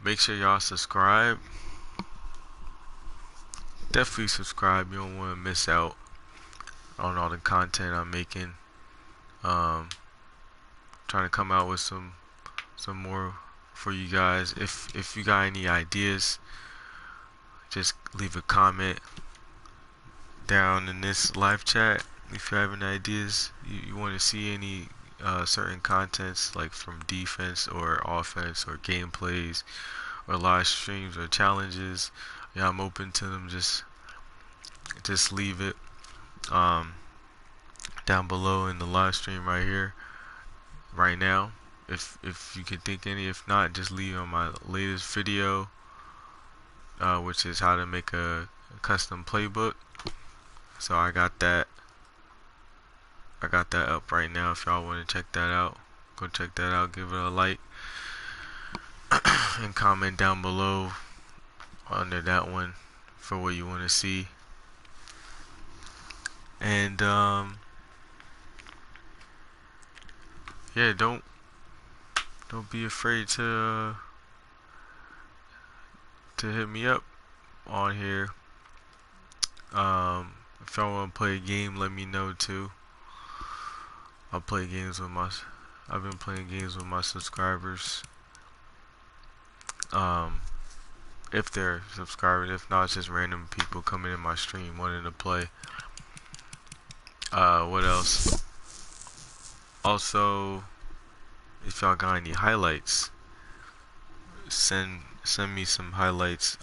make sure y'all subscribe. Definitely subscribe. You don't want to miss out on all the content I'm making. Trying to come out with some more for you guys. If you got any ideas, just leave a comment down in this live chat. If you have any ideas, you want to see any certain contents, like from defense or offense or gameplays or live streams or challenges, yeah, I'm open to them. Just leave it down below in the live stream right here, right now, if you can think any. If not, just leave on my latest video, which is how to make a custom playbook. So I got that up right now. If y'all want to check that out, go check that out. Give it a like and comment down below under that one for what you want to see. And yeah, don't be afraid to hit me up on here. If y'all want to play a game, let me know too. I've been playing games with my subscribers. If they're subscribers. If not, it's just random people coming in my stream wanting to play. What else? Also, if y'all got any highlights, send me some highlights.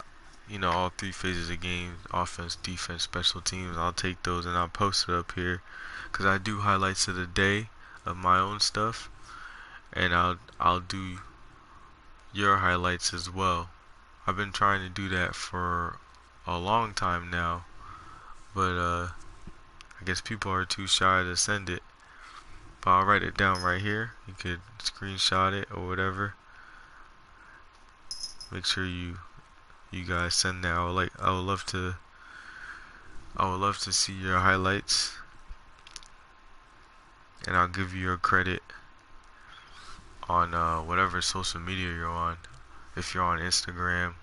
You know, all 3 phases of games: offense, defense, special teams. I'll take those and I'll post it up here, because I do highlights of the day of my own stuff, and I'll do your highlights as well. I've been trying to do that for a long time now, but I guess people are too shy to send it. But I'll write it down right here. You could screenshot it or whatever. Make sure you guys send that. I would love to see your highlights, and I'll give you your credit on whatever social media you're on. If you're on Instagram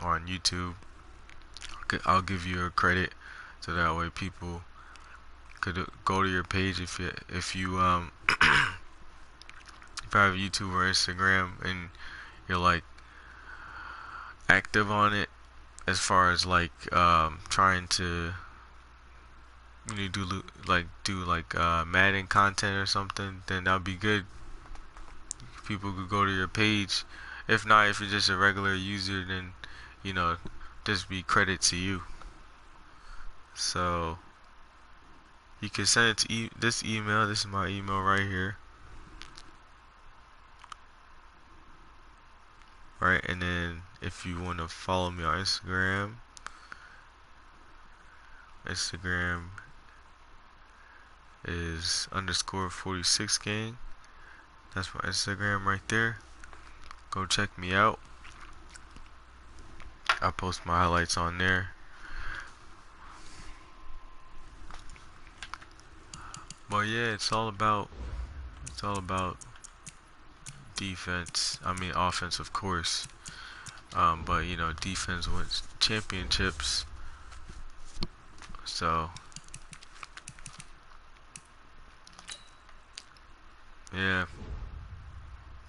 or on YouTube, I'll give you a credit, so that way people could go to your page. If you if I have YouTube or Instagram and you're like active on it, as far as like trying to do Madden content or something, then that'd be good. People could go to your page. If not, if you're just a regular user, then just be credit to you. So you can send it to this email. This is my email right here. Right, and then if you want to follow me on Instagram is _46gang. That's my Instagram right there. Go check me out. I post my highlights on there. But yeah, it's all about defense. I mean offense, of course. But defense wins championships. So yeah,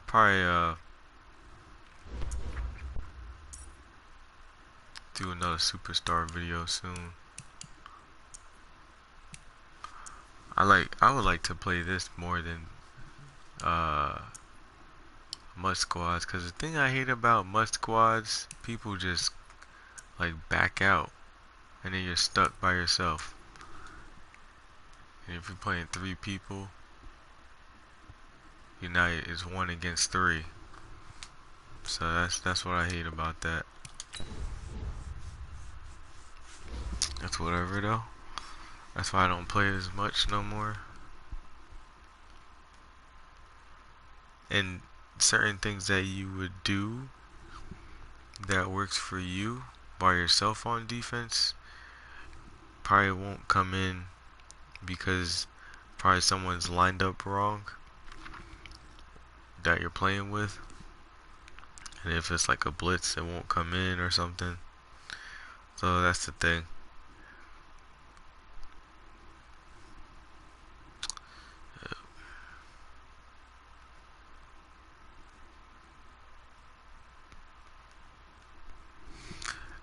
probably do another superstar video soon. I would like to play this more than mud squads, because the thing I hate about mud squads, people just like back out and then you're stuck by yourself. And if you're playing 3 people, United is 1 against 3. So that's what I hate about that. That's whatever though. That's why I don't play as much no more. And certain things that you would do that works for you by yourself on defense probably won't come in because probably someone's lined up wrong that you're playing with. And if it's like a blitz, it won't come in or something. So that's the thing.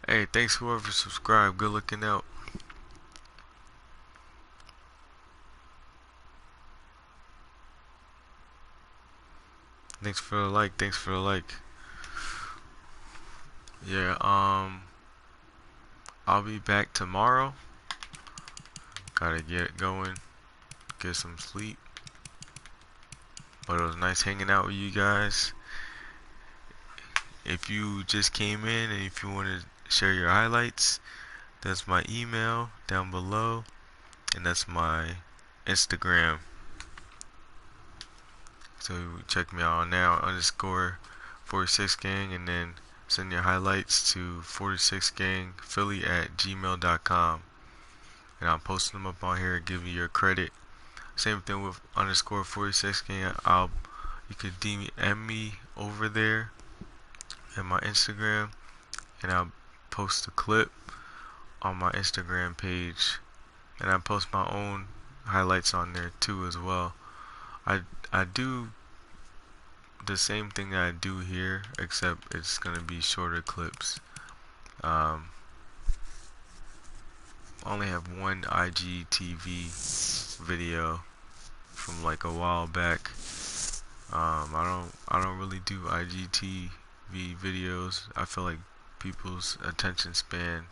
Hey, thanks whoever subscribed. Good looking out. Thanks for the like. Thanks for the like. Yeah, I'll be back tomorrow. Gotta get going. Get some sleep. But it was nice hanging out with you guys. If you just came in and if you want to share your highlights, that's my email down below, and that's my Instagram. So check me out on now _46gang, and then send your highlights to 46gangphilly@gmail.com, and I'll post them up on here and give you your credit. Same thing with _46gang. You could DM me over there and my Instagram, and I'll post a clip on my Instagram page, and I post my own highlights on there too as well. I do the same thing that I do here, except it's gonna be shorter clips. Only have one IGTV video from like a while back. I don't really do IGTV videos. I feel like people's attention span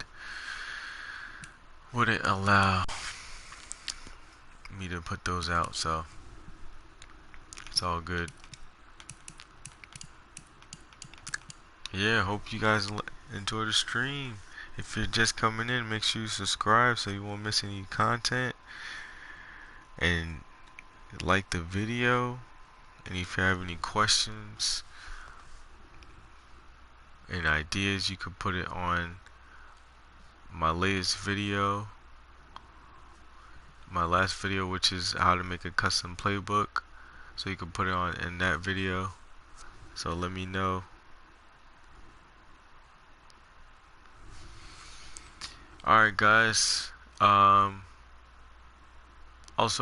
wouldn't allow me to put those out, so it's all good. Yeah, hope you guys enjoy the stream. If you're just coming in, make sure you subscribe so you won't miss any content, and like the video. And if you have any questions and ideas, you could put it on my latest video, my last video, which is how to make a custom playbook. So you can put it on in that video. So let me know. Alright guys, also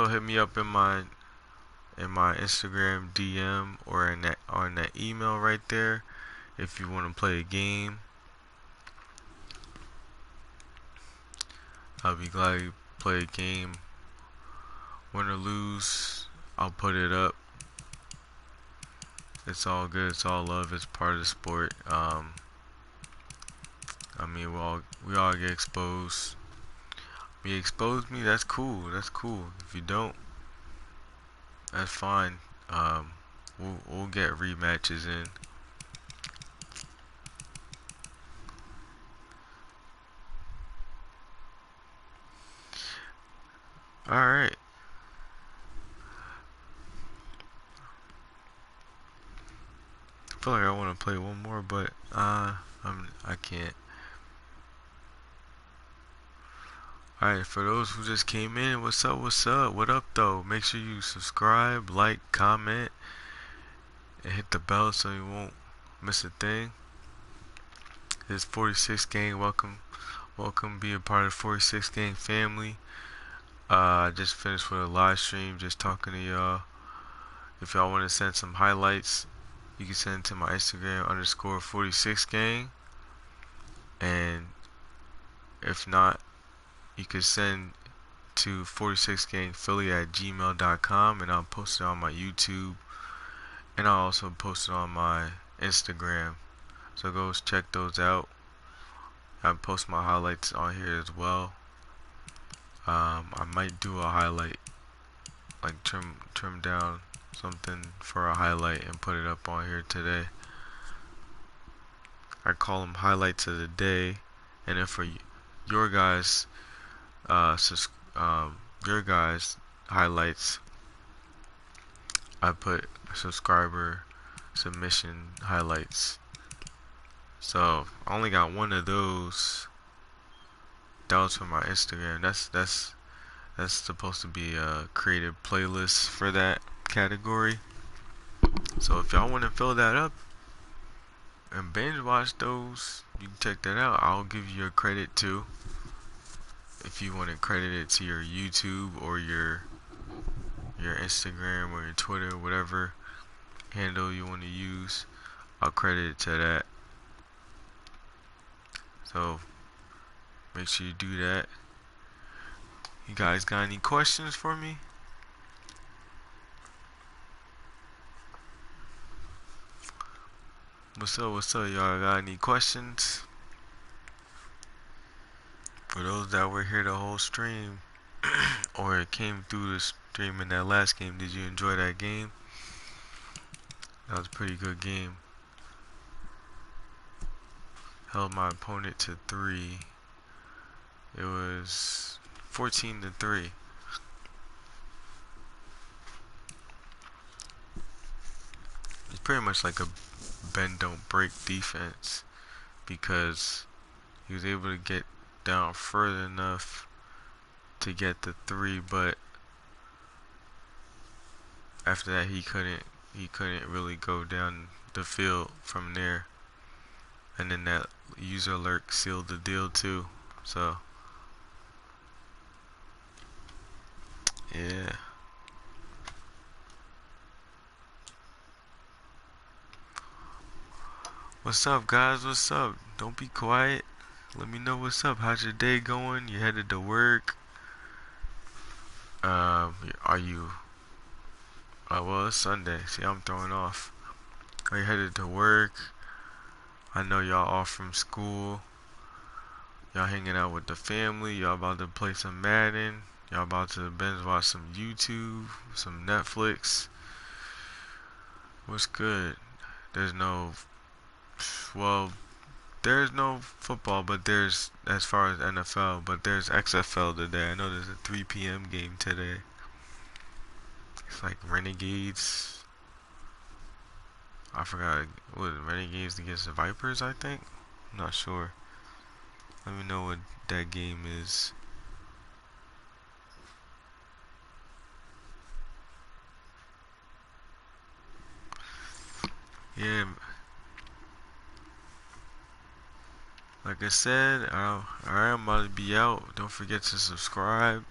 hit me up in my Instagram DM or on that email right there if you want to play a game. I'll be glad to play a game. Win or lose, I'll put it up. It's all good. It's all love. It's part of the sport. I mean, we all get exposed. If you expose me, that's cool. That's cool. If you don't, that's fine. We'll get rematches in. All right. I feel like I want to play one more, but I can't. Alright, for those who just came in, what's up, what up though? Make sure you subscribe, like, comment, and hit the bell so you won't miss a thing. This 46 gang, welcome, be a part of 46 gang family. I just finished with a live stream, just talking to y'all. If y'all want to send some highlights, you can send it to my Instagram _46 gang, and if not, you can send to 46gangphilly@gmail.com, and I'll post it on my YouTube, and I'll also post it on my Instagram. So go check those out. I post my highlights on here as well. I might do a highlight, like trim down something for a highlight and put it up on here today. I call them highlights of the day, and then for your guys, your guys highlights, I put subscriber submission highlights. So I only got one of those. That was for my Instagram. That's supposed to be a creative playlist for that category. So if y'all want to fill that up and binge watch those, you can check that out. I'll give you your credit too. If you want to credit it to your YouTube or your Instagram or your Twitter, whatever handle you want to use, I'll credit it to that. So make sure you do that. You guys got any questions for me? What's up, y'all got any questions? For those that were here the whole stream, or came through the stream in that last game, did you enjoy that game? That was a pretty good game. Held my opponent to 3. It was 14-3. It's pretty much like a bend don't break defense, because he was able to get down further enough to get the 3, but after that he couldn't really go down the field from there, and then that user alert sealed the deal too. So yeah. What's up, guys? What's up? Don't be quiet. Let me know what's up. How's your day going? You headed to work? Are you? Well, it's Sunday. See, I'm throwing off. Are you headed to work? I know y'all off from school. Y'all hanging out with the family. Y'all about to play some Madden. Y'all about to binge watch some YouTube, some Netflix. What's good? There's no football, but there's, as far as NFL, but there's XFL today. I know there's a 3 p.m. game today. It's like Renegades. I forgot, what, Renegades against the Vipers, I think? I'm not sure. Let me know what that game is. Yeah. Like I said, alright, I'm about to be out. Don't forget to subscribe.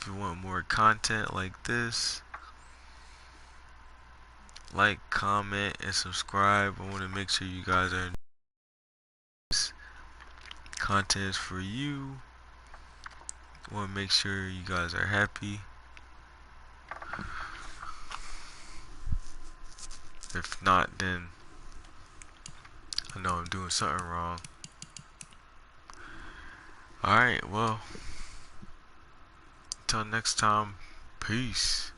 If you want more content like this, like, comment, and subscribe. I want to make sure you guys are. This content is for you. I want to make sure you guys are happy. If not, then I know I'm doing something wrong. Alright, well, until next time, peace.